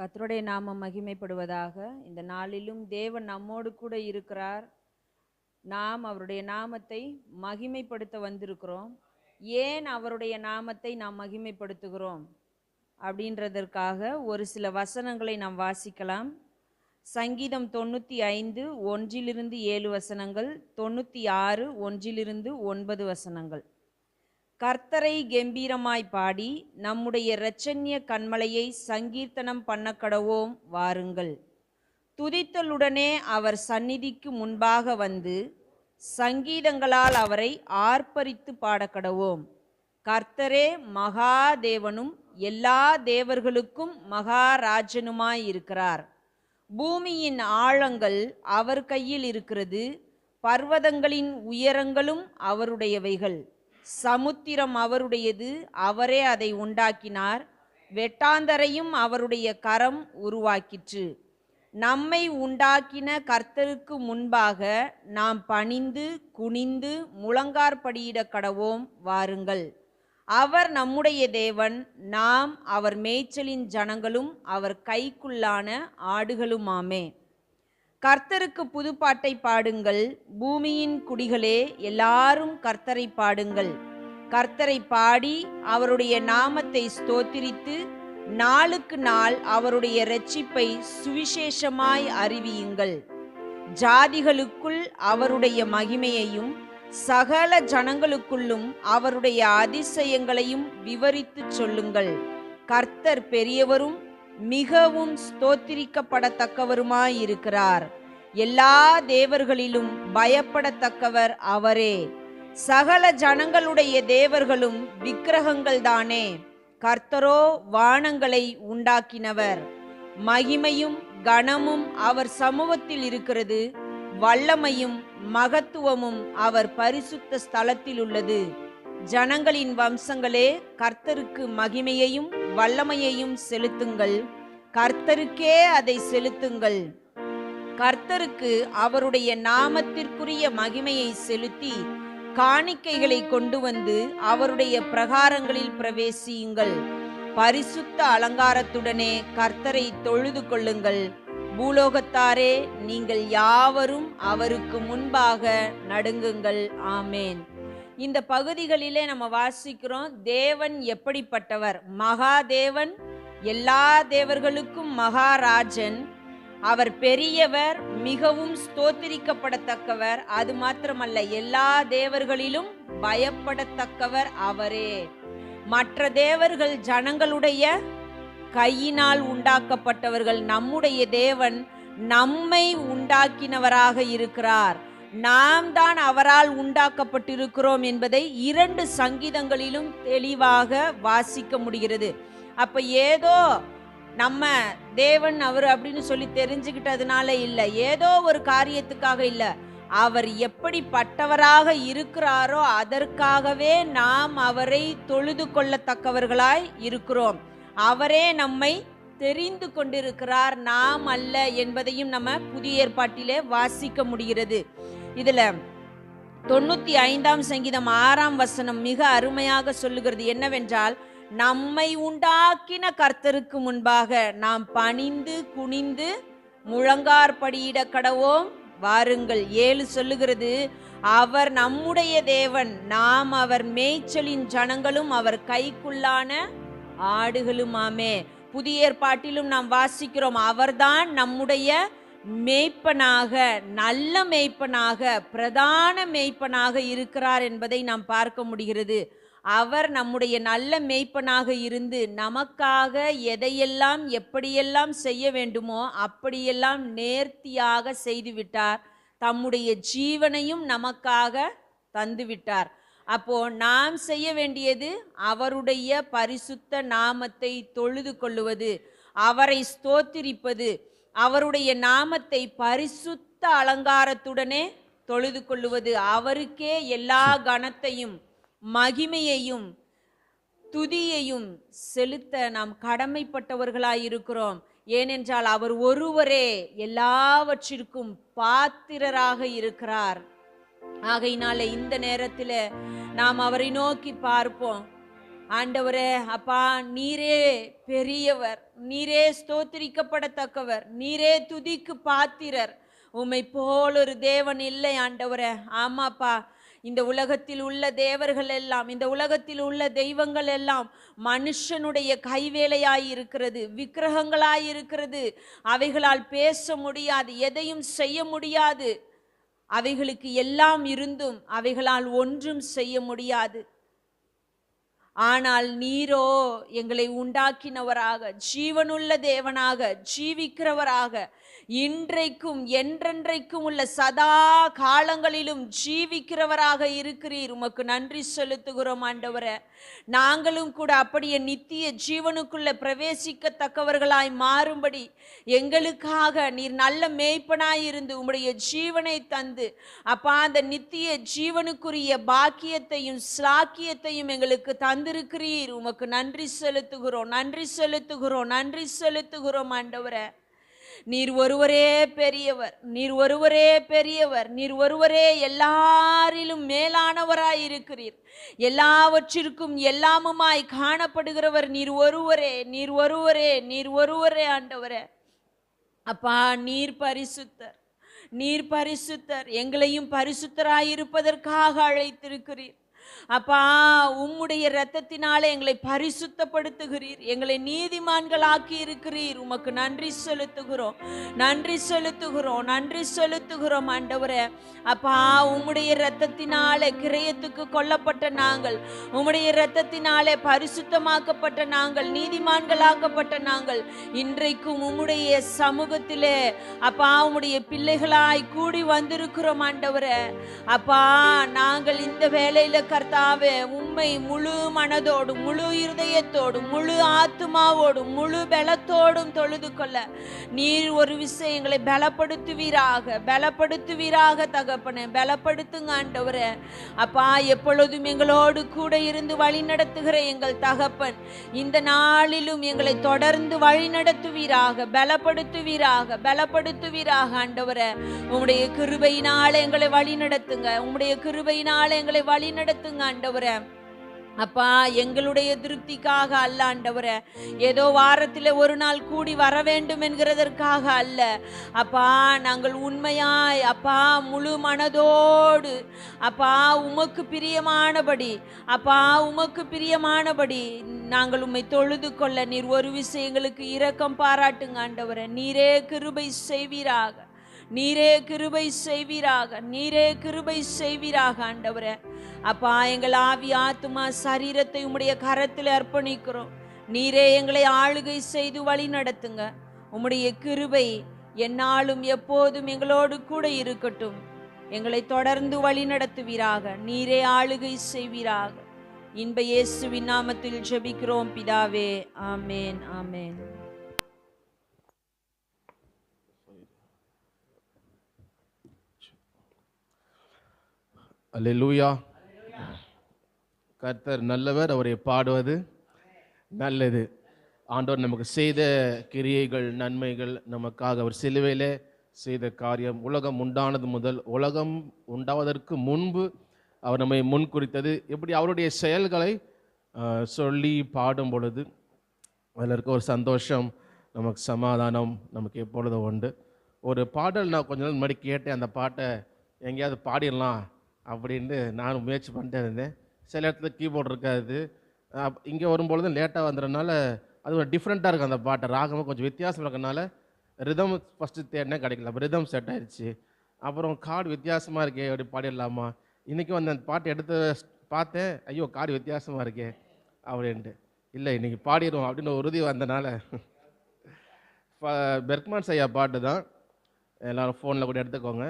கர்த்தருடைய நாமம் மகிமைப்படுவதாக. இந்த நாளிலும் தேவன் நம்மோடு கூட இருக்கிறார். நாம் அவருடைய நாமத்தை மகிமைப்படுத்த வந்திருக்கிறோம். ஏன் அவருடைய நாமத்தை நாம் மகிமைப்படுத்துகிறோம் அப்படின்றதற்காக ஒரு சில வசனங்களை நாம் வாசிக்கலாம். சங்கீதம் 95 1-7 வசனங்கள், 96 1-9 வசனங்கள். கர்த்தரை கெம்பீரமாய் பாடி நம்முடைய இரட்சண்ய கன்மலையை சங்கீர்த்தனம் பண்ணக்கடவோம் வாருங்கள். துதித்தலுடனே அவர் சந்நிதிக்கு முன்பாக வந்து சங்கீதங்களால் அவரை ஆர்ப்பரித்து பாடக்கடவோம். கர்த்தரே மகாதேவனும் எல்லா தேவர்களுக்கும் மகாராஜனுமாய் இருக்கிறார். பூமியின் ஆழங்கள் அவர் கையில் இருக்கிறது, பர்வதங்களின் உயரங்களும் அவருடையவைகள். சமுத்திரம் அவருடையது, அவரே அதை உண்டாக்கினார். வெட்டாந்தரையும் அவருடைய கரம் உருவாக்கிற்று. நம்மை உண்டாக்கின கர்த்தருக்கு முன்பாக நாம் பணிந்து குனிந்து முழங்கார்படியிட கடவோம் வாருங்கள். அவர் நம்முடைய தேவன், நாம் அவர் மேய்ச்சலின் ஜனங்களும் அவர் கைக்குள்ளான ஆடுகளுமாமே. கர்த்தருக்கு புதுப்பாட்டை பாடுங்கள், பூமியின் குடிகளே எல்லாரும் கர்த்தரை பாடுங்கள். கர்த்தரை பாடி அவருடைய நாமத்தை ஸ்தோத்திரித்து நாளுக்கு நாள் அவருடைய இரட்சிப்பை சுவிசேஷமாய் அறிவியுங்கள். ஜாதிகளுக்குள் அவருடைய மகிமையையும் சகல ஜனங்களுக்குள்ளும் அவருடைய அதிசயங்களையும் விவரித்து சொல்லுங்கள். கர்த்தர் பெரியவரும் மிகவும் ஸ்தோத்திரிக்கப்படத்தக்கவருமாயிருக்கிறார். எல்லா தேவர்களிலும் பயப்படத்தக்கவர் அவரே. சகல ஜனங்களுடைய தேவர்களும் விக்கிரகங்கள் தானே. கர்த்தரோ வானங்களை உண்டாக்கினவர். மகிமையும் கனமும் அவர் சமூகத்தில் இருக்கிறது, வல்லமையும் மகத்துவமும் அவர் பரிசுத்த ஸ்தலத்தில் உள்ளது. ஜனங்களின் வம்சங்களே, கர்த்தருக்கு மகிமையையும் வல்லமையையும் செலுத்துங்கள். கர்த்தருக்கே அதை செலுத்துங்கள். கர்த்தருக்கு அவருடைய நாமத்திற்குரிய மகிமையை செலுத்தி காணிக்கைகளை கொண்டு வந்து அவருடைய பிரகாரங்களில் பிரவேசியுங்கள். பரிசுத்த அலங்காரத்துடனே கர்த்தரை தொழுது கொள்ளுங்கள். பூலோகத்தாரே, நீங்கள் யாவரும் அவருக்கு முன்பாக நடுங்குங்கள். ஆமேன். இந்த பகுதிகளிலே நம்ம வாசிக்கிறோம், தேவன் எப்படிப்பட்டவர். மகாதேவன், எல்லா தேவர்களுக்கும் மகாராஜன். அவர் பெரியவர், மிகவும் ஸ்தோத்திரிக்கப்படத்தக்கவர். அது மாத்திரமல்ல, எல்லா தேவர்களிலும் பயப்படத்தக்கவர் அவரே. மற்ற தேவர்கள் ஜனங்களுடைய கையினால் உண்டாக்கப்பட்டவர்கள். நம்முடைய தேவன் நம்மை உண்டாக்கினவராக இருக்கிறார். நாம் தான் அவரால் உண்டாக்கப்பட்டிருக்கிறோம் என்பதை 2 சங்கீதங்களிலும் தெளிவாக வாசிக்க முடிகிறது. அப்ப ஏதோ நம்ம தேவன் அவர் அப்படின்னு சொல்லி தெரிஞ்சுக்கிட்டதுனால இல்லை, ஏதோ ஒரு காரியத்துக்காக இல்லை, அவர் எப்படிப்பட்டவராக இருக்கிறாரோ அதற்காகவே நாம் அவரை தொழுது கொள்ளத்தக்கவர்களாய் இருக்கிறோம். அவரே நம்மை தெரிந்து கொண்டிருக்கிறார், நாம் அல்ல என்பதையும் நம்ம புதிய ஏற்பாட்டிலே வாசிக்க முடிகிறது. இதுல 95ஆம் சங்கீதம் 6ஆம் வசனம் மிக அருமையாக சொல்லுகிறது. என்னவென்றால், நம்மை உண்டாக்கின கர்த்தருக்கு முன்பாக நாம் பணிந்து குனிந்து முழங்கார்படியிட கடவோம் வாருங்கள். 7 சொல்லுகிறது, அவர் நம்முடைய தேவன், நாம் அவர் மேய்ச்சலின் ஜனங்களும் அவர் கைக்குள்ளான ஆடுகளுமாமே. புதிய ஏற்பாட்டிலும் நாம் வாசிக்கிறோம், அவர்தான் நம்முடைய மேய்ப்பனாக, நல்ல மேய்ப்பனாக, பிரதான மேய்ப்பனாக இருக்கிறார் என்பதை நாம் பார்க்க முடிகிறது. அவர் நம்முடைய நல்ல மேய்ப்பனாக இருந்து நமக்காக எதையெல்லாம் எப்படியெல்லாம் செய்ய வேண்டுமோ அப்படியெல்லாம் நேர்த்தியாக செய்துவிட்டார். தம்முடைய ஜீவனையும் நமக்காக தந்துவிட்டார். அப்போ நாம் செய்ய வேண்டியது அவருடைய பரிசுத்த நாமத்தை தொழுது கொள்ளுவது, அவரை ஸ்தோத்திரிப்பது, அவருடைய நாமத்தை பரிசுத்த அலங்காரத்துடனே தொழுது கொள்ளுவது. அவருக்கே எல்லா கனத்தையும் மகிமையையும் துதியையும் செலுத்த நாம் கடமைப்பட்டவர்களாயிருக்கிறோம். ஏனென்றால் அவர் ஒருவரே எல்லாவற்றிற்கும் பாத்திரராக இருக்கிறார். ஆகையினால இந்த நேரத்தில் நாம் அவரை நோக்கி பார்ப்போம். ஆண்டவரே அப்பா, நீரே பெரியவர், நீரே ஸ்தோத்திரிக்கப்படத்தக்கவர், நீரே துதிக்கு பாத்திரர். உம்மை போல் ஒரு தேவன் இல்லை ஆண்டவரே. ஆமாப்பா, இந்த உலகத்தில் உள்ள தேவர்கள் எல்லாம், இந்த உலகத்தில் உள்ள தெய்வங்கள் எல்லாம் மனுஷனுடைய கைவேலையாய் இருக்கிறது, விக்கிரகங்களாய் இருக்கிறது. அவைகளால் பேச முடியாது, எதையும் செய்ய முடியாது. அவைகளுக்கு எல்லாம் இருந்தும் அவைகளால் ஒன்றும் செய்ய முடியாது. ஆனால் நீரோ எங்களை உண்டாக்கினவராக, ஜீவனுள்ள தேவனாக, ஜீவிக்கிறவராக, இன்றைக்கும் என்றென்றைக்கும் உள்ள சதா காலங்களிலும் ஜீவிக்கிறவராக இருக்கிறீர். உமக்கு நன்றி செலுத்துகிறோம் ஆண்டவரே. நாங்களும் கூட அப்படியே நித்திய ஜீவனுக்குள்ள பிரவேசிக்கத்தக்கவர்களாய் மாறும்படி எங்களுக்காக நீர் நல்ல மேய்ப்பனாய் இருந்து உம்முடைய ஜீவனை தந்து அப்பா, அந்த நித்திய ஜீவனுக்குரிய பாக்கியத்தையும் ஸ்லாக்கியத்தையும் எங்களுக்கு தந்திருக்கிறீர். உமக்கு நன்றி செலுத்துகிறோம், நன்றி செலுத்துகிறோம், நன்றி செலுத்துகிறோம் ஆண்டவரே. நீர் ஒருவரே பெரியவர், நீர் ஒருவரே பெரியவர், நீர் ஒருவரே எல்லாரிலும் மேலானவராய் இருக்கிறீர். எல்லாவற்றிற்கும் எல்லாமுமாய் காணப்படுகிறவர் நீர் ஒருவரே, நீர் ஒருவரே, நீர் ஒருவரே ஆண்டவரே. அப்பா, நீர் பரிசுத்தர், நீர் பரிசுத்தர். எங்களையும் பரிசுத்தராயிருப்பதற்காக அழைத்திருக்கிறீர். அப்பா, உம்முடைய இரத்தத்தினாலே எங்களை பரிசுத்தப்படுத்துகிறீர், எங்களை நீதிமான்களாக்கி இருக்கிறீர். உமக்கு நன்றி செலுத்துகிறோம், நன்றி செலுத்துகிறோம், நன்றி செலுத்துகிறோம் ஆண்டவரே. அப்பா, உம்முடைய இரத்தத்தினாலே கிரயத்துக்கு கொல்லப்பட்ட நாங்கள், உம்முடைய இரத்தத்தினாலே பரிசுத்தமாக்கப்பட்ட நாங்கள், நீதிமான்களாக்கப்பட்ட நாங்கள் இன்றைக்கும் உம்முடைய சமூகத்திலே அப்பா உம்முடைய பிள்ளைகளாய் கூடி வந்திருக்கிறோம் ஆண்டவரே. அப்பா, நாங்கள் இந்த வேளையில கர்த்தாவே உம்மை முழு மனதோடும், முழு இருதயத்தோடும், முழு ஆத்துமாவோடும், முழு பலத்தோடும் தொழுது கொள்ள நீர் ஒரு விஷயம் எங்களை பலப்படுத்துவீராக, பலப்படுத்துவீராக தகப்பனே, பலப்படுத்துங்க ஆண்டவரே. அப்பா, எப்பொழுதும் எங்களோடு கூட இருந்து வழி நடத்துகிற எங்கள் தகப்பன் இந்த நாளிலும் எங்களை தொடர்ந்து வழி நடத்துவீராக, பலப்படுத்துவீராக, பலப்படுத்துவீராக ஆண்டவரே. உம்முடைய கிருபையினால எங்களை வழி நடத்துங்க, உம்முடைய கிருபையினால எங்களை வழி நடத்துங்க ஆண்டவரே. அப்பா, எங்களுடைய திருப்திக்காக அல்ல ஆண்டவரே, ஏதோ வாரத்தில் ஒரு நாள் கூடி வர வேண்டும் என்கிறதற்காக அல்ல. அப்பா, நாங்கள் உண்மையாய் அப்பா முழு மனதோடு அப்பா உமக்கு பிரியமானபடி, அப்பா உமக்கு பிரியமானபடி நாங்கள் உம்மை தொழுது கொள்ள நீர் ஒரு விஷயங்களுக்கு இரக்கம் பாராட்டுங்க ஆண்டவரே. நீரே கிருபை செய்வீராக, நீரே கிருபை செய்வீராக, நீரே கிருபை செய்வீராக ஆண்டவரே. அப்பா, எங்கள் ஆவி ஆத்துமா சரீரத்தை உம்முடைய கரத்தில் அர்ப்பணிக்கிறோம். நீரே எங்களை ஆளுகை செய்து வழி நடத்துங்க. உம்முடைய கிருபை எந்நாளும் எப்போதும் எங்களோடு கூட இருக்கட்டும். எங்களை தொடர்ந்து வழி நடத்துவீராக, நீரே ஆளுகை செய்வீராக. இன்ப இயேசுவின் நாமத்தில் ஜெபிக்கிறோம் பிதாவே, ஆமேன், ஆமேன். அல்லேலூயா. கர்த்தர் நல்லவர், அவரை பாடுவது நல்லது. ஆண்டவர் நமக்கு செய்த கிரியைகள், நன்மைகள், நமக்காக அவர் சிலுவையிலே செய்த காரியம், உலகம் உண்டானது முதல் உலகம் உண்டாவதற்கு முன்பு அவர் நம்மை முன்குறித்தது, இப்படி அவருடைய செயல்களை சொல்லி பாடும் பொழுது அதில் இருக்க ஒரு சந்தோஷம், நமக்கு சமாதானம் நமக்கு எப்பொழுதும் உண்டு. ஒரு பாடல் நான் கொஞ்ச நாள் முன்னாடி கேட்டேன், அந்த பாட்டை எங்கேயாவது பாடிடலாம் அப்படின்ட்டு நான் முயற்சி பண்ணிட்டே இருந்தேன். சில இடத்துல கீபோர்டு இருக்காது, இங்கே வரும்பொழுது லேட்டாக வந்துடுறதுனால அது ஒரு டிஃப்ரெண்ட்டாக இருக்கும். அந்த பாட்டை ராகமாக கொஞ்சம் வித்தியாசம் இருக்கனால ரிதம் ஃபஸ்ட்டு தேடினே கிடைக்கல, அப்போ ரிதம் செட் ஆயிடுச்சு. அப்புறம் கார்டு வித்தியாசமாக இருக்கே, அப்படி பாடிடலாமா. இன்றைக்கி வந்து அந்த பாட்டை எடுத்து பார்த்தேன், ஐயோ கார்டு வித்தியாசமாக இருக்கே அப்படின்ட்டு, இல்லை இன்றைக்கி பாடிடுவோம் அப்படின்னு உறுதி வந்தனால பெர்க்மான்ஸ் ஐயா பாட்டு தான், எல்லோரும் ஃபோனில் கூட எடுத்துக்கோங்க.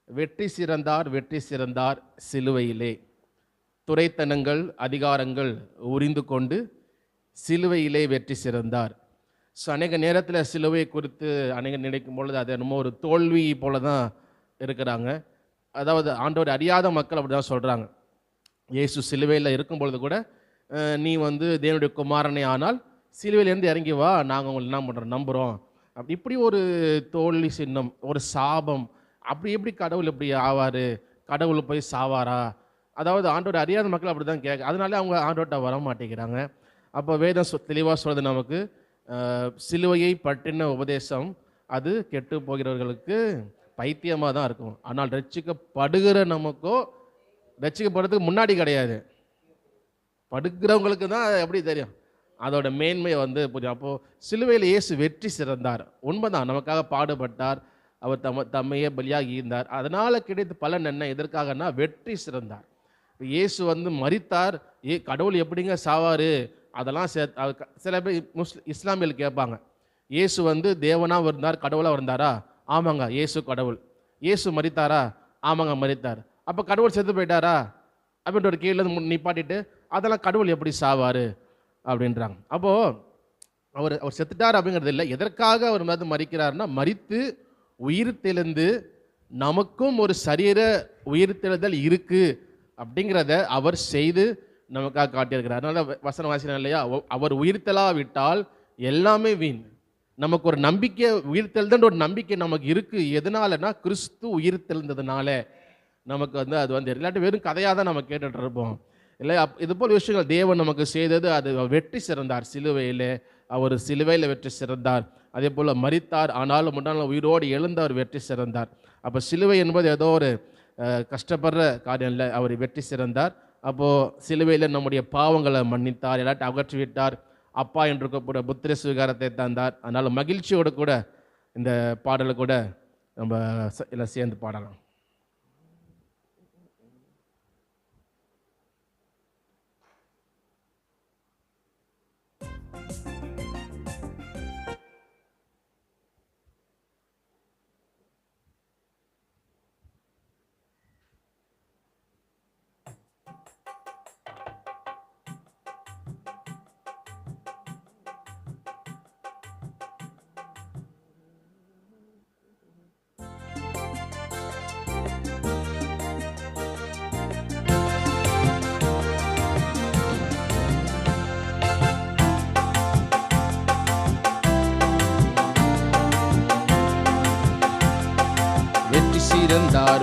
வெற்றி சிறந்தார், வெற்றி சிறந்தார் சிலுவையிலே, துரைத்தனங்கள் அதிகாரங்கள் உரிந்து கொண்டு சிலுவையிலே வெற்றி சிறந்தார். ஸோ அநேக நேரத்தில் சிலுவை குறித்து அநேக நினைக்கும் பொழுது அது என்னமோ ஒரு தோல்வி போல தான் இருக்கிறாங்க. அதாவது ஆண்டவர் அறியாத மக்கள் அப்படி தான் சொல்கிறாங்க. இயேசு சிலுவையில் இருக்கும் பொழுது கூட நீ வந்து தேவனுடைய குமாரனே ஆனால் சிலுவையிலேருந்து இறங்கி வா, நாங்கள் உங்களை என்ன பண்ணுறோம் நம்புகிறோம். அப்படி இப்படி ஒரு தோல்வி சின்னம், ஒரு சாபம். அப்படி எப்படி கடவுள் எப்படி ஆவார், கடவுள் போய் சாவாரா அதாவது ஆண்டோட அறியாத மக்கள் அப்படி தான் கேட்க, அதனால அவங்க ஆண்டோட்ட வர மாட்டேங்கிறாங்க. அப்போ வேதம் தெளிவாக சொல்றது நமக்கு, சிலுவையை பற்றின உபதேசம் அது கெட்டு போகிறவர்களுக்கு பைத்தியமாக தான் இருக்கும். ஆனால் ரட்சிக்கப்படுகிற நமக்கோ ரட்சிக்கப்படுறதுக்கு முன்னாடி கிடையாது, படுக்கிறவங்களுக்கு தான் எப்படி தெரியும் அதோட மேன்மையை புரியும். அப்போது சிலுவையில் இயேசு வெற்றி சிறந்தார். உண்மைதான், நமக்காக பாடுபட்டார், அவர் தம்மையே பலியாக இருந்தார். அதனால் கிடைத்த பலன் என்ன? எதற்காகனா வெற்றி சிறந்தார். இயேசு மரித்தார், கடவுள் எப்படிங்க சாவார்? அதெல்லாம் சில பேர் இஸ்லாமியில் கேட்பாங்க, இயேசு தேவனாக இருந்தார், கடவுளாக இருந்தாரா? ஆமாங்க, இயேசு கடவுள். இயேசு மரித்தாரா? ஆமாங்க, மரித்தார். அப்போ கடவுள் செத்து போயிட்டாரா அப்படின்ற ஒரு கீழே நிப்பாட்டிட்டு அதெல்லாம் கடவுள் எப்படி சாவார் அப்படின்றாங்க. அப்போது அவர் செத்துட்டார் அப்படிங்கிறது இல்லை. எதற்காக அவர் மரிக்கிறார்னா, மரித்து உயிர் தெழுந்து நமக்கும் ஒரு சரீர உயிர் தெழுதல் இருக்குது அப்படிங்கிறத அவர் செய்து நமக்காக காட்டியிருக்கிறார். அதனால வசனம் வாசினா இல்லையா, அவர் உயிர்த்தெழாவிட்டால் எல்லாமே வீண். நமக்கு ஒரு நம்பிக்கை, உயிர்த்தெழுதுன்ற ஒரு நம்பிக்கை நமக்கு இருக்குது. எதனாலனா, கிறிஸ்து உயிர் தெழுந்ததுனால நமக்கு அது இல்லாட்டி வெறும் கதையாக தான் நம்ம கேட்டுட்டு இருப்போம் இல்லை. இது போல் விஷயங்கள் தேவன் நமக்கு செய்தது, அது வெற்றி சிறந்தார் சிலுவையில். அவர் சிலுவையில் வெற்றி சிறந்தார். அதே போல் மரித்தார், ஆனாலும் முன்னாள் உயிரோடு எழுந்தவர் வெற்றி சிறந்தார். அப்போ சிலுவை என்பது ஏதோ ஒரு கஷ்டப்படுற காரியம் இல்லை, அவர் வெற்றி சிறந்தார். அப்போது சிலுவையில் நம்முடைய பாவங்களை மன்னித்தார், எல்லாத்தையும் அகற்றிவிட்டார். அப்பா என்று கூட புத்திர சுவீகாரத்தை தந்தார். அதனால் மகிழ்ச்சியோடு கூட இந்த பாடலை கூட நம்ம எல்லாம் சேர்ந்து பாடலாம்.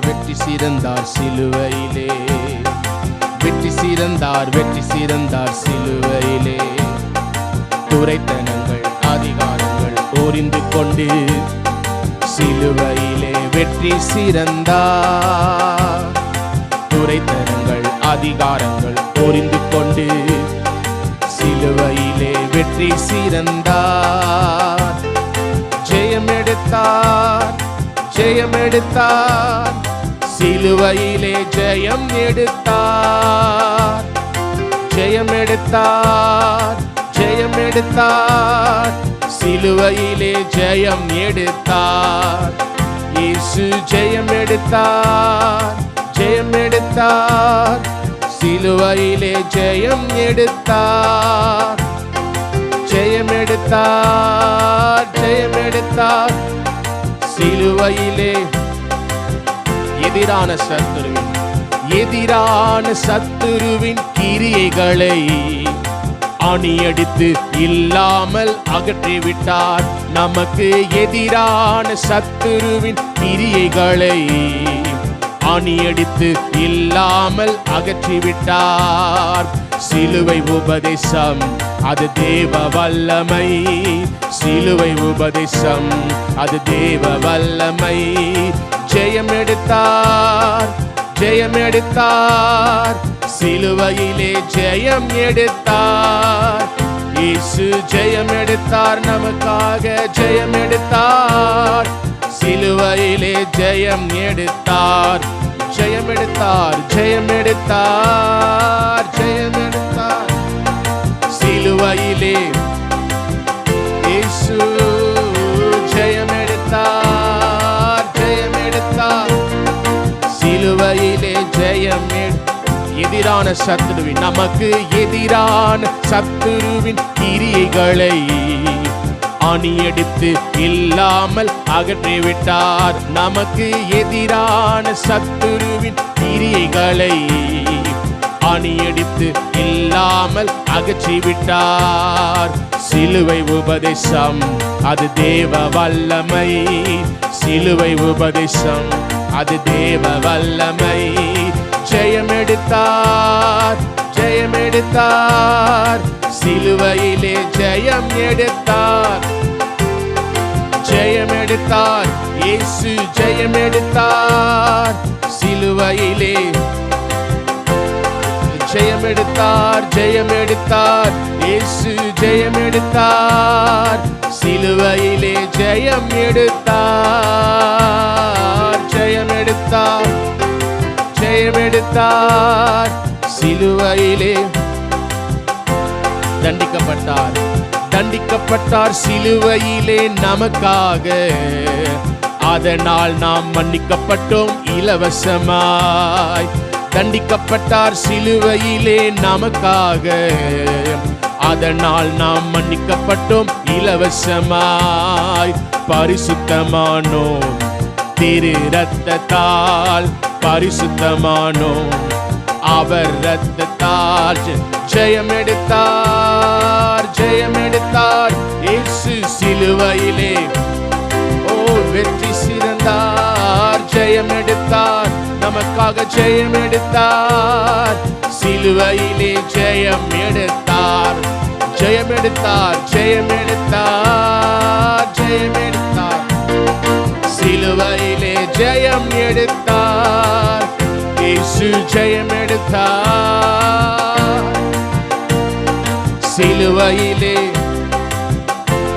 வெற்றி சிறந்தார் சிலுவையிலே, வெற்றி சிறந்தார் சிலுவையிலே. துரைத்தனங்கள் அதிகாரங்கள் ஓரிந்து கொண்டு சிலுவையிலே வெற்றி சிறந்தார். துரைத்தனங்கள் அதிகாரங்கள் ஓரிந்து கொண்டு சிலுவையிலே வெற்றி சிறந்தார். ஜெயமெடுத்தார், ஜெயமெடுத்தார், சிலுவையிலே ஜெயம் எடுத்தார். ஜெயமெடுத்தார், ஜெயமெடுத்தார், சிலுவையிலே ஜெயம் எடுத்தார். இயேசு ஜெயமெடுத்தார், ஜெயமெடுத்தார், சிலுவையிலே ஜெயம் எடுத்தார். ஜெயமெடுத்தார், ஜெயமெடுத்தார், சிலுவையிலே எதிரான சத்துருவின் கிரியைகளை அணியடித்து இல்லாமல் அகற்றிவிட்டார். நமக்கு எதிரான சத்துருவின் கிரியைகளை அணியடித்து இல்லாமல் அகற்றிவிட்டார். சிலுவை உபதேசம் அது தேவ வல்லமை, சிலுவை உபதேசம் அது தேவ வல்லமை. ஜெயமெடுத்தார், ஜெயமெடுத்தார், சிலுவையிலே ஜெயம் எடுத்தார். இயேசு ஜெயமெடுத்தார், நமக்காக ஜெயமெடுத்தார். சிலுவையிலே ஜெயம் எடுத்தார். ஜெயமெடுத்தார், ஜெயமெடுத்தார், ஜெயமெடுத்தார், சிலுவையிலே இயேசு ஜெயமெடுத்தார், ஜெயமெடுத்தார், சிலுவையிலே ஜெயம். எதிரான சத்துருவின், நமக்கு எதிரான சத்துருவின் கிரியைகளை அணியடித்து இல்லாமல் அகற்றிவிட்டார். நமக்கு எதிரான சத்துருவின் கிரியைகளை அணியடித்து இல்லாமல் அகற்றிவிட்டார். சிலுவை உபதேசம் அது தேவ வல்லமை, சிலுவை உபதேசம் அது தேவ வல்லமை. ஜெயம் ஜெயமெடுத்தார், ஜெயமெடுத்தார், சிலுவையிலே ஜெயம் எடுத்தார், ஜெயமெடுத்தார், இயேசு ஜெயமெடுத்தார், சிலுவையிலே ஜெயமெடுத்தார், ஜெயமெடுத்தார், இயேசு ஜெயமெடுத்தார், சிலுவையிலே ஜெயம் எடுத்தார், ஜெயமெடுத்தார், ஜெயமெடுத்தார், சிலுவையிலே தண்டிக்கப்பட்டார், தண்டிக்கப்பட்டார் சிலுவையிலே நமக்காக, அதனால் நாம் மன்னிக்கப்பட்டோம் இலவசமாய். தண்டிக்கப்பட்டார் சிலுவையிலே நமக்காக, அதனால் நாம் மன்னிக்கப்பட்டோம் இலவசமாய். பரிசுத்தமானோம் திரு இரத்தத்தால், பரிசுத்தமானோம் அவர் இரத்தத்தால். ஜெயமெடுத்தார், ஜெயமெடுத்தார், இயேசு சிலுவையிலே வெற்றி சிறந்தார். ஜெயமெடுத்தார், நமக்காக ஜெயமெடுத்தார், சிலுவையிலே ஜெயம் எடுத்தார், ஜெயமெடுத்தார், ஜெயமெடுத்தார், ஜெயமெடுத்தார், சிலுவையிலே ஜெயம் எடுத்தார், இயேசு ஜெயமெடுத்தார். சிலுவையிலே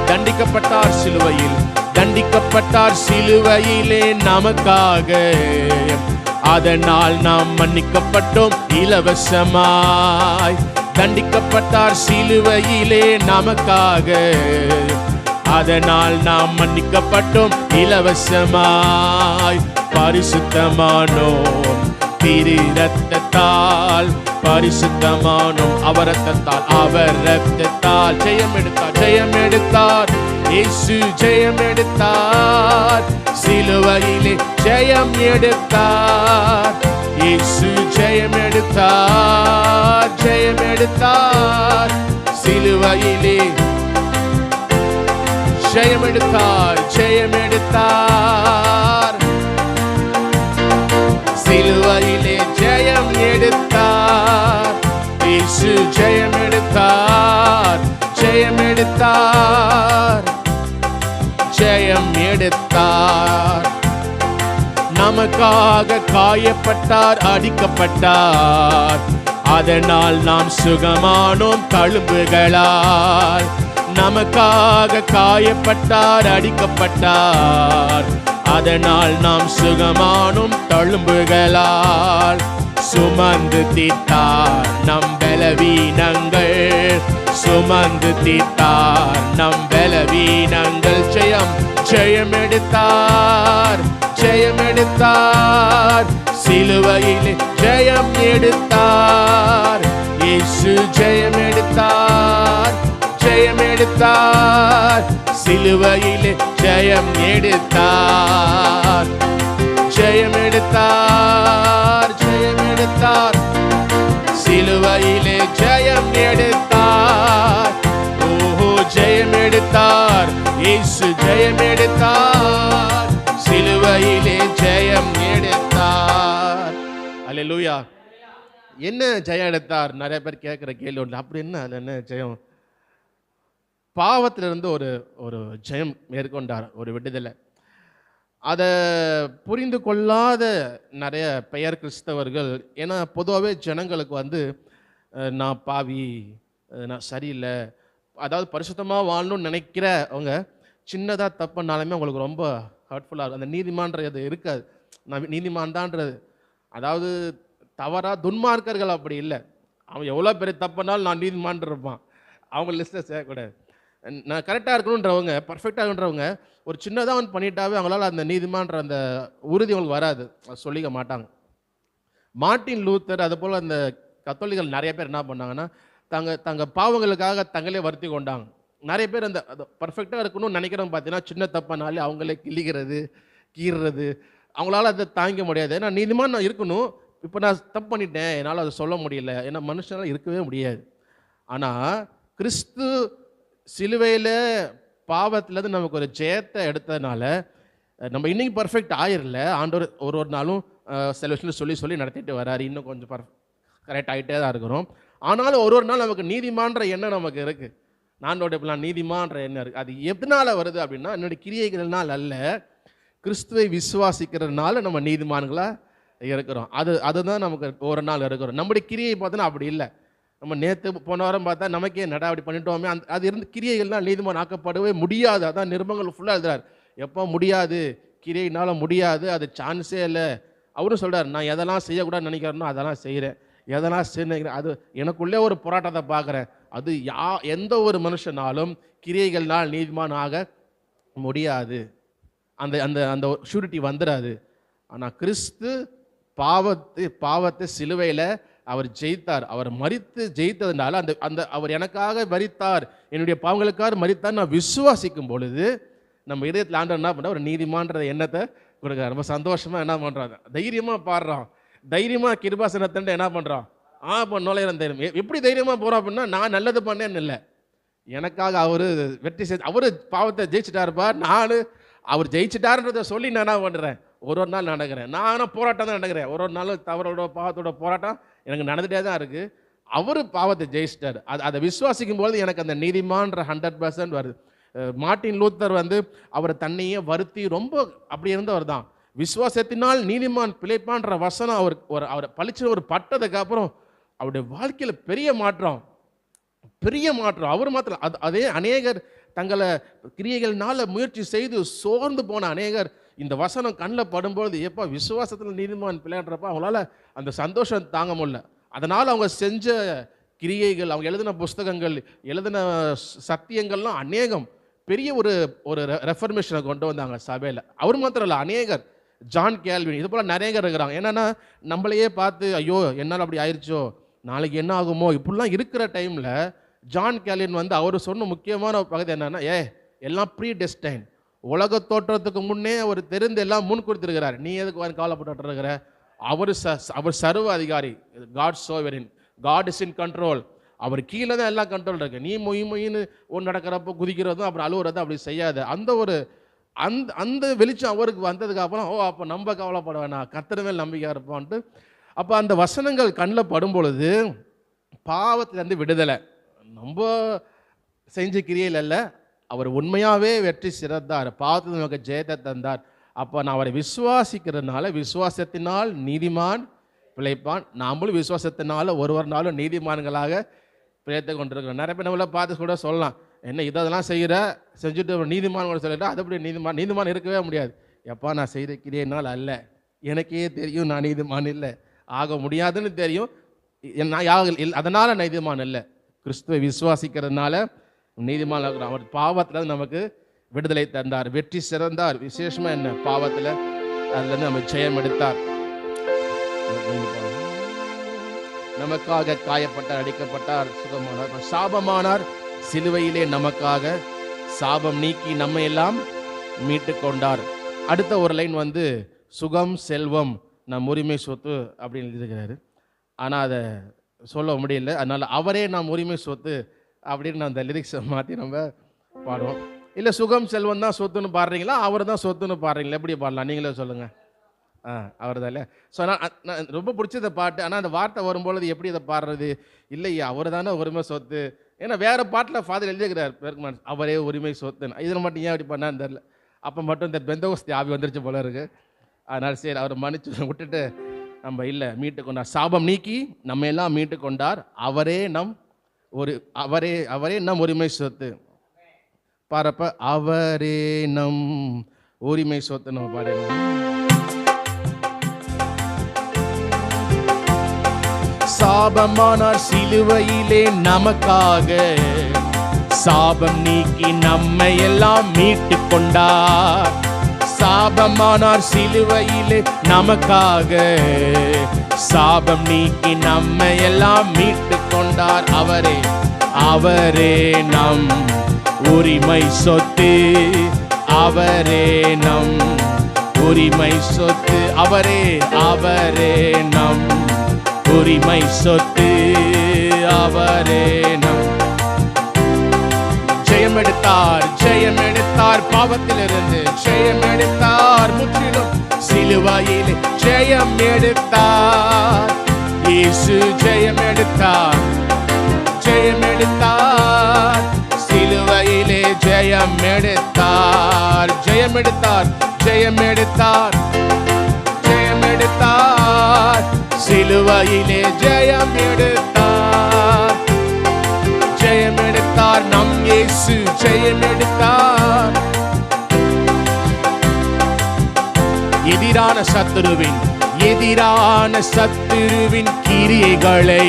தண்டிக்கப்பட்டார், சிலுவையில் தண்டிக்கப்பட்டார், சிலுவையிலே நமக்காக, அதனால் நாம் மன்னிக்கப்பட்டோம் இலவசமாய். தண்டிக்கப்பட்டார் சிலுவையிலே நமக்காக, அதனால் நாம் மன்னிக்கப்பட்டோம் இலவசமாய். பரிசுத்தமானோம் திரு இரத்தத்தால், பரிசுத்தமானோம் அவர் இரத்தத்தால், அவர் இரத்தத்தால். ஜெயமெடுத்தார், ஜெயமெடுத்தார், இயேசு ஜெயமெடுத்தார், சிலுவையிலே ஜெயம் எடுத்தார், இயேசு ஜெயமெடுத்தார், ஜெயமெடுத்தார், சிலுவையிலே ஜெயமெடுத்தார், ஜெயமெடுத்தார், சிலுவையிலே ஜெயம் எடுத்தார், இயேசு ஜெயமெடுத்தார், ஜெயமெடுத்தார், ஜெயம் எடுத்தார். நமக்காக காயப்பட்டார், அடிக்கப்பட்டார், அதனால் நாம் சுகமானோம் தழும்புகளால். நமக்காக காயப்பட்டார், அடிக்கப்பட்டார், அதனால் நாம் சுகமானோம் தழும்புகளால். சுமந்து தீர்த்தார் நம் பலவீனங்கள், சுமந்து தீர்த்தார் நம் பலவீனங்கள். ஜெயம், ஜெயமெடுத்தார், ஜெயமெடுத்தார், சிலுவையிலே ஜெயம் எடுத்தார், இயேசு ஜெயமெடுத்தார், ஜெயமெடுத்தார், சிலுவையிலே ஜெயம் எடுத்தார், ஜெயமெடுத்தார், ஜெயமெடுத்தார், சிலுவையிலே ஜெயம் எடுத்தார். ஓஹோ, ஜெயமெடுத்தார், இயேசு ஜெயமெடுத்தார், சிலுவையிலே ஜெயம் எடுத்தார். அல்லேலூயா. என்ன ஜெயம் எடுத்தார்? நிறைய பேர் கேட்குற கேள்வி உண்டு. அப்படி என்ன, அது என்ன ஜெயம்? பாவத்திலிருந்து ஒரு ஒரு ஜெயம் மேற்கொண்டார், ஒரு விடுதலை. அதை புரிந்து கொள்ளாத நிறைய பெயர் கிறிஸ்தவர்கள், ஏன்னா பொதுவாகவே ஜனங்களுக்கு நான் பாவி, நான் சரியில்லை, அதாவது பரிசுத்தமாக வாழணும்னு நினைக்கிறவங்க சின்னதாக தப்புனாலுமே அவங்களுக்கு ரொம்ப ஹர்ட்ஃபுல்லாக இருக்கும். அந்த நீதிமான்றது இருக்காது. நான் நீதிமான் தான்றது, அதாவது தவறாக துன்மார்க்கர்கள் அப்படி இல்லை. அவன் எவ்வளோ பெரிய தப்புனாலும் நான் நீதிமான் இருப்பான், அவங்க லிஸ்ட்டில் சேர்க்கக்கூடாது. நான் கரெக்டாக இருக்கணுன்றவங்க, பர்ஃபெக்டாக இருக்கணுன்றவங்க ஒரு சின்னதாக பண்ணிட்டாவே அவங்களால அந்த நீதிமான்ற அந்த உறுதி அவங்களுக்கு வராது, சொல்லிக்க மாட்டாங்க. மார்ட்டின் லூத்தர், அது போல் அந்த கத்தோலிகள் நிறைய பேர் என்ன பண்ணாங்கன்னா, தங்கள் பாவங்களுக்காக தங்களே வருத்தி கொண்டாங்க. நிறைய பேர் அந்த பர்ஃபெக்டாக இருக்கணும்னு நினைக்கிறவங்க பார்த்தீங்கன்னா, சின்ன தப்பானாலே அவங்களே கிள்ளிக்கிறது, கீறுறது, அவங்களால அதை தாங்கிக்க முடியாது. ஏன்னா நீதிமான் நான் இருக்கணும், இப்போ நான் தப்பு பண்ணிட்டேன், என்னால் அதை சொல்ல முடியல, ஏன்னா மனுஷனால் இருக்கவே முடியாது. ஆனால் கிறிஸ்து சிலுவையில் பாவத்திலேருந்து நமக்கு ஒரு ஜெயத்தை எடுத்ததுனால நம்ம இன்னைக்கு பர்ஃபெக்ட் ஆயிரல. ஆண்டவர் ஒரு நாளும் சில விஷயங்கள் சொல்லி சொல்லி நடத்திட்டு வராரு. இன்னும் கொஞ்சம் கரெக்ட் ஆகிட்டே தான் இருக்கிறோம். ஆனாலும் ஒரு நாள் நமக்கு நீதிமான்ற எண்ணம் நமக்கு இருக்குது. நான் நீதிமான்ற எண்ணம் இருக்குது. அது எதனால வருது அப்படின்னா, என்னுடைய கிரியைகள்னால் அல்ல, கிறிஸ்துவை விசுவாசிக்கிறதுனால நம்ம நீதிமான்களாக இருக்கிறோம். அதுதான் நமக்கு ஒரு நாள் இருக்கிறோம். நம்முடைய கிரியை பார்த்தோன்னா அப்படி இல்லை. நம்ம நேற்று போன வாரம் பார்த்தா நமக்கே அப்படி பண்ணிட்டோமே, அது இருந்து கிரியைகள்னால் நீதிமான் ஆக்கப்படவே முடியாது. அதான் நிருபங்கள் ஃபுல்லாக எழுதுறாரு. எப்போ முடியாது, கிரியையினால் முடியாது, அது சான்ஸே இல்லை. அவரும் சொல்கிறார், நான் எதெல்லாம் செய்யக்கூடாதுன்னு நினைக்கிறேனோ அதெல்லாம் செய்கிறேன், எதெல்லாம் செய்யணும், அது எனக்குள்ளே ஒரு போராட்டத்தை பார்க்குறேன். அது எந்த ஒரு மனுஷனாலும் கிரியைகள்னால் நீதிமான் ஆக முடியாது. அந்த அந்த அந்த ஷூரிட்டி வந்துடாது. ஆனால் கிறிஸ்து பாவத்தை சிலுவையில் அவர் ஜெயித்தார். அவர் மரித்து ஜெயித்ததுனால அந்த அவர் எனக்காக மரித்தார், என்னுடைய பாவங்களுக்காக மரித்தார் நான் விசுவாசிக்கும் பொழுது நம்ம இதயத்தில் ஆண்டவர் என்ன பண்ணுறோம், ஒரு நீதிமான்ற எண்ணத்தை கொடுக்குறார். ரொம்ப சந்தோஷமாக என்ன பண்ணுறாங்க, தைரியமாக பாடுறோம், தைரியமாக கிருபாசனத்தண்ட என்ன பண்ணுறோம், இப்போ நுழையிறோம். தைரியம் எப்படி தைரியமாக போகிறோம் அப்படின்னா, நான் நல்லது பண்ணேன்னு இல்லை, எனக்காக அவர் வெற்றி செஞ்சு அவர் பாவத்தை ஜெயிச்சிட்டாருப்பா, அவர் ஜெயிச்சிட்டாருன்றதை சொல்லி நான் என்ன பண்ணுறேன், ஒரு நாள் நடக்கிறேன். நானும் போராட்டம் தான் நடக்கிறேன். ஒரு நாள் தவறோட பாவத்தோட போராட்டம் எனக்கு நடந்துகிட்டே தான் இருக்குது. அவர் பாவத்தை ஜெயிச்சிட்டார். அதை விசுவாசிக்கும் போது எனக்கு அந்த நீதிமான்ற 100% வருது. மார்ட்டின் லூத்தர் அவரை தன்னையே வருத்தி ரொம்ப அப்படி இருந்தவர் தான். விசுவாசத்தினால் நீதிமான் பிழைப்பான்ற வசனம் அவர் பழிச்சு ஒரு பட்டதுக்கு அப்புறம் அவருடைய வாழ்க்கையில் பெரிய மாற்றம். அவர் மாத்திரம் அதே அநேகர் தங்களை கிரியைகள்னால முயற்சி செய்து சோர்ந்து போன அநேகர் இந்த வசனம் கண்ணில் படும்பொழுது எப்போ விசுவாசத்தில் நீதிமான் பிள்ளைன்றப்ப அவங்களால அந்த சந்தோஷம் தாங்க முடியல. அதனால் அவங்க செஞ்ச கிரியைகள், அவங்க எழுதின புஸ்தகங்கள், எழுதின சத்தியங்கள்லாம் அநேகம் பெரிய ஒரு ரெஃபர்மேஷனை கொண்டு வந்தாங்க சபையில். அவர் மாத்திரம் இல்லை, அநேகர், ஜான் கேல்வின், இது போல் நிறைய இருக்கிறாங்க. என்னென்னா நம்மளையே பார்த்து ஐயோ என்னால் அப்படி ஆயிடுச்சோ, நாளைக்கு என்ன ஆகுமோ, இப்படிலாம் இருக்கிற டைமில் ஜான் கேல்வின் அவர் சொன்ன முக்கியமான பகுதி என்னென்னா, எல்லாம் ப்ரீ டெஸ்டைன், உலக தோற்றத்துக்கு முன்னே அவர் தெரிந்து எல்லாம் முன் கொடுத்துருக்கிறார். நீ எதுக்கு கவலைப்பட்டு இருக்கிற, அவர் சர்வ அதிகாரி, God sovereign, God is in control, அவர் கீழே தான் எல்லாம் கண்ட்ரோல் இருக்கு. நீ மொயின்னு ஒன்று நடக்கிறப்போ குதிக்கிறதும் அப்புறம் அழுவுறதும் அப்படி செய்யாது. அந்த வெளிச்சம் அவருக்கு வந்ததுக்கு அப்புறம் அப்போ நம்ம கவலைப்பட வேணாம், கர்த்தர் மேல் நம்பிக்கையாக இருப்போன்ட்டு. அப்போ அந்த வசனங்கள் கண்ணில் படும் பொழுது பாவத்திலேருந்து விடுதலை, நம்ம செஞ்ச கிரியையில் அல்ல, அவர் உண்மையாகவே வெற்றி சிறந்தார், பாவத்தில் நமக்கு ஜெயத்தை தந்தார். அப்போ நான் அவரை விசுவாசிக்கிறதுனால, விசுவாசத்தினால் நீதிமான் பிழைப்பான். நாமளும் விசுவாசத்தினால ஒருவர்னாலும் நீதிமான்களாக பிழைத்து கொண்டிருக்கிறோம். நிறைய பேர் நம்மளை பார்த்து கூட சொல்லலாம், என்ன இதெல்லாம் செஞ்சுட்டு நீதிமான் கூட சொல்லிட்டா அது அப்படி நீதிமான் இருக்கவே முடியாது. எப்பா நான் செய்த கிரியையினால் அல்ல, எனக்கே தெரியும் நான் நீதிமான் இல்லை, ஆக முடியாதுன்னு தெரியும், அதனால் நீதிமான் இல்லை. கிறிஸ்துவை விசுவாசிக்கிறதுனால நீதிமான் இருக்கிறோம். அவர் பாவத்தில் நமக்கு விடுதலை தந்தார், வெற்றி சிறந்தார். விசேஷமாக என்ன, பாவத்தில் அதுலேருந்து நம்ம ஜெயம் எடுத்தார். நமக்காக காயப்பட்டார், அடிக்கப்பட்டார், சுகமானார், சாபமானார், சிலுவையிலே நமக்காக சாபம் நீக்கி நம்ம எல்லாம் மீட்டு கொண்டார். அடுத்த ஒரு லைன் சுகம் செல்வம் நம் உரிமை சொத்து அப்படின்னு எழுதியிருக்கிறாரு. ஆனால் அதை சொல்ல முடியல, அதனால் அவரே நாம் உரிமை சொத்து அப்படின்னு அந்த லிரிக்ஸை மாற்றி நம்ம பாடுவோம். இல்லை சுகம் செல்வம் தான் சொத்துன்னு பாடுறீங்களா, அவர் தான் சொத்துன்னு பாடுறீங்களா, எப்படி பாடலாம் நீங்களே சொல்லுங்கள். அவர் தான் இல்லை. ஸோ நான் ரொம்ப பிடிச்சத பாட்டு, ஆனால் அந்த வார்த்தை வரும்பொழுது எப்படி இதை பாடுறது, இல்லையா அவர் தானே உரிமை சொத்து. ஏன்னா வேறு பாட்டில் ஃபாதர் எழுதியிருக்கிறார் பெருமான், அவரே உரிமை சொத்துன்னு. இதில் மட்டும் ஏன் அப்படி பண்ணான்னு தெரில. அப்போ மட்டும் இந்த பெந்தகோஸ்தி ஆவி வந்துருச்சு போல இருக்குது. அதனால் சரி அவரை மன்னிச்சு விட்டுட்டு நம்ம இல்லை மீட்டு கொண்டார், சாபம் நீக்கி நம்ம எல்லாம் மீட்டு கொண்டார், அவரே நம் உரிமை சொத்து. பாருப்ப அவரே நம் உரிமை சொத்து நம்ம பாடணும். சாபமானார் சிலுவையிலே நமக்காக, சாபம் நீக்கி நம்மை எல்லாம் மீட்டு கொண்டார். சாபமானார் சிலுவையிலே நமக்காக, சாபம் நீக்கி நம்மை எல்லாம் மீட்டு கொண்டார். அவரே நம் உரிமை சொத்து, அவரே நம் உரிமை சொத்து, அவரே நம் உரிமை சொத்து, அவரே நம். ஜெயம் எடுத்தார் பாவத்திலிருந்து, ஜெயம் எடுத்தார் முற்றிலும் சிலுவையிலே ஜெயம் எடுத்தார். இயேசு ஜெயம் எடுத்தார், ஜெயம் எடுத்தார். சிலுவையிலே ஜெயம் எடுத்தார், ஜெயம் எடுத்தார், ஜெயம் எடுத்தார், ஜெயம் எடுத்தார். சிலுவையிலே ஜெயம் எடுத்தார், ஜெயம் எடுத்தார். நம் இயேசு ஜெயம் எடுத்தார். எதிரான சத்துருவின் கிரியைகளை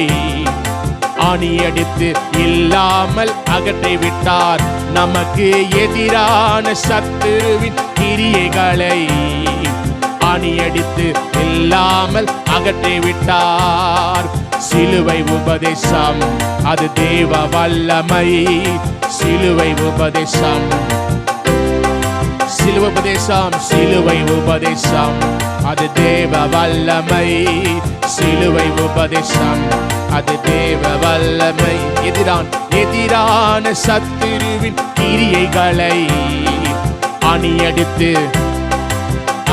ஆணியடித்து இல்லாமல் அகற்றிவிட்டார். நமக்கு எதிரான சத்துருவின் கிரியைகளை ஆணியடித்து இல்லாமல் அகற்றிவிட்டார். சிலுவை உபதேசம் அது தேவ வல்லமை. சிலுவை உபதேசம், சிலுவை உபதேசம், சிலுவை உபதேசம் அது தேவ வல்லமை. சிலுவை உபதேசம் அது தேவ வல்லமை. எதிரான சத்துருவின் கிரியைகளை அணியடித்து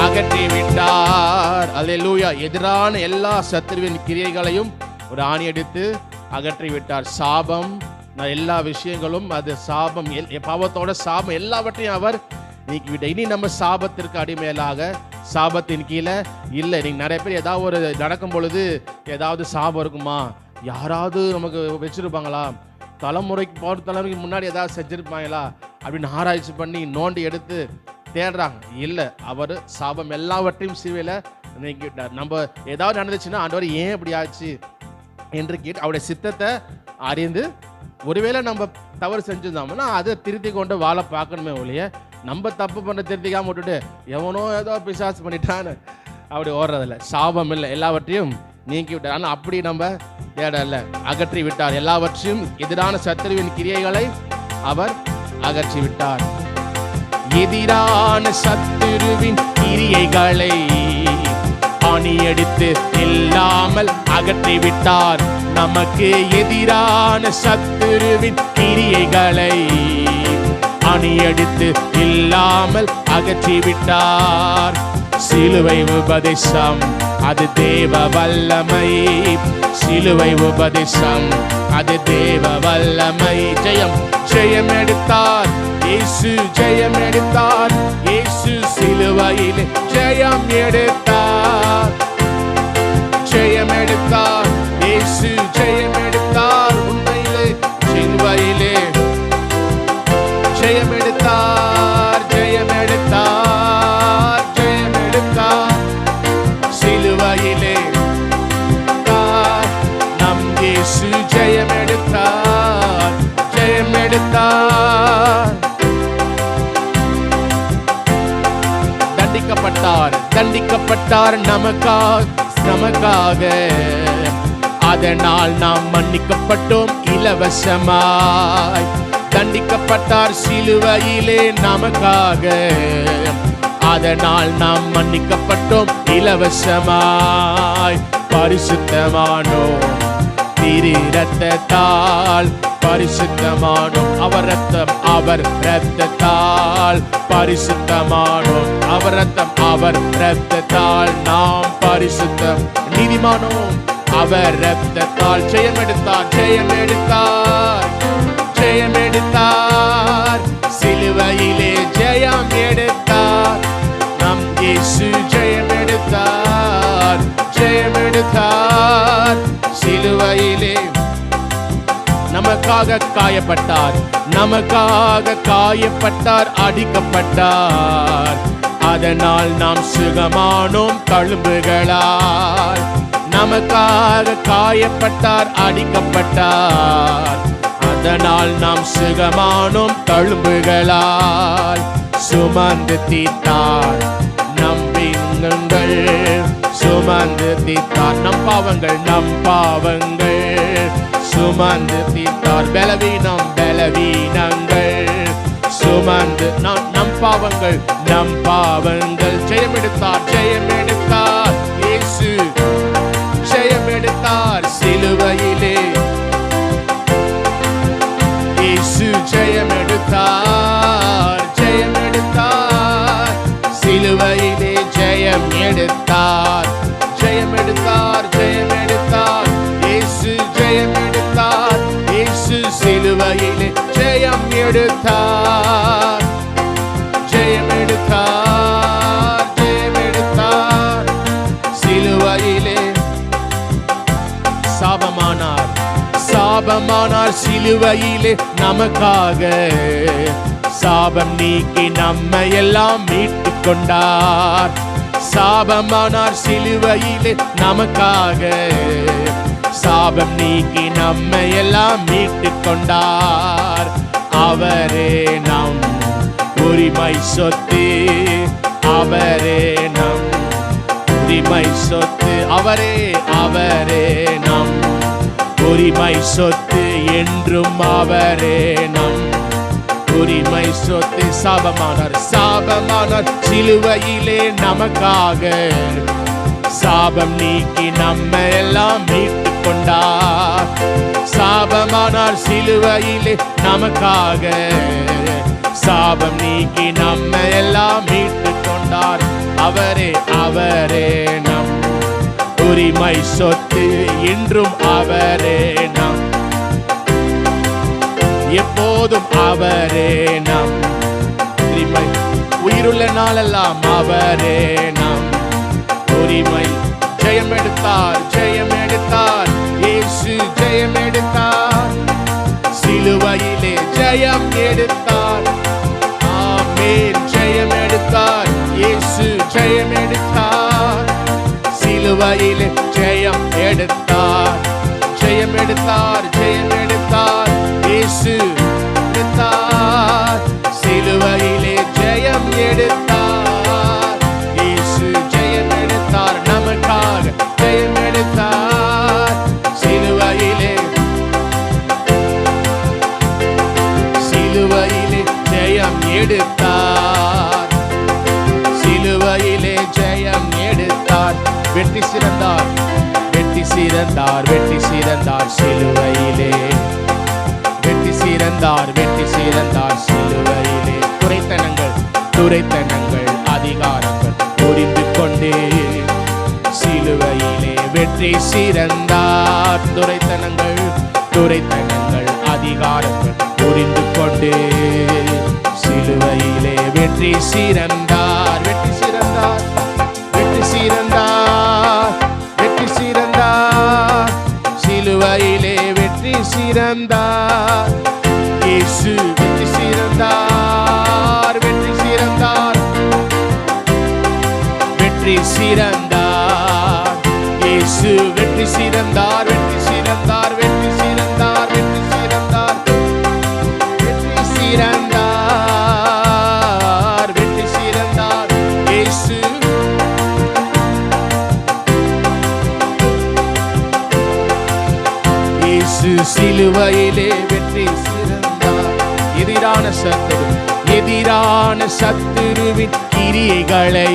அகற்றிவிட்டார். அல்லேலூயா. எதிரான எல்லா சத்துருவின் கிரியைகளையும் ஒரு ஆணியடித்து அகற்றிவிட்டார். சாபம், எல்லா விஷயங்களும், அது சாபம், பாவத்தோட சாபம் எல்லாவற்றையும் அவர் நீக்கிவிட்டார். இனி நம்ம சாபத்திற்கு அடிமையிலாக, சாபத்தின் கீழே இல்லை. நீங்க நிறைய பேர் ஏதாவது ஒரு நடக்கும் பொழுது ஏதாவது சாபம் இருக்குமா, யாராவது நமக்கு வச்சிருப்பாங்களா, தலைமுறைக்கு போகிற தலைமுறைக்கு முன்னாடி ஏதாவது செஞ்சிருப்பாங்களா அப்படின்னு ஆராய்ச்சி பண்ணி நோண்டி எடுத்து தேடுறாங்க. இல்லை, அவர் சாபம் எல்லாவற்றையும் சிலுவையில் நீக்கிவிட்டார். நம்ம ஏதாவது நடந்துச்சுன்னா ஆண்டவர் ஏன் இப்படி ஆச்சு என்று கேட்டு அவருடைய சித்தத்தை அறிந்து, ஒருவேளை நம்ம தவறு செஞ்சிருந்தோம்னா அதை திருத்தி கொண்டு வாழ பார்க்கணுமே ஒழிய, நம்ம தப்பு பண்ண திருத்திக்காம விட்டுட்டு எவனோ ஏதோ பிசாசு பண்ணிட்டான்னு அப்படி ஓடுறதில்ல. சாபம் இல்லை, எல்லாவற்றையும் நீக்கி விட்டார். ஆனால் அப்படி நம்ம தேடல, அகற்றி விட்டார். எல்லாவற்றையும் எதிரான சத்துருவின் கிரியைகளை அவர் அகற்றி விட்டார். எதிரான சத்துருவின் கிரியைகளை ஆணியடித்து இல்லாமல் அகற்றி விட்டார். நமக்கு எதிரான சத்துருவின் கிரியைகளை அணியடித்து இல்லாமல் அகற்றிவிட்டார். சிலுவை உபதேசம் அது தேவ வல்லமை. சிலுவை உபதேசம் அது தேவ வல்லமை. ஜெயம், ஜெயம் எடுத்தார் இயேசு, ஜெயம் எடுத்தார் இயேசு. சிலுவையிலே ஜெயம் எடுத்தார், ஜெயம் எடுத்தார் இயேசு, ஜெயம் எடுத்தார். உண்மையிலே சிலுவையிலே ஜெயம் எடுத்தார், ஜெயம் எடுத்தார், ஜெயம் எடுத்தார். சிலுவையிலே நம் இயேசு ஜெயம் எடுத்தார், ஜெயம் எடுத்தார். தண்டிக்கப்பட்டார், தண்டிக்கப்பட்டார் நமக்காக. அதனால் நாம் மன்னிக்கப்பட்டோம் இலவசமாய். தண்டிக்கப்பட்டார் சிலுவையிலே நமக்காக. அதனால் நாம் மன்னிக்கப்பட்டோம் இலவசமாய். பரிசுத்தமானோம் திரு இரத்தத்தால், பரிசுத்தமானோம் அவர் ரத்தம், அவர் இரத்தத்தால். பரிசுத்தமானோம் அவர் ரத்தம், அவர் இரத்தத்தால். நாம் பரிசுத்தம் நீதிமானோம் அவர் இரத்தத்தால். ஜெயம் எடுத்தார், ஜெயம் எடுத்தார், ஜெயம் எடுத்தார். சிலுவையிலே ஜெயம் எடுத்தார் நம் இயேசு. ஜெயம் எடுத்தார், ஜெயம் எடுத்தார். சிலுவையிலே நமக்காக காயப்பட்டார், நமக்காக காயப்பட்டார், அடிக்கப்பட்டார். அதனால் நாம் சுகமானோம் தழும்புகளால். நமக்காக காயப்பட்டார், அடிக்கப்பட்டார். அதனால் நாம் சுகமானோம் தழும்புகளால். சுமந்து தீர்த்தார் நம்பிங்கள், சுமந்து தீர்த்தார் நம் பாவங்கள், நம் பாவங்கள். சுமந்து தீர்த்தார் பலவீனம், பலவீனங்கள். சுமந்து நம் பாவங்கள், நம் பாவங்கள். ஜெயம் எடுத்தார், ஜெயம் எடுத்தார் இயேசு, ஜெயம் எடுத்தார் சிலுவையிலே. இயேசு ஜெயம் எடுத்தார், ஜெயம் எடுத்தார் சிலுவையிலே. ஜெயம் எடுத்தார், ஜெயம் எடுத்தார், ஜெயம் எடுத்தார். இயேசு ஜெயம் எடுத்தார், இயேசு சிலுவையிலே ஜெயம் எடுத்தார், ஜெயம் எடுத்தார், ஜெயம் எடுத்தார். சிலுவையிலே சாபமானார், சாபமானார் சிலுவையிலே நமக்காக. சாபம் நீக்கி நம்மை எல்லாம் மீட்டு கொண்டார். சாபமானார் சிலுவையிலே நமக்காக. சாபம் நீக்கி நம்மை எல்லாம் மீட்டு கொண்டார். அவரே நம் உரிமை சொத்து, அவரே நம் உரிமை சொத்து, அவரே அவரே நம் உரிமை சொத்து, என்றும் அவரே நம் உரிமை சொத்து. சாபமானார், சாபமானார் சிலுவையிலே நமக்காக. சாபம் நீக்கி நம்மை எல்லாம் மீட்டு கொண்டார். சாபமானார் சிலுவையிலே நமக்காக. சாபம் நீக்கி நம்மை எல்லாம் மீட்டு கொண்டார். அவரே அவரே நம் உரிமை சொத்து, இன்றும் அவரே நம், எப்போதும் அவரே நம் உரிமை. உயிருள்ள நாளெல்லாம் அவரே நம் உரிமை. ஜெயம் எடுத்தார், ஜெயம் எடுத்தார், இயேசு ஜெயம் எடுத்தார், சிலுவையிலே ஜெயம் எடுத்தார். ஆமென். ஜெயம் எடுத்தார், இயேசு ஜெயம் எடுத்தார், சிலுவையிலே ஜெயம் எடுத்தார், ஜெயம் எடுத்தார், ஜெயம் எடுத்தார், இயேசு எடுத்தார், சிலுவையிலே ஜெயம் எடுத்தார். இயேசு ஜெயம் எடுத்தார், நமக்காக ஜெயம் எடுத்தார், சிலுவையிலே சிலுவையிலே ஜெயம் எடுத்தார், சிலுவையிலே ஜெயம் எடுத்தார். வெற்றி சிறந்தார், வெற்றி சிறந்தார், வெற்றி சிறந்தார் சிலுவையிலே, வெற்றி சிறந்தார், வெற்றி சிறந்தார் சிலுவையிலே. துரைத்தனங்கள், துரைத்தனங்கள், அதிகாரங்கள் புரிந்து கொண்டே சிலுவையிலே வெற்றி சிறந்தார். துரைத்தனங்கள், துரைத்தனங்கள், அதிகாரங்கள் புரிந்து கொண்டே சிலுவையிலே வெற்றி சிறந்தார், வெற்றி சிறந்தார், வெற்றி சிறந்தார், வெற்றி சிறந்தார் சிலுவையிலே வெற்றி சிறந்தார். இயேசு வெற்றி சிறந்தார், வெற்றி சிறந்தார், வெற்றி சிறந்தார். இயேசு வெற்றி சிறந்தார், வெற்றி சிறந்தார், வெற்றி சிறந்தார், வெற்றி சிறந்தார், வெற்றி சிறந்தார், வெற்றி சிறந்தார். இயேசு இயேசு சிலுவையிலே வெற்றி சிறந்தார். எதிரான சத்துரு, எதிரான சத்துருவின் கிரியைகளை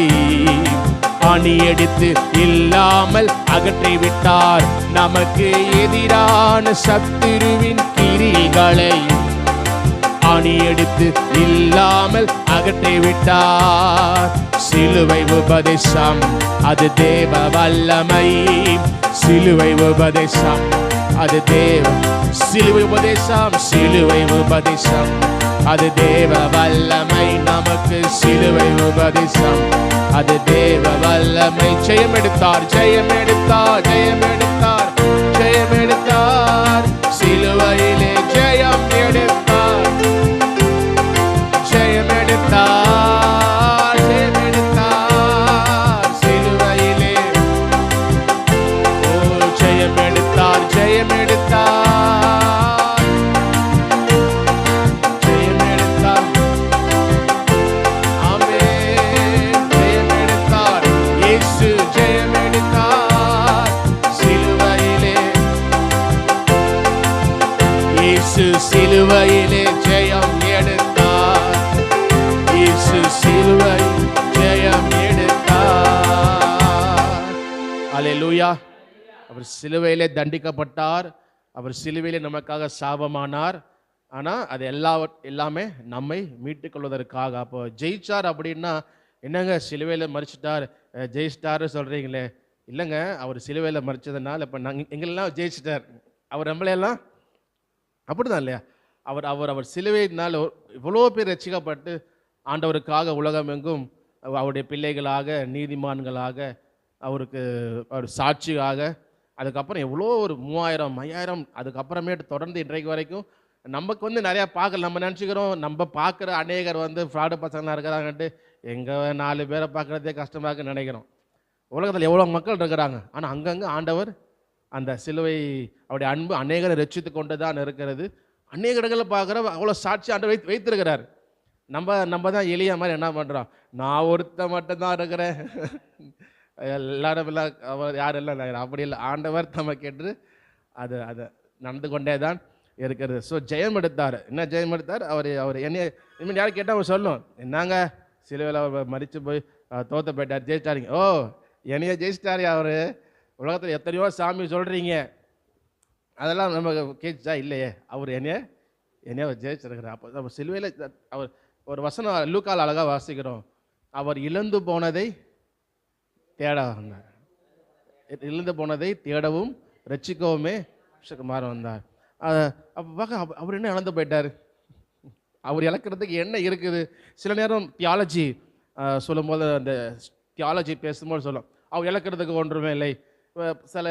அணியெடுத்து இல்லாமல் அகற்றிவிட்டார். நமக்கு எதிரான சத்துருவின் கிரியைகளை அணியெடுத்து இல்லாமல் அகற்றிவிட்டார். சிலுவை உபதேசம் அது தேவ வல்லமை, சிலுவை உபதேசம் அது தேவ, சிலுவை உபதேசம், சிலுவை உபதேசம் அது தேவ வல்லமை. நமக்கு சிலுவை உபதேசம் அது தேவ வல்லமை. ஜெயம் எடுத்தார், ஜெயம் எடுத்தார், ஜெயம் எடுத்தார், ஜெயம் எடுத்தார், சிலுவையிலே ஜெயம் எடுத்தார், ஜெயம் எடுத்தார், ஜெயம் எடுத்தார், சிலுவையிலே ஓ ஜெயம் எடுத்தார், ஜெயம் எடுத்தார், ஜெயம் எடுத்தார். ஆமென். ஜெயம் எடுத்தார், இயேசு ஜெயம் எடுத்தார், சிலுவையிலே இயேசு சிலுவையிலே ஜெயம் எடுத்தார், இயேசு சிலுவை ஜெயம் எடுத்தார். அல்லேலூயா. அவர் சிலுவையிலே தண்டிக்கப்பட்டார், அவர் சிலுவையிலே நமக்காக சாபமானார். ஆனால் அது எல்லாமே நம்மை மீட்டுக்கொள்வதற்காக. அப்போ ஜெயிச்சார் அப்படின்னா என்னங்க, சிலுவையில் மறிச்சிட்டார், ஜெயிச்சிட்டாரு சொல்கிறீங்களே, இல்லைங்க அவர் சிலுவையில் மறிச்சதுனால இப்போ நாங்கள் எங்களெல்லாம் ஜெயிச்சிட்டார். அவர் நம்மளையெல்லாம் அப்படிதான் இல்லையா? அவர் சிலுவையினால் இவ்வளோ பேர் ரட்சிக்கப்பட்டு ஆண்டவருக்காக உலகமெங்கும் அவருடைய பிள்ளைகளாக, நீதிமான்களாக, அவருக்கு அவர் சாட்சியாக, அதுக்கப்புறம் எவ்வளோ ஒரு 3000 5000 அதுக்கப்புறமேட்டு தொடர்ந்து இன்றைக்கு வரைக்கும் நமக்கு நிறையா பார்க்கல. நம்ம நினச்சிக்கிறோம் நம்ம பார்க்குற அநேகர் ஃப்ராடு பசங்களாக இருக்கிறாங்கன்ட்டு எங்கள் 4 பேரை பார்க்குறதே கஷ்டமாக இருக்குன்னு நினைக்கிறோம். உலகத்தில் எவ்வளோ மக்கள் இருக்கிறாங்க, ஆனால் அங்கங்கே ஆண்டவர் அந்த சிலுவை அவருடைய அன்பு அநேகரை ரட்சித்து கொண்டு தான் இருக்கிறது. அநேக இடங்களில் பார்க்குற அவ்வளோ சாட்சி ஆண்டவர் வைத்திருக்கிறார். நம்ம தான் எளிய மாதிரி என்ன பண்ணுறோம், நான் ஒருத்த மட்டும்தான் இருக்கிறேன், எல்லாரும் இல்லை, அவர் யாரும் இல்லை, அப்படி இல்லை. ஆண்டவர் நம்ம கேட்டு அதை நடந்து கொண்டே தான் இருக்கிறது. ஸோ ஜெயம் எடுத்தார். என்ன ஜெயம் எடுத்தார்? அவர் என்னைய இனிமேல் யாரும் கேட்டால் அவர் சொல்லணும், என்னங்க சிலுவையில் அவர் மறித்து போய் தோற்ற போயிட்டார், ஜெயிச்சிட்டாருங்க. ஓ, என்னைய ஜெயிச்சிட்டாரு அவர். உலகத்தில் எத்தனையோ சாமி சொல்கிறீங்க, அதெல்லாம் நம்ம கேட்சா இல்லையே, அவர் என்னைய ஜெயிச்சிருக்கிறார். அப்போ நம்ம சிலுவையில் அவர் ஒரு வசனம் லூக்கால் அழகாக வாசிக்கிறோம், அவர் இழந்து போனதை தேட வந்தார், இழந்து போனதை தேடவும் ரட்சிக்கவுமே குமார வந்தார். அப்போ பார்க்க அவர் என்ன இழந்து போயிட்டார், அவர் இழக்கிறதுக்கு என்ன இருக்குது? சில நேரம் தியாலஜி சொல்லும்போது, அந்த தியாலஜி பேசும்போது சொல்லும் அவர் இழக்கிறதுக்கு ஒன்றுமே இல்லை. சில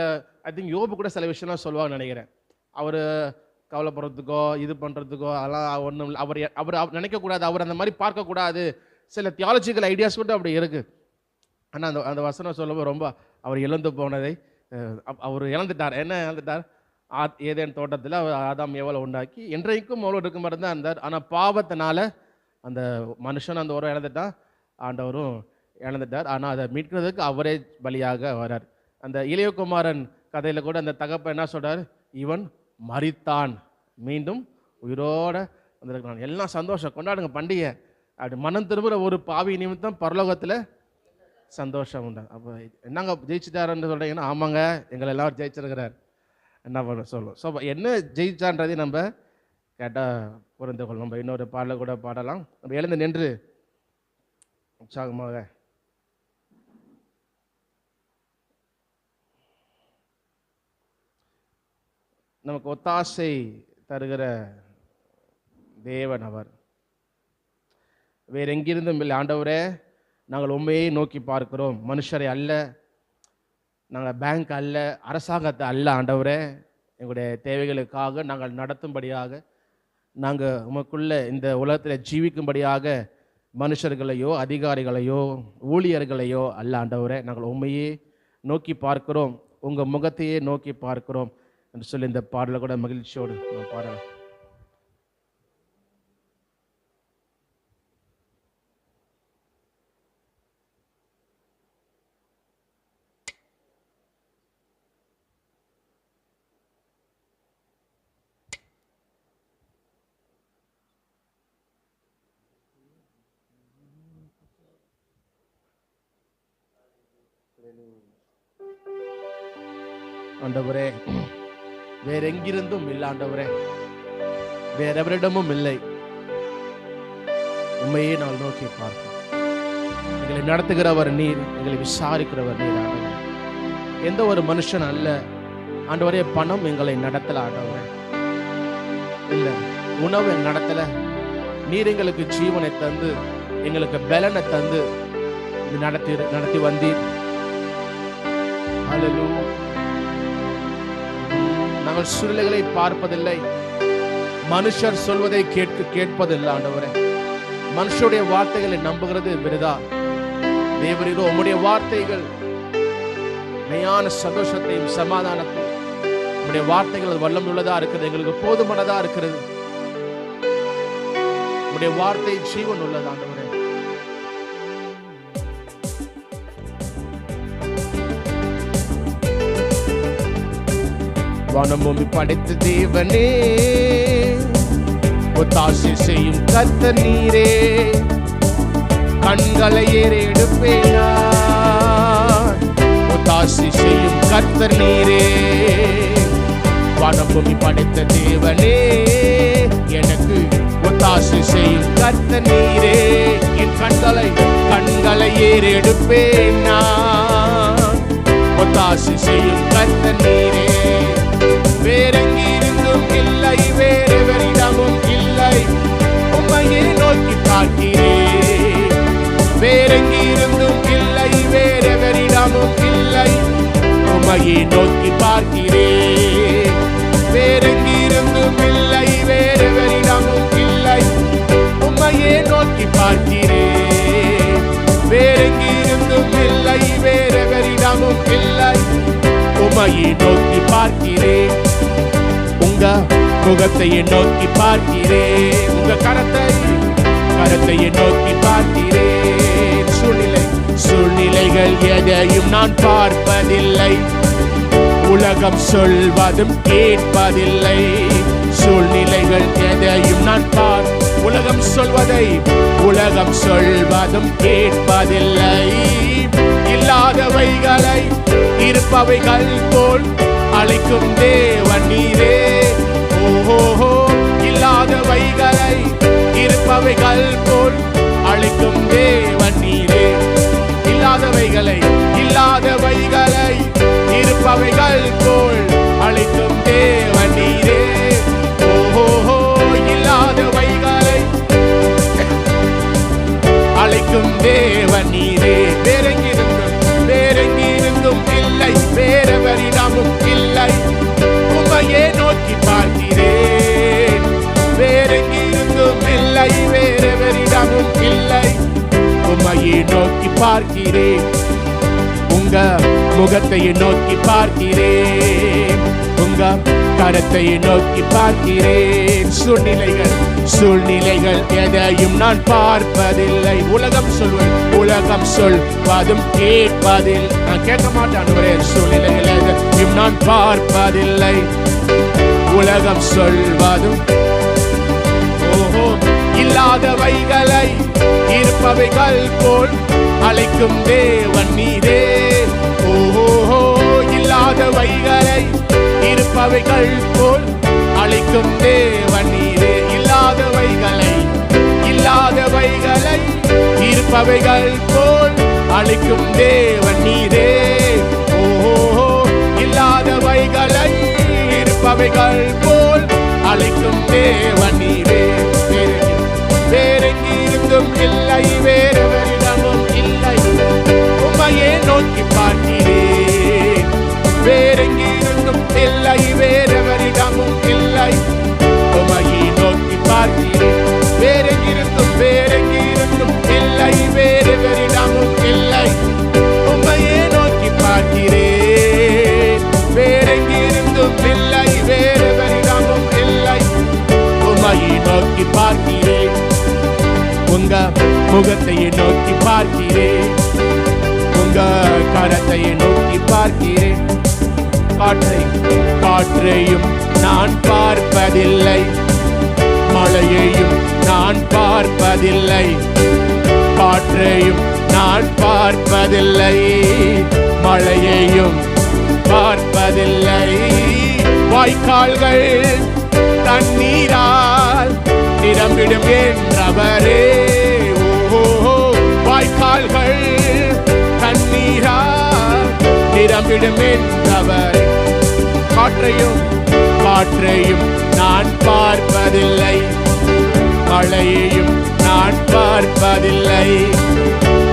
ஐ திங்க் யோபு கூட சில விஷயம்லாம் சொல்லுவாங்கன்னு நினைக்கிறேன். அவர் கவலைப்படுறதுக்கோ இது பண்ணுறதுக்கோ அதெல்லாம் ஒன்றும் இல்லை. அவர் நினைக்கக்கூடாது, அவர் அந்த மாதிரி பார்க்கக்கூடாது. சில தியாலஜிக்கல் ஐடியாஸ் கூட அப்படி இருக்குது. ஆனால் அந்த வசனம் சொல்லும்போது ரொம்ப அவர் இழந்து போனதை அவர் இழந்துட்டார். என்ன இழந்துட்டார்? ஏதேன் தோட்டத்தில் அவர் ஆதாம் ஏவாளை உண்டாக்கி இன்றைக்கும் அவ்வளோ இருக்க மாதிரி தான் இருந்தார். ஆனால் பாவத்தினால அந்த மனுஷன் அந்த உரம் இழந்துட்டான், ஆண்டவரும் இழந்துட்டார். ஆனால் அதை மீட்கிறதுக்கு அவரே பலியாக வரார். அந்த இளையகுமாரன் கதையில் கூட அந்த தகப்பன் என்ன சொல்கிறார், இவன் மரித்தான் மீண்டும் உயிரோடு வந்திருக்கிறான். எல்லாம் சந்தோஷம், கொண்டாடுங்க பண்டிகை. அப்படி மனம் திரும்புகிற ஒரு பாவி நிமித்தம் பரலோகத்தில் சந்தோஷம் உண்டு. அப்போ என்னங்க ஜெயிச்சிட்டாருன்னு சொல்கிறீங்கன்னா, ஆமாங்க எங்களை எல்லாரும் ஜெயிச்சிருக்கிறார். என்ன பண்ண சொல்லும். ஸோ என்ன ஜெயிச்சான்றதையும் நம்ம கேட்டால் புரிந்து கொள்ளும். நம்ம இன்னொரு பாடலை கூட பாடலாம். நம்ம எழுந்து நின்று உற்சாகமாக நமக்கு ஒத்தாசை தருகிற தேவன் அவர். வேறு எங்கிருந்தும் இல்லை. ஆண்டவரே, நாங்கள் உண்மையை நோக்கி பார்க்கிறோம், மனுஷரை அல்ல, நாங்கள் பேங்க் அல்ல, அரசாங்கத்தை அல்ல. ஆண்டவரே, எங்களுடைய தேவைகளுக்காக நாங்கள் நடத்தும்படியாக, நாங்கள் உமக்குள்ள இந்த உலகத்தில் ஜீவிக்கும்படியாக மனுஷர்களையோ அதிகாரிகளையோ ஊழியர்களையோ அல்ல. ஆண்டவரே, நாங்கள் உண்மையே நோக்கி பார்க்கிறோம், உங்கள் முகத்தையே நோக்கி பார்க்கிறோம் என்று சொல்லி இந்த பாடலை கூட மகிழ்ச்சியோடு பாடலாம். ஆண்டவரே, வேற எங்கிருந்தும் இல்லை. ஆண்டவரே, வேறெவரிடமும் இல்லை. உண்மையே நாங்கள் நோக்கி பார்ப்போம். எங்களை நடத்துகிறவர் நீர், எங்களை விசாரிக்கிறவர் நீர். ஆண்டவரே, எந்த ஒரு மனுஷன் அல்ல ஆண்டவரே. பணம் எங்களை நடத்தல ஆண்டவரே, இல்லை. உணவு நடத்தல. நீர் எங்களுக்கு ஜீவனை தந்து, எங்களுக்கு பலனை தந்து நடத்தி வந்தீர். ஹல்லேலூயா. நாங்கள் சூழ்நிலைகளை பார்ப்பதில்லை, மனுஷர் சொல்வதை கேட்பதில்லை. ஆண்டவரே, மனுஷருடைய வார்த்தைகளை நம்புகிறது விருதா. தேவரீரோ, உம்முடைய வார்த்தைகள் மெய்யான சந்தோஷத்தையும் சமாதானத்தையும், உம்முடைய வார்த்தைகள் வல்லம் உள்ளதா இருக்கிறது, எங்களுக்கு போதுமானதா இருக்கிறது. உம்முடைய வார்த்தை ஜீவன் உள்ளது. ஆண்டவரே, வானம் பூமி படைத்த தேவனே, ஒத்தாசை செய்யும் கர்த்தர் நீரே, கண்களை ஏறெடுப்பேனா. ஒத்தாசை செய்யும் கர்த்தர் நீரே, வானம் பூமி படைத்த தேவனே, எனக்கு ஒத்தாசை செய்யும் கர்த்தர் நீரே. என் கண்களை எடுப்பேன் நான். ஒத்தாசை செய்யும் கர்த்தர் நீரே. வேறெங்கிருந்தும் இல்லை, வேறெவரிடமும் இல்லை, உம்மையே நோக்கி பார்க்கிறேன். வேறெங்கிருந்தும் இல்லை, வேறெவரிடமும் இல்லை, உம்மையே நோக்கி பார்க்கிறேன். வேறெங்கிருந்தும் இல்லை, வேறெவரிடமும் இல்லை, உம்மையே நோக்கி பார்க்கிறேன். வேறெங்கிருந்தும் இல்லை, வேறெவரிடமும் இல்லை, உம்மையே நோக்கி பார்க்கிறேன். உங்க முகத்தையே நோக்கி பார்க்கிறேன். உங்க கரத்தையே நோக்கி பார்க்கிறேன். சூழ்நிலைகள் எதையும் நான் பார்ப்பதில்லை, உலகம் சொல்வதும் கேட்பதில்லை. சூழ்நிலைகள் எதையும் நான் உலகம் சொல்வதும் கேட்பதில்லை. இல்லாதவைகளை இருப்பவைகள் போல் அழைக்கும் தேவன் நீரே. ஓஹோ, இல்லாதவைகளை இருப்பவைகள் போல் அழைக்கும் தேவன் நீரே. இல்லாதவைகளை இருப்பவைகள் போல் அழைக்கும் தேவன் நீரே. ஓஹோ, இல்லாதவைகளை அழைக்கும் தேவன் நீரே. வேறெங்கிருந்தும் இல்லை, வேறெவரிடமும் இல்லை, உம்மையே நோக்கி பார்க்கிறேன். வேறெங்கிருந்தும் இல்லை, வேறெவரிடமும் இல்லை, உம்மையே நோக்கி பார்க்கிறேன். உங்க முகத்தையே நோக்கி பார்க்கிறேன். உங்க கரத்தையே நோக்கி பார்க்கிறேன். சூழ்நிலைகள் எதையும் நான் பார்ப்பதில்லை, உலகம் சொல்வதும் கேட்பதில்லை. நான் கேட்க மாட்டேன். சூழ்நிலைகள் எதையும் நான் பார்ப்பதில்லை, உலகம் சொல்வதும். ஓஹோ, இல்லாதவைகளை இருப்பவைகள் போல் அழைக்கும் தேவன் நீரே. ஓஹோ, இல்லாதவைகளை இருப்பவைகள் போல் அழைக்கும் தேவன் நீரே. இல்லாதவைகளை இருப்பவைகள் போல் அழைக்கும் தேவன் நீரே. ஓஹோ, இல்லாதவைகளை இருப்பவைகள் போல் அழைக்கும் தேவன் நீரே. வேறெங்கிருந்தும் இல்லை, வேறெவரிடமும் இல்லை, உம்மையே நோக்கி பார்க்கிறேன். வேறெங்கிருந்தும் இல்லை, வேறெவரிடமும் இல்லை, உம்மையே நோக்கி பார்க்கிறேன். வேறெங்கிருந்தும் இல்லை, வேறெவரிடமும் இல்லை, உம்மையே நோக்கி பார்க்கிறேன். வேறெங்கிருந்தும் இல்லை, வேறெவரிடமும் இல்லை, உம்மையே நோக்கி பார்க்கிறேன். உங்க முகத்தையே நோக்கி பார்க்கிறேன். உங்க கரத்தையே நோக்கி பார்க்கிறேன். காற்றையும் நான் பார்ப்பதில்லை, மழையையும் நான் பார்ப்பதில்லை. காற்றையும் நான் பார்ப்பதில்லை, மழையையும் பார்ப்பதில்லை. வாய்க்கால்கள் தண்ணீரால் நிரம்பிடும் என்றவரே. ஓஹோ, வாய்க்கால்கள் தண்ணீரால் நிரம்பிடும் என்றவரே. காற்றையும் நான் பார்ப்பதில்லை, மழையையும் நான் பார்ப்பதில்லை.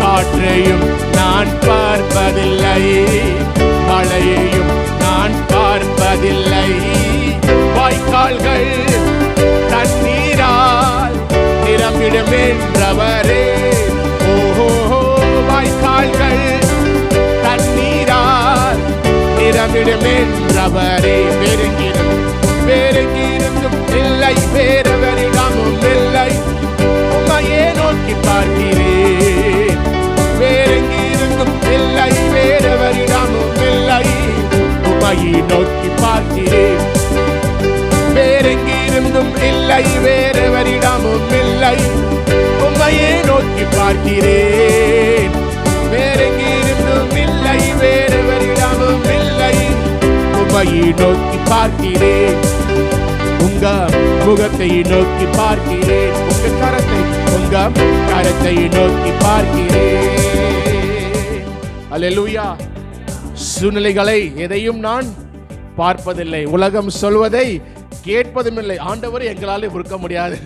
காற்றையும் நான் பார்ப்பதில்லை, மழையையும் நான் பார்ப்பதில்லை. வாய்க்கால்கள் தண்ணீரால் நிரம்பிடும் என்றவரே. ஓஹோ, வாய்க்கால்கள் தண்ணீரால் நிரம்பிடும் என்றவரே. வேறெங்கிருந்தும் இல்லை, வேறெவரிடமும் இல்லை, உம்மையே நோக்கி பார்க்கிறேன். வேறெங்கிருந்தும் இல்லை, வேறெவரிடமும் இல்லை, உம்மையே நோக்கி பார்க்கிறேன். வேறெங்கிருந்தும் இல்லை, வேறெவரிடமும் இல்லை, உம்மையே நோக்கி பார்க்கிறேன். வேறெங்கிருந்தும் இல்லை, வேறெவரிடமும் இல்லை, உம்மையே நோக்கி பார்க்கிறேன். உங்க முகத்தை நோக்கி பார்க்கிறேன். உங்க கரத்தை நோக்கி பார்க்கிறேன். அல்லேலூயா. சூழ்நிலைகளை எதையும் நான் பார்ப்பதில்லை, உலகம் சொல்வதை கேட்பதும் இல்லை. ஆண்டவர் எங்களால் இருக்க முடியாது,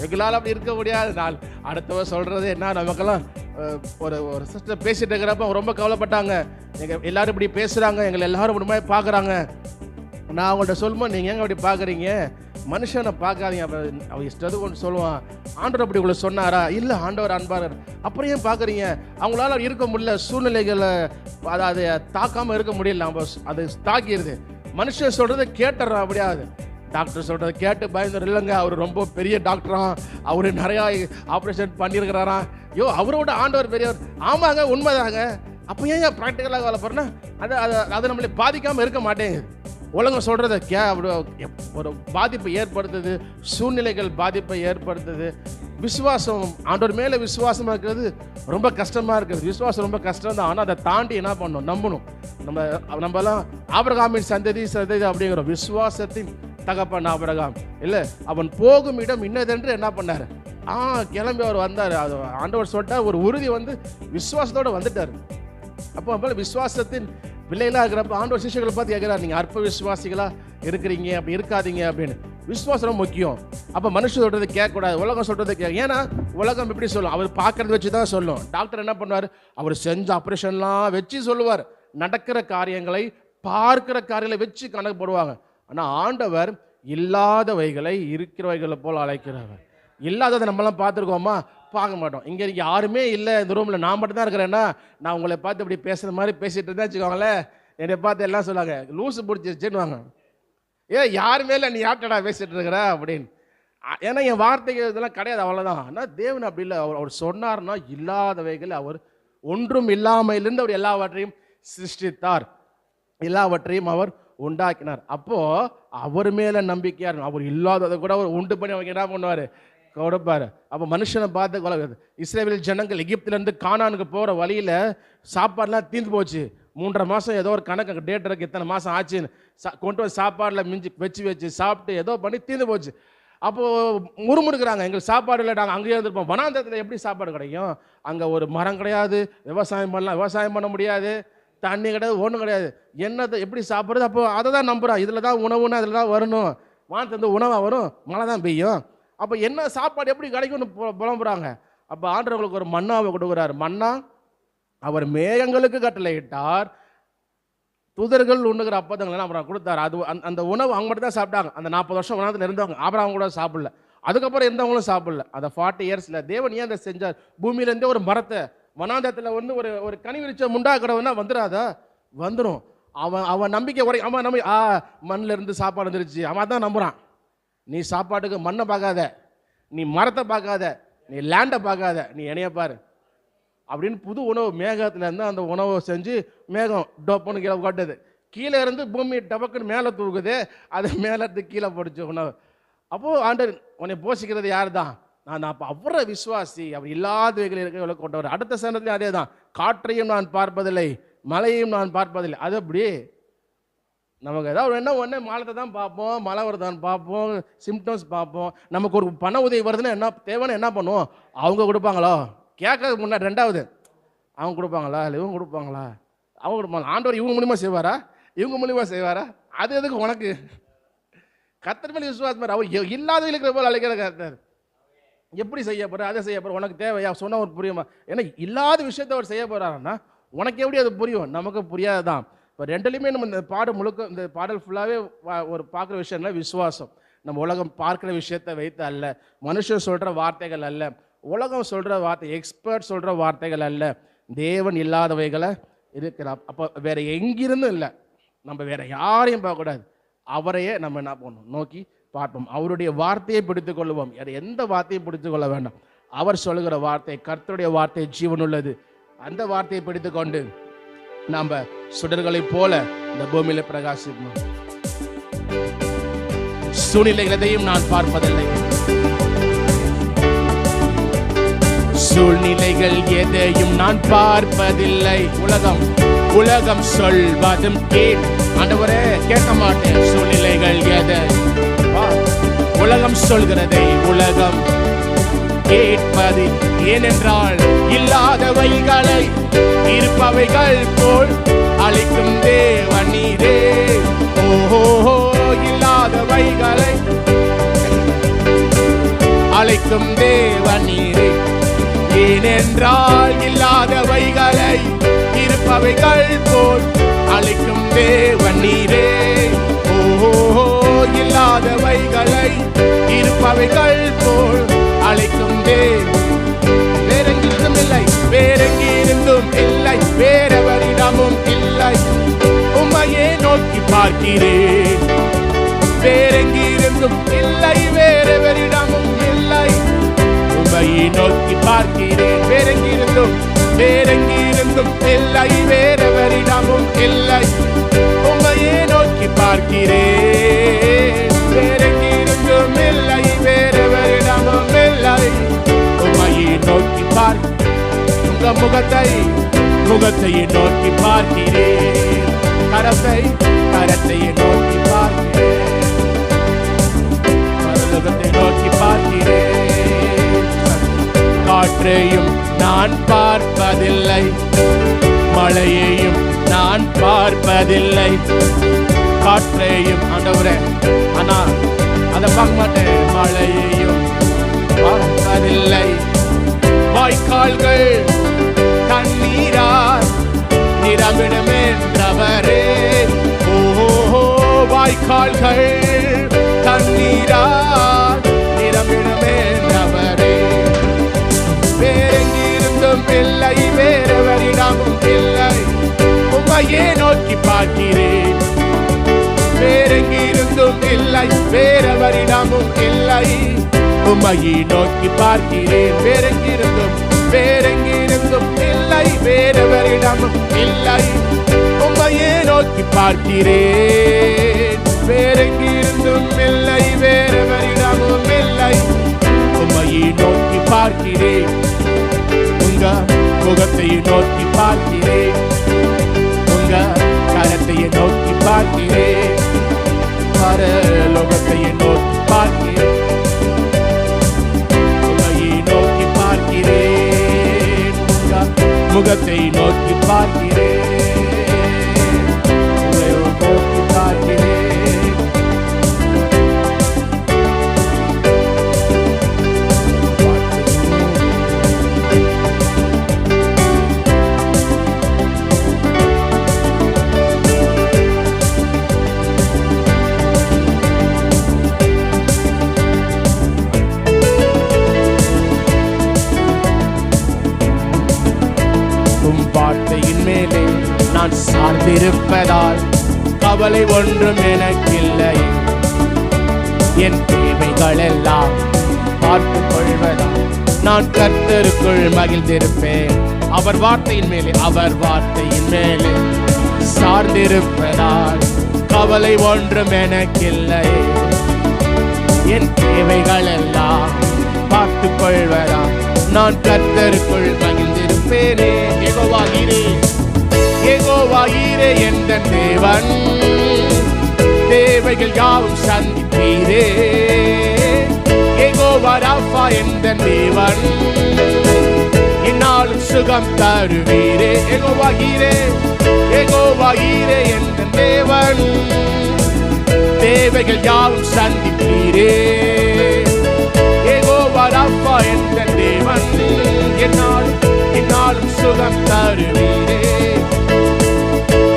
எங்களால் அப்படி இருக்க முடியாது. நான் அடுத்தவர் சொல்றது என்ன, நமக்கெல்லாம் ஒரு ஒரு சிஸ்டர் பேசிட்டு இருக்கிறப்ப ரொம்ப கவலைப்பட்டாங்க. எங்கள் எல்லாரும் இப்படி பேசுகிறாங்க, எங்களை எல்லாரும் இப்படி மாதிரி பார்க்குறாங்க. நான் அவங்கள்ட்ட சொல்லும்போது, நீங்கள் எங்கே அப்படி பார்க்குறீங்க, மனுஷனை பார்க்காதீங்க. அவன் இஷ்டத்துக்கு ஒன்று சொல்லுவான். ஆண்டவர் அப்படி உங்களை சொன்னாரா? இல்லை, ஆண்டவர் அன்பார். அப்புறம் ஏன் பார்க்குறீங்க? அவங்களால இருக்க முடியல, சூழ்நிலைகளை அதை தாக்காமல் இருக்க முடியல. நம்ம அது தாக்கிடுது. மனுஷன் சொல்கிறத கேட்டுறான். அப்படியாது டாக்டர் சொல்கிறத கேட்டு பயந்துடும். இல்லைங்க, அவர் ரொம்ப பெரிய டாக்டராம், அவர் நிறையா ஆப்ரேஷன் பண்ணியிருக்கிறாராம். ஐயோ, அவரோட ஆண்டவர் பெரியவர். ஆமாங்க, உண்மைதாங்க. அப்போ ஏன் ப்ராக்டிக்கலாக வேலை போகிறேன்னா அது நம்மளை பாதிக்காமல் இருக்க மாட்டேங்குது. உலகம் சொல்கிறத ஒரு பாதிப்பை ஏற்படுத்துது, சூழ்நிலைகள் பாதிப்பை ஏற்படுத்துது. விசுவாசம், ஆண்டவர் மேலே விசுவாசமாக இருக்கிறது ரொம்ப கஷ்டமாக இருக்குது. விசுவாசம் ரொம்ப கஷ்டம் தான். ஆனால் அதை தாண்டி என்ன பண்ணணும், நம்பணும். நம்மலாம் ஆபிரகாமின் சந்ததி அப்படிங்கிறோம். விசுவாசத்தின் தகப்பன் ஆபிரகாம். இல்லை, அவன் போகும் இடம் இன்னதென்று என்ன பண்ணார், கிளம்பி அவர் வந்தார். அது ஆண்டவர் சொல்லிட்டார். ஒரு உறுதி வந்து விசுவாசத்தோடு வந்துட்டார். அப்போ விசுவாசத்தின் பிள்ளைகளாக இருக்கிறப்ப ஆண்டவர் சிஷ்யர்களை பார்த்து கேட்கிறார், நீங்கள் அற்ப விசுவாசிகளா இருக்கிறீங்க, அப்படி இருக்காதீங்க அப்படின்னு. விசுவாசம் ரொம்ப முக்கியம். அப்போ மனுஷன் சொல்றது கேட்கக்கூடாது, உலகம் சொல்றது கேட்க. ஏன்னா உலகம் எப்படி சொல்லும், அவர் பார்க்கறத வச்சு தான் சொல்லும். டாக்டர் என்ன பண்ணுவார், அவர் செஞ்ச ஆப்ரேஷன்லாம் வச்சு சொல்லுவார். நடக்கிற காரியங்களை, பார்க்கிற காரியங்களை வச்சு கணக்கு போடுவாங்க. ஆனால் ஆண்டவர் இல்லாதவைகளை இருக்கிறவைகளை போல் அழைக்கிறவர். இல்லாததை நம்மளாம் பார்த்துருக்கோமா? பார்க்க மாட்டோம். இங்கே யாருமே இல்லை இந்த ரூமில், நான் மட்டும் தான் இருக்கிறேன்னா, நான் உங்களை பார்த்து இப்படி பேசுகிற மாதிரி பேசிகிட்டு இருந்தா வச்சுக்கோங்களேன், என்னை பார்த்து எல்லாம் சொல்லுவாங்க, லூசு பிடிச்சிருச்சுன்னு வாங்க. யாருமே இல்லை, நீ யார்ட்டடா பேசிகிட்டு இருக்கிற அப்படின்னு. ஏன்னா என் வார்த்தைகள் இதெல்லாம் கிடையாது, அவ்வளோதான். ஆனால் தேவன் அப்படி இல்லை. அவர் சொன்னார்னா இல்லாதவைகள், அவர் ஒன்றும் இல்லாமையிலிருந்து அவர் எல்லாவற்றையும் சிருஷ்டித்தார், எல்லாவற்றையும் அவர் உண்டாக்கினார். அப்போது அவர் மேலே நம்பிக்கையாக, அவர் இல்லாததை கூட அவர் உண்டு பண்ணி அவங்க என்ன பண்ணுவார், கொடுப்பாரு. அப்போ மனுஷனை பார்த்து கொலை. இஸ்ரேல் ஜனங்கள் எகிப்திலேருந்து கானானுக்கு போகிற வழியில் சாப்பாடுலாம் தீர்ந்து போச்சு. 3.5 மாதம் ஏதோ ஒரு கணக்கு டேட் இருக்கு, இத்தனை மாதம் ஆச்சுன்னு கொண்டு வந்து சாப்பாடில் மிஞ்சி வச்சு சாப்பிட்டு ஏதோ பண்ணி தீர்ந்து போச்சு. அப்போது முறுமுறுக்கிறாங்க, எங்களுக்கு சாப்பாடு இல்லை, நாங்கள் அங்கேயே இருந்திருப்போம். வனாந்தரத்தில் எப்படி சாப்பாடு கிடைக்கும்? அங்கே ஒரு மரம் கிடையாது, விவசாயம் பண்ணலாம், விவசாயம் பண்ண முடியாது, தண்ணி கிடையாது, ஒன்றும் கிடையாது. என்னத்தை எப்படி சாப்பிட்றது? அப்போ அதை தான் நம்புகிறான், இதில் தான் உணவுன்னா அதில் தான் வரணும், வானத்துலேருந்து உணவாக வரும், மழை தான் பெய்யும். அப்போ என்ன சாப்பாடு எப்படி கிடைக்கும்னு புலம்புறாங்க. அப்போ ஆண்டவர்களுக்கு ஒரு மன்னாவை கொடுக்குறாரு. மன்னா அவர் மேகங்களுக்கு கட்டளையிட்டார், தூதர்கள் உண்ணுகிற அப்பதங்கள்லாம் அப்புறம் கொடுத்தாரு. அது அந்த உணவு அவங்க மட்டும் தான் சாப்பிட்டாங்க. அந்த 40 வருஷம் வனாந்தரத்தில் இருந்தவங்க, ஆபிரகாம் கூட சாப்பிடல. அதுக்கப்புறம் இருந்தவங்களும் சாப்பிடல. அந்த 40 இயர்ஸில் தேவன் ஏன் அதை செஞ்சார்? பூமியிலேருந்தே ஒரு மரத்தை வனாந்தரத்தில் வந்து ஒரு கனி விரிச்ச முண்டாக்கிறவனா வந்துடாதா? வந்துடும். அவன் நம்பிக்கை உரை, அவன் மண்ணில் இருந்து சாப்பாடு வந்துருச்சு, அவன் தான் நம்புகிறான். நீ சாப்பாட்டுக்கு மண்ணை பார்க்காத, நீ மரத்தை பார்க்காத, நீ லேண்டை பார்க்காத, நீ என்னைய பாரு அப்படின்னு புது உணவு மேகத்துலேருந்து அந்த உணவை செஞ்சு மேகம் டொப்புன்னு கீழே காட்டுது. கீழே இருந்து பூமி டபக்குன்னு மேலே தூக்குது, அது மேலே கீழே படிச்ச உணவு. அப்போது ஆண்டவர் உன்னை போஷிக்கிறது யார் தான்? நான் அப்போ அவரை விசுவாசி, அவர் இல்லாதவைகள் இருக்க கொண்டவர். அடுத்த சனத்துலேயும் அதே தான். காற்றையும் நான் பார்ப்பதில்லை, மழையையும் நான் பார்ப்பதில்லை. அது அப்படி நமக்கு ஏதாவது என்ன ஒன்று மாலத்தை தான் பார்ப்போம், மழை வருதான்னு பார்ப்போம், சிம்டம்ஸ் பார்ப்போம். நமக்கு ஒரு பண உதவி வருதுன்னா என்ன தேவைன்னு என்ன பண்ணுவோம்? அவங்க கொடுப்பாங்களோ? கேட்கறதுக்கு முன்னாடி ரெண்டாவது அவங்க கொடுப்பாங்களா, இல்லை இவங்க கொடுப்பாங்களா? அவங்க கொடுப்பாங்க. ஆண்டவர் இவங்க மூலியமாக செய்வாரா, இவங்க மூலியமாக செய்வாரா? அது எதுக்கு உனக்கு? கர்த்தர் மேலே விசுவாசம். அவர் இல்லாத இருக்கிற போல் அழைக்கிற கர்த்தர். எப்படி செய்ய போகிற, அதை செய்ய போகிற, உனக்கு தேவையா சொன்ன ஒரு புரியுமா? ஏன்னா இல்லாத விஷயத்தை அவர் செய்ய போகிறாருன்னா உனக்கு எப்படி அது புரியும்? நமக்கு புரியாது தான். இப்போ ரெண்டுலேயுமே நம்ம இந்த பாடம் முழுக்க, இந்த பாடல் ஃபுல்லாகவே ஒரு பார்க்குற விஷயம்னா விசுவாசம். நம்ம உலகம் பார்க்குற விஷயத்தை வைத்து அல்ல, மனுஷன் சொல்கிற வார்த்தைகள் அல்ல, உலகம் சொல்கிற வார்த்தை, எக்ஸ்பர்ட் சொல்கிற வார்த்தைகள் அல்ல, தேவன் இல்லாதவைகளை இருக்கிறார். அப்போ வேற எங்கிருந்தும் இல்லை, நம்ம வேற யாரையும் பார்க்கக்கூடாது, அவரையே நம்ம என்ன பண்ணணும், நோக்கி பார்ப்போம். அவருடைய வார்த்தையை பிடித்து கொள்வோம், வேறு எந்த வார்த்தையும் பிடித்து கொள்ள வேண்டாம். அவர் சொல்லுகிற வார்த்தை, கர்த்தருடைய வார்த்தை ஜீவன் உள்ளது. அந்த வார்த்தையை பிடித்து கொண்டு நாம் சுடர்களைப் போல இந்த பூமியில பிரகாசிப்போம். சூழ்நிலைகள் எதையும் நான் பார்ப்பதில்லை, சூழ்நிலைகள் எதையும் நான் பார்ப்பதில்லை. உலகம் சொல்வதும் ஆண்டவரே கேட்க மாட்டேன். சூழ்நிலைகள் எதை, உலகம் சொல்கிறதை உலகம் கேட்பது. ஏனென்றால் இல்லாதவைகளை இருப்பவைகள் போல் அளிக்கும் தேவன் நீரே. ஓஹோ, இல்லாதவைகளை அளிக்கும் தேவன் நீரே. ஏனென்றால் இல்லாதவைகளை இருப்பவைகள் போல் அளிக்கும் தேவன் நீரே. ஓஹோ, இல்லாதவைகளை இருப்பவைகள் போல் அளிக்கும் தேவன். வேறெங்கிருந்தும் இல்லை, வேறெங்கிருந்தும் இல்லை, வேறெவரிடமும் இல்லை, உம்மையே நோக்கி பார்க்கிறேன். வேறெங்கிருந்தும் இல்லை, வேறெவரிடமும் இல்லை, உம்மையே நோக்கி பார்க்கிறேன். வேறெங்கிருந்தும் இல்லை, வேறெவரிடமும் இல்லை, உம்மையே நோக்கி பார்க்கிறேன். வேறெங்கிருந்தும் இல்லை, வேறெவரிடமும் இல்லை, உம்மையே நோக்கி பார்க்கிறேன். உங்க முகத்தை நோக்கி பார்க்கிறேன். கரத்தை நோக்கி பார்க்கிறேன். பரலோகத்தை நோக்கி பார்க்கிறேன். காற்றையும் நான் பார்ப்பதில்லை, மழையையும் நான் பார்ப்பதில்லை. காற்றையும் ஆண்டவரே, ஆனா அதை பார்க்க மாட்டேன். மழையையும் பார்ப்பதில்லை. வாய்க்கால்கள் தண்ணீரால் நிரம்பிடும் என்றவரே. ஓஹோ, வாய்க்கால்கள் தண்ணீரால் நிரம்பிடும் என்றவரே. வேறெங்கிருந்தும் இல்லை, வேறெவரிடமும் இல்லை, உம்மையே நோக்கி பார்க்கிறேன். வேறெங்கிருந்தும் இல்லை, வேறெவரிடமும் இல்லை, உம்மையே நோக்கி பார்க்கிறேன். வேறெங்கிருந்தும் இல்லை, வேறெவரிடமும் இல்லை, உம்மையே நோக்கி பார்க்கிறேன். வேறெங்கிருந்தும் இல்லை, வேறெவரிடமும் இல்லை, உம்மையே நோக்கி பார்க்கிறேன். உங்க முகத்தை நோக்கி பார்க்கிறேன். உங்க கரத்தை நோக்கி பார்க்கிறேன். பரலோகத்தை நோக்கி பார்க்கிறேன். உம்மையே நோக்கி பார்க்கிறேன். உங்க முகத்தை நோக்கி பார்க்கிறேன். உம்மை நோக்கி பார்க்கிறேன். வார்த்தையின் மேலே நான் சார்ந்திருப்பதால் கவலை ஒன்றும் எனக்கில்லை. என் தேவைகள் எல்லாம் பார்த்துக் கொள்வதால் நான் கர்த்தருக்குள் மகிழ்ந்திருப்பேன். அவர் வார்த்தையின் மேலே சார்ந்திருப்பதால் கவலை ஒன்றும் எனக்கில்லை. என் தேவைகள் எல்லாம் பார்த்துக் கொள்வதால் நான் கர்த்தருக்குள் மகிழ்ந்திருப்பேனே. யெகோவாயீரே என்ற தேவன், தேவைகள் யாவும் சந்திப்பீரே. யெகோவா ராஃபா என்ற தேவன், இந்நாளும் சுகம் தருவீரே. யெகோவாயீரே என்ற தேவன், தேவைகள் யாவும் சந்திப்பீரே. யெகோவா ராஃபா என்ற தேவன், இந்நாளும் சுகம் தருவீரே.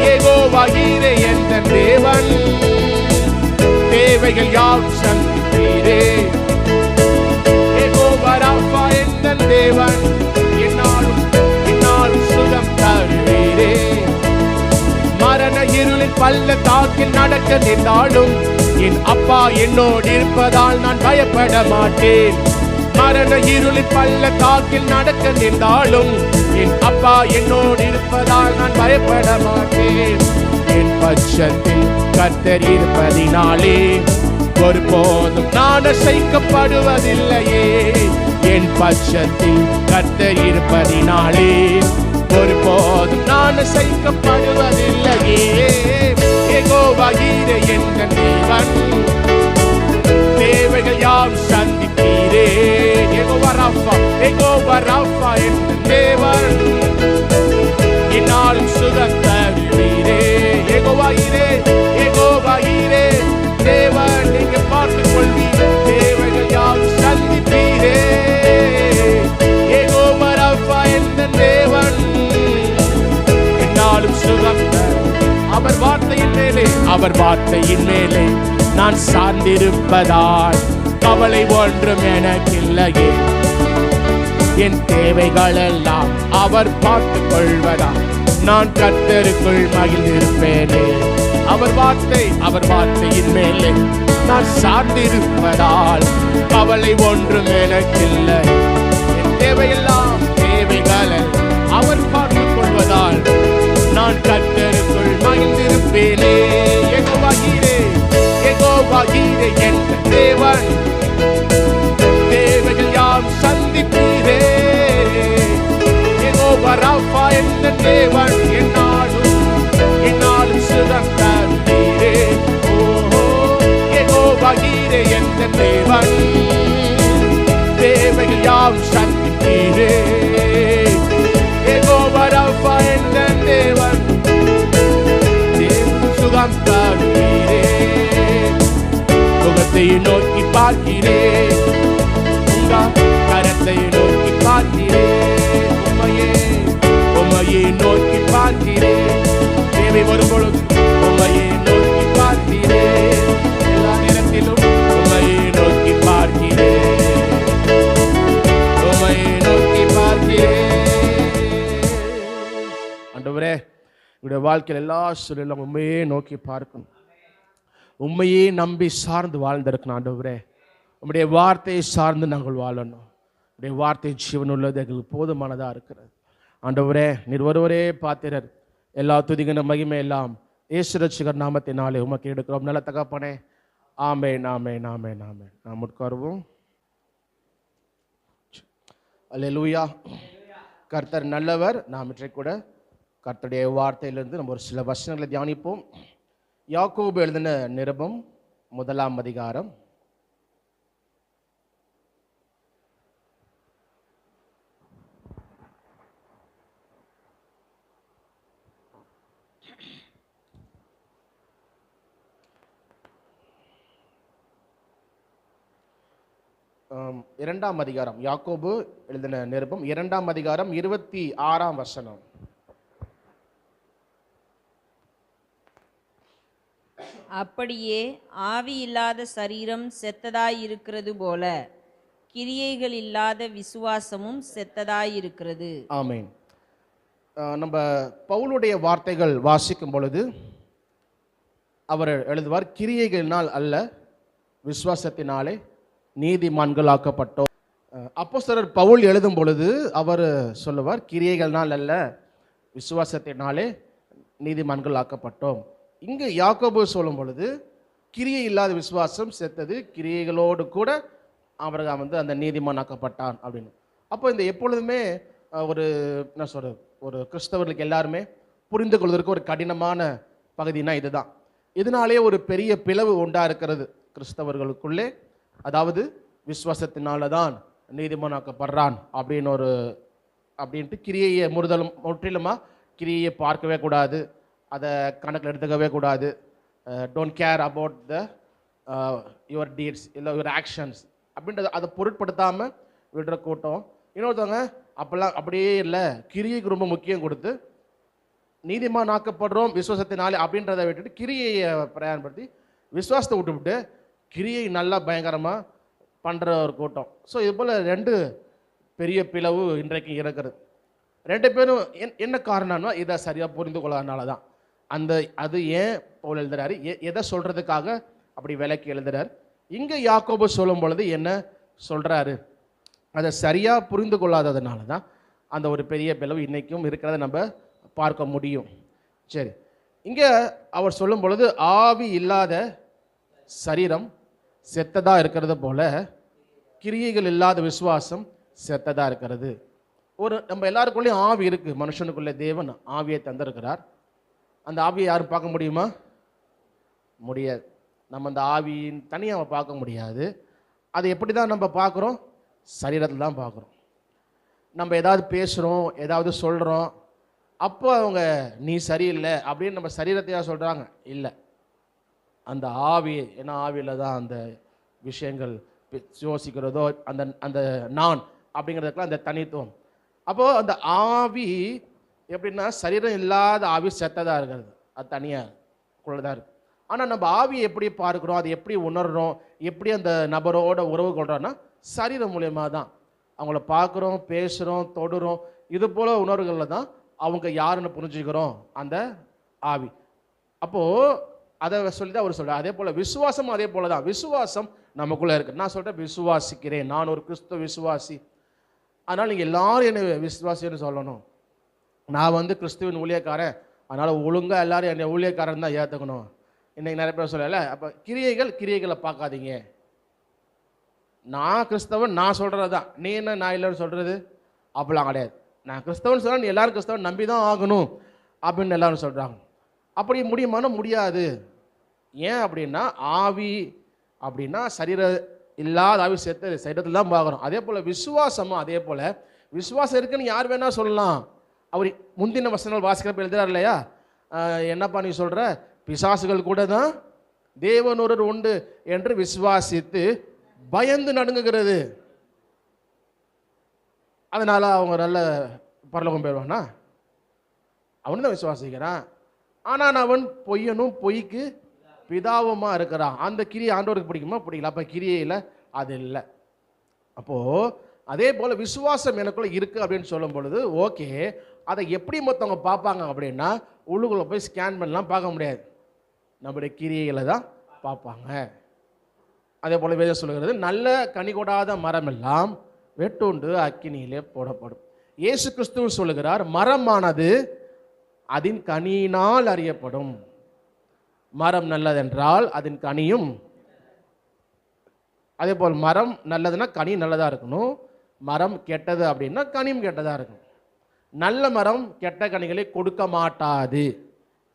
யெகோவாயீரே என்ற தேவன், தேவைகள் யாவும் சந்திப்பீரே. யெகோவா ராஃபா என்ற தேவன், இந்நாளும் சுகம் தருவீரே. மரண இருளின் பள்ளத்தாக்கில் நடக்க நின்றாலும் என் அப்பா என்னோடு இருப்பதால் நான் பயப்பட மாட்டேன். மரண இருளின் பள்ளத்தாக்கில் நடக்க நின்றாலும் என் அப்பா என்னோடு இருப்பதால் நான் பயப்பட மாட்டேன். என் பட்சத்தில் கர்த்தர் இருப்பதினாலே ஒருபோதும் நான் அசைக்கப்படுவதில்லையே. என் பட்சத்தில் கர்த்தர் இருப்பதினாலே ஒருபோதும் நான் அசைக்கப்படுவதில்லையே. யெகோவாயீரே என்ற தேவன், தேவைகள் யாவும் சந்திப்பீரே. யெகோவா ராஃபா அவர் வார்த்தையின் மேலே நான் சார்ந்திருப்பதால் கவலை ஒன்றும் எனக்கில்லையே. என் தேவைகள் எல்லாம் அவர் பார்த்துக் கொள்வதால் நான் கர்த்தருக்குள் மகிழ்ந்திருப்பேனே. அவர் வார்த்தையின் மேலே நான் சார்ந்திருப்பதால் கவலை ஒன்றும் எனக்கில்லை. என் தேவைகள் அவர் பார்த்துக் கொள்வதால் நான் கர்த்தருக்குள் மகிழ்ந்திருப்பேனே. யெகோவா ஈரே என் தேவன், தேவைகள் யாம் சந்திப்பீரே. யெகோவா ராஃபா என்ற தேவன், என்னாலும் சுகம் தருவீரே. ஓஹோ, யெகோவா ஈரே என்ற தேவன், தேவைகள் யாம் சந்திப்பீரே. யெகோவா ராஃபா என்ற தேவன், சுகம் தருவீரே. முகத்தை நோக்கி பார்க்கிறேன், கரத்தை நோக்கி பார்க்கிறேன், உம்மையை நோக்கி பார்க்கிறேன். தேவை வரும்பொழுது உம்மையை நோக்கி பார்க்கிறேன். எல்லா நேரத்திலும் உம்மையை நோக்கி பார்க்கிறேன், உம்மையை நோக்கி பார்க்கிறேன். ஆண்டவரே, என்னுடைய வாழ்க்கையில் எல்லா சூழலும் உண்மையே நோக்கி பார்க்கணும், உண்மையே நம்பி சார்ந்து வாழ்ந்திருக்கணும். ஆண்டவரே, உம்முடைய வார்த்தையை சார்ந்து நாங்கள் வாழணும். உடைய வார்த்தை ஜீவன் உள்ளது, எங்களுக்கு போதுமானதாக இருக்கிறது. ஆண்டவரே, நீர் ஒருவரே பாத்திரர். எல்லா துதிகன மகிமை எல்லாம் இயேசு ரட்சகர் நாமத்தினாலே உமக்கு எடுக்கிறோம். நல்ல தகப்பனே, ஆமென், ஆமென், ஆமென், ஆமென். நாம் உட்காருவோம். அல்லேலூயா. கர்த்தர் நல்லவர். நாம் இன்றைக்கு கூட கர்த்தருடைய வார்த்தையிலிருந்து நம்ம ஒரு சில வசனங்களை தியானிப்போம். யாக்கோபு எழுதின நிருபம் 1ஆம் அதிகாரம் 2ஆம் அதிகாரம். யாக்கோபு எழுதின நிருபம் 2ஆம் அதிகாரம் 26ஆம் வசனம். அப்படியே ஆவி இல்லாத சரீரம் செத்ததாய் இருக்கிறது போல கிரியைகள் இல்லாத விசுவாசமும் செத்ததாய் இருக்கிறது. ஆமென். நம்ம பவுலுடைய வார்த்தைகள் வாசிக்கும் பொழுது அவர் எழுதுவார், கிரியைகளினால் அல்ல விசுவாசத்தினாலே நீதிமான்களாக்கப்பட்டோம். அப்போஸ்தலர் பவுல் எழுதும் பொழுது அவர் சொல்லுவார், கிரியைகள்னால் அல்ல விசுவாசத்தினாலே நீதிமான்களாக்கப்பட்டோம். இங்கு யாக்கோபு சொல்லும் பொழுது கிரியை இல்லாத விசுவாசம் செத்தது, கிரியைகளோடு கூட ஆபிரகாம் அந்த நீதிமானாக்கப்பட்டான் அப்படின்னு. அப்போ இந்த எப்பொழுதுமே ஒரு என்ன சொல்றது, ஒரு கிறிஸ்தவர்களுக்கு எல்லாருமே புரிந்து கொள்வதற்கு ஒரு கடினமான பகுதினா இதுதான். இதனாலே ஒரு பெரிய பிளவு உண்டா இருக்கிறது கிறிஸ்தவர்களுக்குள்ளே. அதாவது விசுவாசத்தினால தான் நீதிமானாக்கப்படுறான் அப்படின்ட்டு கிரியையை முற்றிலுமா கிரியையை பார்க்கவே கூடாது, அதை கணக்கில் எடுத்துக்கவே கூடாது. Don't care about your deeds இல்லை யுவர் ஆக்ஷன்ஸ் அப்படின்றத அதை பொருட்படுத்தாமல் விடுற கூட்டம். இன்னொருத்தவங்க அப்படியே இல்லை, கிரியைக்கு ரொம்ப முக்கியம் கொடுத்து நீதிமானாக்கப்படுறோம் விசுவாசத்தினாலே அப்படின்றத விட்டுட்டு கிரியையை பிரயாணப்படுத்தி விசுவாசத்தை விட்டுவிட்டு கிரியை நல்லா பயங்கரமாக பண்ணுற ஒரு கூட்டம். ஸோ இது போல் ரெண்டு பெரிய பிளவு இன்றைக்கு இருக்கிறது. ரெண்டு பேரும் என்ன காரணம்னா இதை சரியாக புரிந்து கொள்ளாதனால தான். அது ஏன் பவுல் எழுதுறாரு, எதை சொல்கிறதுக்காக அப்படி விலைக்கு எழுதுறாரு. இங்கே யாக்கோபு சொல்லும் பொழுது என்ன சொல்கிறாரு, அதை சரியாக புரிந்து கொள்ளாததுனால தான் அந்த ஒரு பெரிய பிளவு இன்றைக்கும் இருக்கிறத நம்ம பார்க்க முடியும். சரி, இங்கே அவர் சொல்லும் பொழுது ஆவி இல்லாத சரீரம் செத்ததாக இருக்கிறது போல கிரியைகள் இல்லாத விசுவாசம் செத்ததாக இருக்கிறது. நம்ம எல்லாருக்குள்ளேயும் ஆவி இருக்குது. மனுஷனுக்குள்ளே தேவன் ஆவியை தந்திருக்கிறார். அந்த ஆவியை யாரும் பார்க்க முடியுமா? முடியாது. நம்ம அந்த ஆவியின் தனியாக பார்க்க முடியாது. அது எப்படி தான் நம்ம பார்க்குறோம்? சரீரத்தில் தான் பார்க்குறோம். நம்ம ஏதாவது பேசுகிறோம், ஏதாவது சொல்கிறோம், அப்போ அவங்க நீ சரியில்லை அப்படின்னு நம்ம சரீரத்தையாக சொல்கிறாங்க? இல்லை, அந்த ஆவி, ஏன்னா ஆவியில் தான் அந்த விஷயங்கள் யோசிக்கிறதோ அந்த அந்த நான் அப்படிங்கிறதுக்கெல்லாம் அந்த தனித்துவம். அப்போது அந்த ஆவி எப்படின்னா சரீரம் இல்லாத ஆவி செத்ததாக இருக்கிறது, அது தனியாக குள்ளதாக இருக்குது. ஆனால் நம்ம ஆவியை எப்படி பார்க்குறோம், அதை எப்படி உணர்றோம், எப்படி அந்த நபரோட உறவு கொள்கிறோன்னா சரீரம் மூலியமாக தான். அவங்கள பார்க்குறோம், பேசுகிறோம், தொடுறோம், இது போல உணர்வுகளில் தான் அவங்க யாருன்னு புரிஞ்சுக்கிறோம் அந்த ஆவி. அப்போது அதை சொல்லி தான் அவர் சொல்கிறார். அதே போல் விசுவாசம் அதே போல தான். விசுவாசம் நமக்குள்ளே இருக்குது. நான் சொல்கிறேன் விசுவாசிக்கிறேன், நான் ஒரு கிறிஸ்துவ விசுவாசி, அதனால் நீங்கள் எல்லாரும் என்னை விசுவாசின்னு சொல்லணும். நான் கிறிஸ்துவின் ஊழியக்காரன், அதனால் ஒழுங்காக எல்லாரும் என்னை ஊழியக்காரன் தான் ஏற்றுக்கணும். இன்றைக்கி நிறைய பேர் சொல்லலை. அப்போ கிரியைகளை பார்க்காதீங்க. நான் கிறிஸ்தவன், நான் சொல்கிறது தான், நீ என்ன நான் இல்லைன்னு சொல்கிறது, அப்படிலாம் கிடையாது. நான் கிறிஸ்தவன் சொன்னால் நீ எல்லாரும் கிறிஸ்தவன் நம்பி தான் ஆகணும் அப்படின்னு எல்லாரும் சொல்கிறாங்க. அப்படி முடியுமானா முடியாது. ஏன் அப்படின்னா ஆவி அப்படின்னா சரீர இல்லாத ஆவி சேர்த்து சரீரத்தில் தான் பார்க்குறோம். அதே போல் விசுவாசமும் அதே போல். விசுவாசம் இருக்குன்னு யார் வேணால் சொல்லலாம். அவர் முந்தின வசனங்கள் வாசிக்கிறப்ப எழுதுறாரு இல்லையா, என்னப்பா நீ சொல்கிற, பிசாசுகள் கூட தான் தேவன் ஒருவர் உண்டு என்று விசுவாசித்து பயந்து நடுங்குகிறது, அதனால அவங்க நல்ல பரலோகம் போயிடுவானா? அவனு தான் விசுவாசிக்கிறான். ஆனால் அவன் பொய்யனும் பொய்க்கு பிதாவுமா இருக்கிறான். அந்த கிரியை ஆண்டவருக்கு பிடிக்குமா? பிடிக்கல. அப்போ கிரியையில் அது இல்லை. அப்போது அதே போல் விசுவாசம் எனக்குள்ளே இருக்குது அப்படின்னு சொல்லும் பொழுது ஓகே, அதை எப்படி மற்றவங்க பார்ப்பாங்க அப்படின்னா உள்ளுக்குள்ளே போய் ஸ்கேன் பண்ணலாம் பார்க்க முடியாது, நம்முடைய கிரியைகளை தான் பார்ப்பாங்க. அதே போல் வேதம் சொல்லுகிறது, நல்ல கனி கொடாத மரம் எல்லாம் வெட்டுண்டு அக்கினியிலே போடப்படும். இயேசு கிறிஸ்து சொல்லுகிறார், மரமானது அதன் கனியினால் அறியப்படும். மரம் நல்லதென்றால் அதன் கனியும், அதே போல் மரம் நல்லதுன்னா கனி நல்லதாக இருக்கணும், மரம் கெட்டது அப்படின்னா கனியும் கெட்டதாக இருக்கும். நல்ல மரம் கெட்ட கனிகளை கொடுக்க மாட்டாது,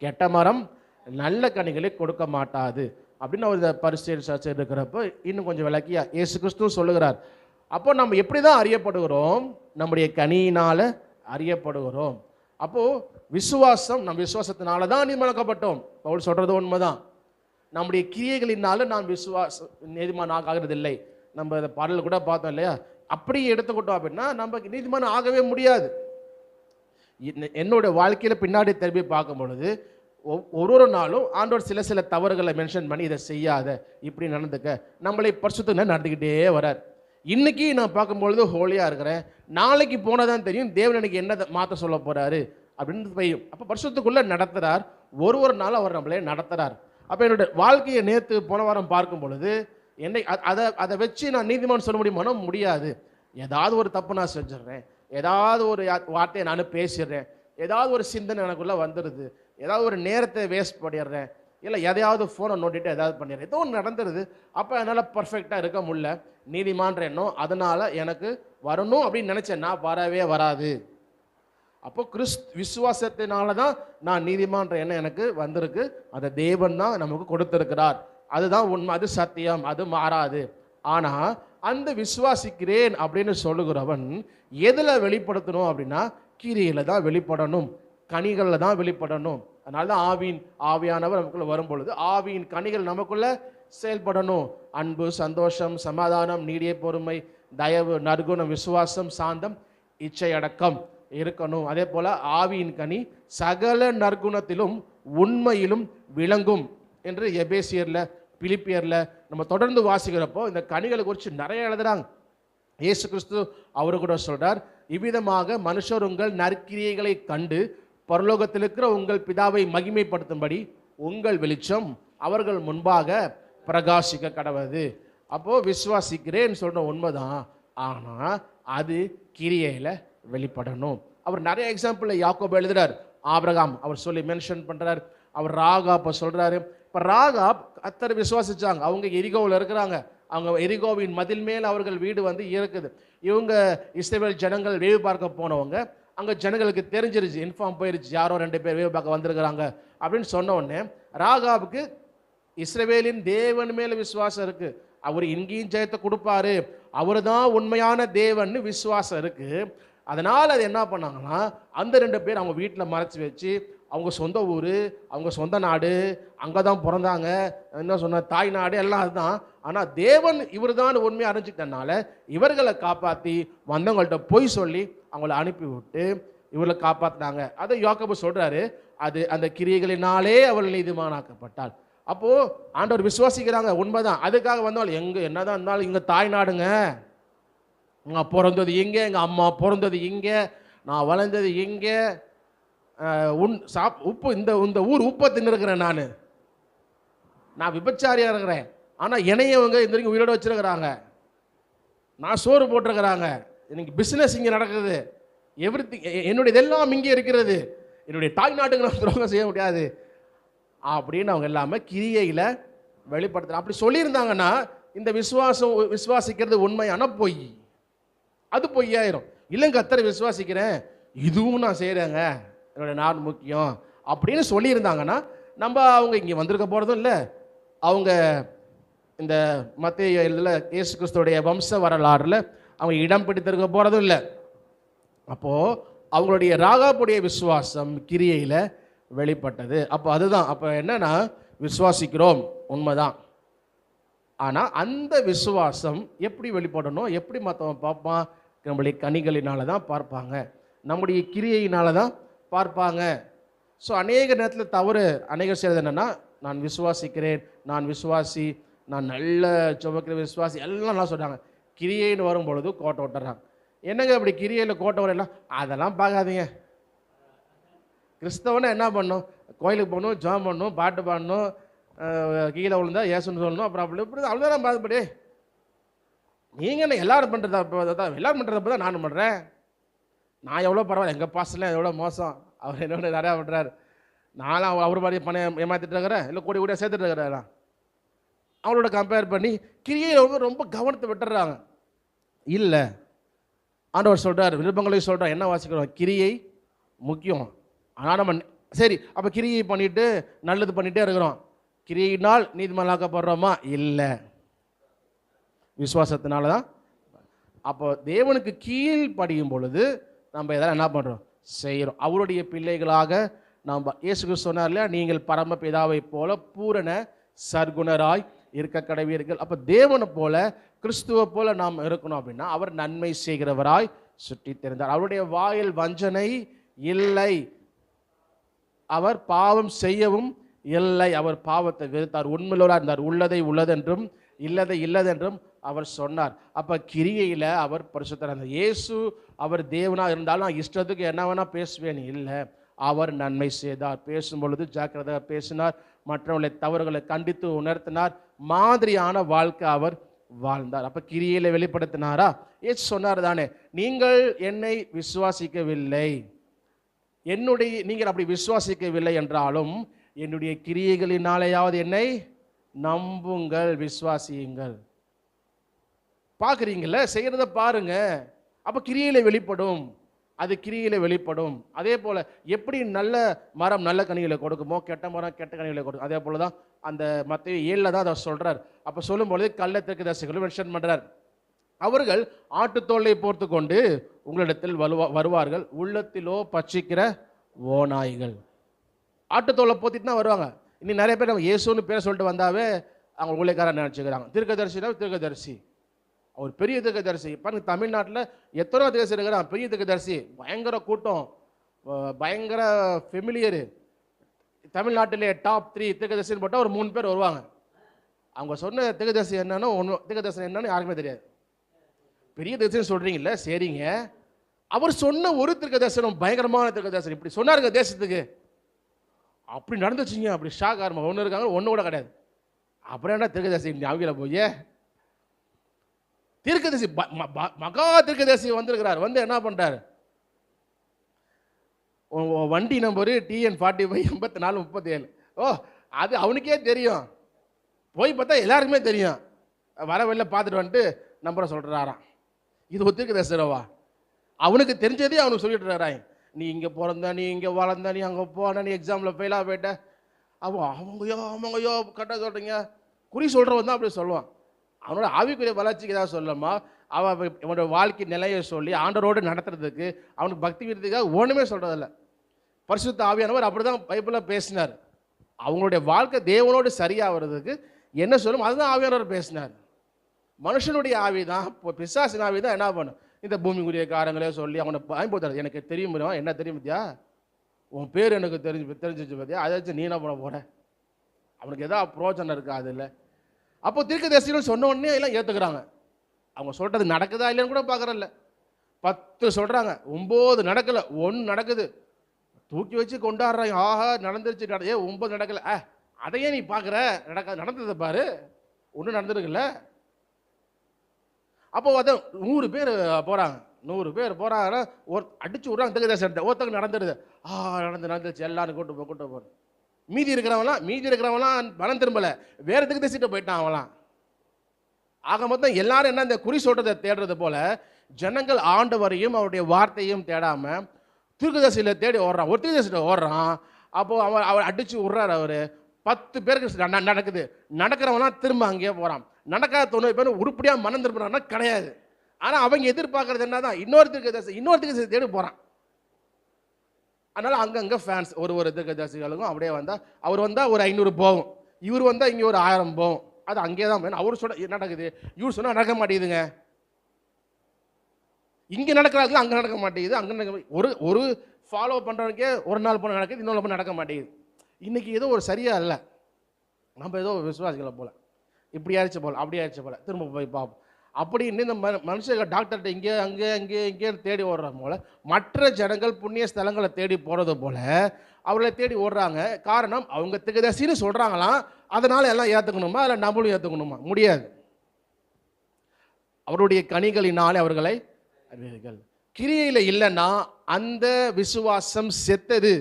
கெட்ட மரம் நல்ல கனிகளை கொடுக்க மாட்டாது அப்படின்னு அவர் இந்த பரிசேயர் சர்ச்சை இருக்கிறப்ப இன்னும் கொஞ்சம் விளக்கியா இயேசு கிறிஸ்து சொல்லுகிறார். அப்போ நம்ம எப்படி தான் அறியப்படுகிறோம்? நம்முடைய கனியினால் அறியப்படுகிறோம். அப்போது விசுவாசம், நம் விசுவாசத்தினால தான் நீதிமானாக்கப்பட்டோம். பவுல் சொல்கிறது உண்மைதான். நம்முடைய கிரியைகளினால நாம் நீதிமான் ஆகிறதில்லை. நம்ம இந்த பாடலில் கூட பார்த்தோம் இல்லையா, அப்படி எடுத்துக்கிட்டோம் அப்படின்னா நம்ம நீதிமான் ஆகவே முடியாது. என்னுடைய வாழ்க்கையில் பின்னாடி திரும்பி பார்க்கும் பொழுது ஒரு நாளும் ஆண்டவர் சில தவறுகளை மென்ஷன் பண்ணி இதை செய்யாத, இப்படி நடந்துக்க, நம்மளை பரிசுத்தமாக நடந்துக்கிட்டே வரார். இன்னைக்கு நான் பார்க்கும்பொழுது ஹோலியாக இருக்கிறேன், நாளைக்கு போனதான் தெரியும் தேவன் எனக்கு என்ன மாற்ற சொல்ல போகிறாரு அப்படின்னு பெய்யும். அப்போ பரிசுத்துக்குள்ளே நடத்துகிறார், ஒரு நாள் அவர் நம்மளே நடத்துகிறார். அப்போ என்னுடைய வாழ்க்கையை நேற்று போன வாரம் பார்க்கும் பொழுது என்னை அதை வச்சு நான் நீதிமான் சொல்ல முடியுமானோ முடியாது. ஏதாவது ஒரு தப்பு நான் செஞ்சிடுறேன், ஏதாவது ஒரு வார்த்தையை நான் பேசிடுறேன், ஏதாவது ஒரு சிந்தனை எனக்குள்ளே வந்துடுது, ஏதாவது ஒரு நேரத்தை வேஸ்ட் பண்ணிடுறேன், இல்லை எதையாவது ஃபோனை நோட்டிட்டு ஏதாவது பண்ணிடுறேன், ஏதோ ஒன்று நடந்துடுது. அப்போ என்னால் பர்ஃபெக்டாக இருக்க முடியல, நீதிமான்ற எண்ணம் அதனால் எனக்கு வரணும் அப்படின்னு நினச்சேன்னா வரவே வராது. அப்போ விசுவாசத்தினால தான் நான் நீதிமான்ற எண்ணம் எனக்கு வந்திருக்கு. அதை தேவன் தான் நமக்கு கொடுத்துருக்கிறார். அதுதான் உண்மை, அது சத்தியம், அது மாறாது. ஆனால் அந்த விசுவாசிக்கிறேன் அப்படின்னு சொல்லுகிறவன் எதில் வெளிப்படுத்தணும் அப்படின்னா கிரியையில் தான் வெளிப்படணும், கனிகளில் தான் வெளிப்படணும். அதனால தான் ஆவியானவர் நமக்குள்ளே வரும் பொழுது ஆவியின் கனிகள் நமக்குள்ளே செயல்படணும். அன்பு, சந்தோஷம், சமாதானம், நீடிய பொறுமை, தயவு, நற்குணம், விசுவாசம், சாந்தம், இச்சை அடக்கம் இருக்கணும். அதே போல் ஆவியின் கனி சகல நற்குணத்திலும் உண்மையிலும் விளங்கும் என்று எபேசியரில், பிலிப்பியரில் நம்ம தொடர்ந்து வாசிக்கிறப்போ இந்த கனிகளை குறித்து நிறைய எழுதுறாங்க. இயேசு கிறிஸ்து அவரு கூட சொல்றார், இவ்விதமாக மனுஷர் உங்கள் நற்கிரியைகளை கண்டு பரலோகத்தில் இருக்கிற உங்கள் பிதாவை மகிமைப்படுத்தும்படி உங்கள் வெளிச்சம் அவர்கள் முன்பாக பிரகாசிக்க கடவுது. அப்போ விசுவாசிக்கிறேன்னு சொல்ற உண்மைதான், ஆனால் அது கிரியையில் வெளிப்படணும். அவர் நிறைய எக்ஸாம்பிள் யாக்கோபு எழுதுறார், ஆபிரகாம் அவர் சொல்லி மென்ஷன் பண்றார், அவர் ராகாப்ப சொல்றாரு. இப்போ ராகாப் கர்த்தரை விசுவாசிச்சாங்க, அவங்க எரிகோவில் இருக்கிறாங்க, அவங்க எரிகோவின் மதில் மேல் அவர்கள் வீடு இருக்குது. இவங்க இஸ்ரவேல் ஜனங்கள் வேவு பார்க்க போனவங்க, அங்கே ஜனங்களுக்கு தெரிஞ்சிருச்சு, இன்ஃபார்ம் போயிருச்சு, யாரோ 2 பேர் வேவு பார்க்க வந்திருக்கிறாங்க அப்படின்னு சொன்ன உடனே ராகாவுக்கு இஸ்ரவேலின் தேவன் மேலே விசுவாசம் இருக்கு, அவர் இங்கேயும் ஜெயத்தை கொடுப்பாரு, அவர் தான் உண்மையான தேவன் விசுவாசம் இருக்கு. அதனால் அது என்ன பண்ணாங்கன்னா அந்த 2 பேர் அவங்க வீட்டில் மறைச்சி வச்சு, அவங்க சொந்த ஊர், அவங்க சொந்த நாடு, அங்கே தான் பிறந்தாங்க, என்ன சொன்ன தாய் நாடு எல்லாம் அதுதான். ஆனால் தேவன் இவர் தான் உண்மையை அறிஞ்சிட்டனால இவர்களை காப்பாற்றி வந்தவங்கள்ட்ட பொய் சொல்லி அவங்கள அனுப்பி விட்டு இவர்களை காப்பாற்றினாங்க. அதை யாக்கோபு சொல்கிறாரு, அது அந்த கிரியைகளினாலே அவர்கள் நீதிமானாக்கப்பட்டாள். அப்போ ஆண்டவர் விசுவாசிக்கிறாங்க, உண்மைதான். அதுக்காக வந்தாலும் எங்க என்னதான் இருந்தாலும் இங்க தாய் நாடுங்க, நான் பிறந்தது இங்கே, எங்கள் அம்மா பிறந்தது இங்கே, நான் வளர்ந்தது இங்கே, உப்பு இந்த ஊர் உப்பை தின்னுருக்கிறேன், நான் விபச்சாரியாக இருக்கிறேன், ஆனால் இணையவங்க இந்த வரைக்கும் உயிரோடு வச்சுருக்கிறாங்க, நான் சோறு போட்டிருக்கிறாங்க, எனக்கு பிஸ்னஸ் இங்கே நடக்குது, என்னுடைய இதெல்லாம் இங்கே இருக்கிறது, என்னுடைய தாய் நாட்டுக்கு நான் துரோகம் செய்ய முடியாது அப்படின்னு அவங்க எல்லாமே கிரியையில் வெளிப்படுத்துகிறாங்க. அப்படி சொல்லியிருந்தாங்கன்னா இந்த விசுவாசிக்கிறது உண்மையான பொய், அது பொய்யாயிரும். இல்லைங்க கர்த்தரை விசுவாசிக்கிறேன், இதுவும் நான் செய்கிறேங்க, என்னோட நாடு முக்கியம் அப்படின்னு சொல்லியிருந்தாங்கன்னா நம்ம அவங்க இங்கே வந்திருக்க போகிறதும் இல்லை, அவங்க இந்த மத்தேயு இதில் இயேசு கிறிஸ்துவோடைய வம்ச வரலாறில் அவங்க இடம் பிடித்திருக்க போகிறதும் இல்லை. அப்போது அவங்களுடைய ராகாபுடைய விசுவாசம் கிரியையில் வெளிப்பட்டது. அப்போ அதுதான், அப்போ என்னன்னா விசுவாசிக்கிறோம் உண்மைதான், ஆனால் அந்த விசுவாசம் எப்படி வெளிப்படணும், எப்படி மற்றவன் பார்ப்பான், நம்முடைய கனிகளினால தான் பார்ப்பாங்க, நம்முடைய கிரியையினால தான் பார்ப்பாங்க. ஸோ அநேக நேரத்தில் தவறு அநேகர் செய்கிறது என்னென்னா, நான் விசுவாசிக்கிறேன், நான் விசுவாசி, நான் நல்ல சுமக்கிற விசுவாசி எல்லாம் நல்லா சொல்கிறாங்க, கிரியைன்னு வரும்பொழுது கோட்டை விட்டுறாங்க. என்னங்க அப்படி கிரியையில் கோட்டை வரலாம், அதெல்லாம் பார்க்காதீங்க. கிறிஸ்தவனை என்ன பண்ணணும், கோயிலுக்கு போகணும், ஜெபம் பண்ணணும், பாட்டு பாடணும், கீழே விழுந்தா ஏசுன்னு சொல்லணும், அப்புறம் அப்படி இப்படி அவ்வளோதான் பார்த்துப்படி. நீங்கள் என்ன எல்லாரும் பண்ணுறதா, எல்லாரும் பண்ணுறதப்ப தான் நானும் பண்ணுறேன், நான் எவ்வளோ பரவாயில்ல, எங்கள் பாஸ்டர்லாம் எவ்வளோ மோசம், அவர் என்னோட நிறையா பண்ணுறாரு, நானும் அவர் மாதிரி பணம் ஏமாற்றிட்டு இருக்கிறேன், இல்லை கூடி கூடிய சேர்த்துட்டு இருக்கிறேன், அவங்களோட கம்பேர் பண்ணி கிரியையில் ரொம்ப கவனத்தை விட்டுறாங்க. இல்லை, ஆண்டவர் சொல்கிறார், விருப்பங்களையும் சொல்கிறார், என்ன வாசிக்கிறோம், கிரியை முக்கியம். ஆனால் நம்ம சரி அப்போ கிரியை பண்ணிவிட்டு நல்லது பண்ணிகிட்டே இருக்கிறோம், கிரியினால் நீதிமன்றாக்கப்படுறோமா, இல்லை, விசுவாசத்தினால தான். அப்போ தேவனுக்கு கீழ் படியும் பொழுது நம்ம எதாவது என்ன பண்ணுறோம், செய்கிறோம். அவருடைய பிள்ளைகளாக நம்ம, இயேசு கிறிஸ்து சொன்னார் இல்லையா, நீங்கள் பரமபிதாவை போல பூரண சர்க்குணராய் இருக்க கடவீர்கள். அப்போ தேவனை போல கிறிஸ்துவை போல நாம் இருக்கணும் அப்படின்னா அவர் நன்மை செய்கிறவராய் சுற்றி தெரிந்தார், அவருடைய வாயில் வஞ்சனை இல்லை, அவர் பாவம் செய்யவும் இல்லை, அவர் பாவத்தை வெறுத்தார், உண்மையுள்ளவராக இருந்தார், உள்ளதை உள்ளதென்றும் இல்லதை இல்லதென்றும் அவர் சொன்னார். அப்போ கிரியையில் அவர் பரிசுத்தராக இருந்தார். இயேசு அவர் தேவனாக இருந்தாலும் நான் இஷ்டத்துக்கு என்ன வேணால் பேசுவேன் இல்லை, அவர் நன்மை செய்தார், பேசும் பொழுது ஜாக்கிரதையாக பேசினார், மற்றவர்களை தவறுகளை கண்டித்து உணர்த்தினார், மாதிரியான வாழ்க்கை அவர் வாழ்ந்தார். அப்போ கிரியையில் வெளிப்படுத்தினாரா, இயேசு சொன்னார் தானே, நீங்கள் என்னை விசுவாசிக்கவில்லை, நீங்கள் அப்படி விசுவாசிக்கவில்லை என்றாலும் என்னுடைய கிரியைகளினாலேயாவது என்னை நம்புங்கள், விசுவாசியுங்கள். பார்க்குறீங்கள, செய்கிறத பாருங்க, அப்போ கிரியையில வெளிப்படும், அது கிரியையில வெளிப்படும். அதே போல் எப்படி நல்ல மரம் நல்ல கனிகளை கொடுக்குமோ, கெட்ட மரம் கெட்ட கனிகளை கொடுக்கும், அதே போல் தான் அந்த மத்தேயு 7 தான் அதை சொல்கிறார். அப்போ சொல்லும்பொழுது கள்ள தீர்க்கதரிசிகளும் மென்ஷன் பண்ணுறார், அவர்கள் ஆட்டுத்தோலை போர்த்து கொண்டு உங்களிடத்தில் வருவார்கள், உள்ளத்திலோ பட்சிக்கிற ஓநாய்கள். ஆட்டுத்தோலை போத்திட்டு தான் வருவாங்க. இன்னும் நிறைய பேர் நம்ம இயேசுன்னு பேரை சொல்லிட்டு வந்தாவே அவங்க ஊழியக்காரன் நினச்சிக்கிறாங்க. தீர்க்கதரிசினா தீர்க்கதரிசி, அவர் பெரிய தீர்க்கதரிசி. பாருங்க, தமிழ்நாட்டில் எத்தனை தீர்க்கதரிசி இருக்கிறான், பெரிய தீர்க்கதரிசி, பயங்கர கூட்டம், பயங்கர ஃபெமிலியரு. தமிழ்நாட்டிலே டாப் 3 தீர்க்கதரிசின்னு போட்டால் ஒரு 3 பேர் வருவாங்க. அவங்க சொன்ன தீர்க்கதரிசி என்னன்னு தீர்க்கதரிசி என்னன்னு யாருக்குமே தெரியாது. பெரிய தீர்க்கதரிசி சொல்கிறீங்களே, சரிங்க, அவர் சொன்ன ஒரு தீர்க்கதரிசனம் பயங்கரமான தீர்க்கதரிசனம், இப்படி சொன்னாருங்க தேசத்துக்கு, அப்படி நடந்துச்சுங்க, அப்படி ஷாக் ஆரம்பம். ஒன்று இருக்காங்க, ஒன்று கூட கிடையாது. அப்புறம் என்ன தீர்க்கதரிசி அவங்க போய் தீர்க்கதரிசி மகா தீர்க்கதரிசி வந்திருக்கிறார், வந்து என்ன பண்ணுறாரு, வண்டி நம்பரு TN 45 84 37. ஓ, அது அவனுக்கே தெரியும், போய் பார்த்தா எல்லாருக்குமே தெரியும், வர வெளில பார்த்துட்டு வந்துட்டு நம்பரை சொல்கிறாராம். இது ஒரு தீர்க்கதரிசிவா, அவனுக்கு தெரிஞ்சதே அவனுக்கு சொல்லிட்டு இருக்காராய், நீ இங்கே பிறந்த, நீ இங்கே வளர்ந்த, நீ அங்கே போன, நீ எக்ஸாமில் ஃபெயிலாக போயிட்ட, அவங்கயோ கரெக்டாக சொல்கிறீங்க, குறி சொல்கிறவன் தான் அப்படி சொல்லுவான். அவனோட ஆவிக்குரிய வளர்ச்சிக்கு ஏதாவது சொல்லமா, அவனோட வாழ்க்கை நிலையை சொல்லி ஆண்டரோடு நடத்துறதுக்கு, அவனுக்கு பக்தி வீரத்துக்காக ஒன்றுமே சொல்கிறதில்ல. பரிசுத்த ஆவியானவர் அப்படி தான் பைபிளில் பேசினார். அவங்களுடைய வாழ்க்கை தேவனோடு சரியாக வர்றதுக்கு என்ன சொல்லும் அதுதான் ஆவியானவர் பேசினார். மனுஷனுடைய ஆவி தான், பிசாசின் ஆவி தான் என்ன பண்ணும், இந்த பூமிக்குரிய காரங்களே சொல்லி அவனை பயன்படுத்தாது. எனக்கு தெரியும், என்ன தெரியும் பத்தியா, உன் பேர் எனக்கு தெரிஞ்சிச்சு பத்தியா, அதை வச்சு நீ என்ன பண்ண போகிற அவனுக்கு ஏதாவது பிரோஜனம் இருக்காது இல்லை. அப்போ தீர்க்கதரிசிகள் சொன்ன உடனே எல்லாம் ஏற்றுக்கிறாங்க. அவங்க சொல்கிறது நடக்குதா இல்லைன்னு கூட பார்க்குறல்ல. 10 சொல்கிறாங்க, 9 நடக்கலை, 1 நடக்குது. தூக்கி வச்சு கொண்டாடுறாங்க, ஆஹா நடந்துருச்சு. 9 நடக்கலை, அதையே நீ பார்க்குற, நடந்ததை பாரு, ஒன்றும் நடந்துருக்குல்ல. அப்போ அதை 100 பேர் போகிறாங்க. 100 பேர் போகிறாங்கன்னா அடிச்சு விட்றாங்க தீர்க்கதரிசி. ஒருத்தங்க நடந்துடுது, நடந்துருச்சு, எல்லாரும் கூட்டு போகிறோம். மீதி இருக்கிறவங்களாம் பலம் திரும்பலை, வேறு தீர்க்கதரிசிட்ட போயிட்டான் அவங்களாம். ஆக மொத்தம் எல்லாரும் என்ன, இந்த குறி சொல்றதை தேடுறது போல ஜனங்கள் ஆண்டவரையும் அவருடைய வார்த்தையும் தேடாம தீர்க்கதரிசியில தேடி ஓடுறான். ஒரு தீர்க்கதரிசிட்ட ஓடுறான். அப்போ அவர் அடிச்சு விட்றாரு. அவர் 10 பேருக்கு நடக்குது. நடக்கிறவங்களாம் திரும்ப அங்கேயே போகிறான். நடக்காத 90 பேர் உருப்படியாக மனம் திரும்பினான்னா கிடையாது. ஆனால் அவங்க எதிர்பார்க்கறது என்னதான், இன்னொரு தீர்க்கதரிசி தேடி போகிறான். அதனால் அங்கங்கே ஃபேன்ஸ், ஒரு தீர்க்கதரிசிகளுக்கும் அப்படியே வந்தால், அவர் வந்தால் ஒரு 500 போகும், இவர் வந்தால் இங்கே ஒரு 1000 போகும். அது அங்கே தான் அவர் சொன்ன நடக்குது, இவர் சொன்னால் நடக்க மாட்டேங்குதுங்க. இங்கே நடக்கிறாங்க, அங்கே நடக்க மாட்டேங்குது. அங்கே ஒரு ஃபாலோ பண்ணுறவனுக்கே ஒரு நாள் போன நடக்குது, இன்னொரு போன நடக்க மாட்டேங்குது. இன்றைக்கி ஏதோ ஒரு சரியாக இல்லை, நம்ம ஏதோ விசுவாசிகளை போல், இப்படி ஆயிடுச்சு போல், அப்படி ஆயிடுச்சு போல், திரும்ப போய் பார்ப்போம் அப்படின்னு இந்த மனுஷங்க டாக்டர்கிட்ட இங்கே தேடி ஓடுறாங்க போல, மற்ற ஜனங்கள் புண்ணிய ஸ்தலங்களை தேடி போகிறது போல அவர்களை தேடி ஓடுறாங்க. காரணம், அவங்க தீர்க்கதரிசின்னு சொல்கிறாங்களாம், அதனால் எல்லாம் ஏற்றுக்கணுமா, இல்லை நம்மளும் ஏற்றுக்கணுமா? முடியாது. அவருடைய கனிகளினாலே அவர்களை அறிவீர்கள். கிரியையில் இல்லைன்னா அந்த விசுவாசம் செத்தது,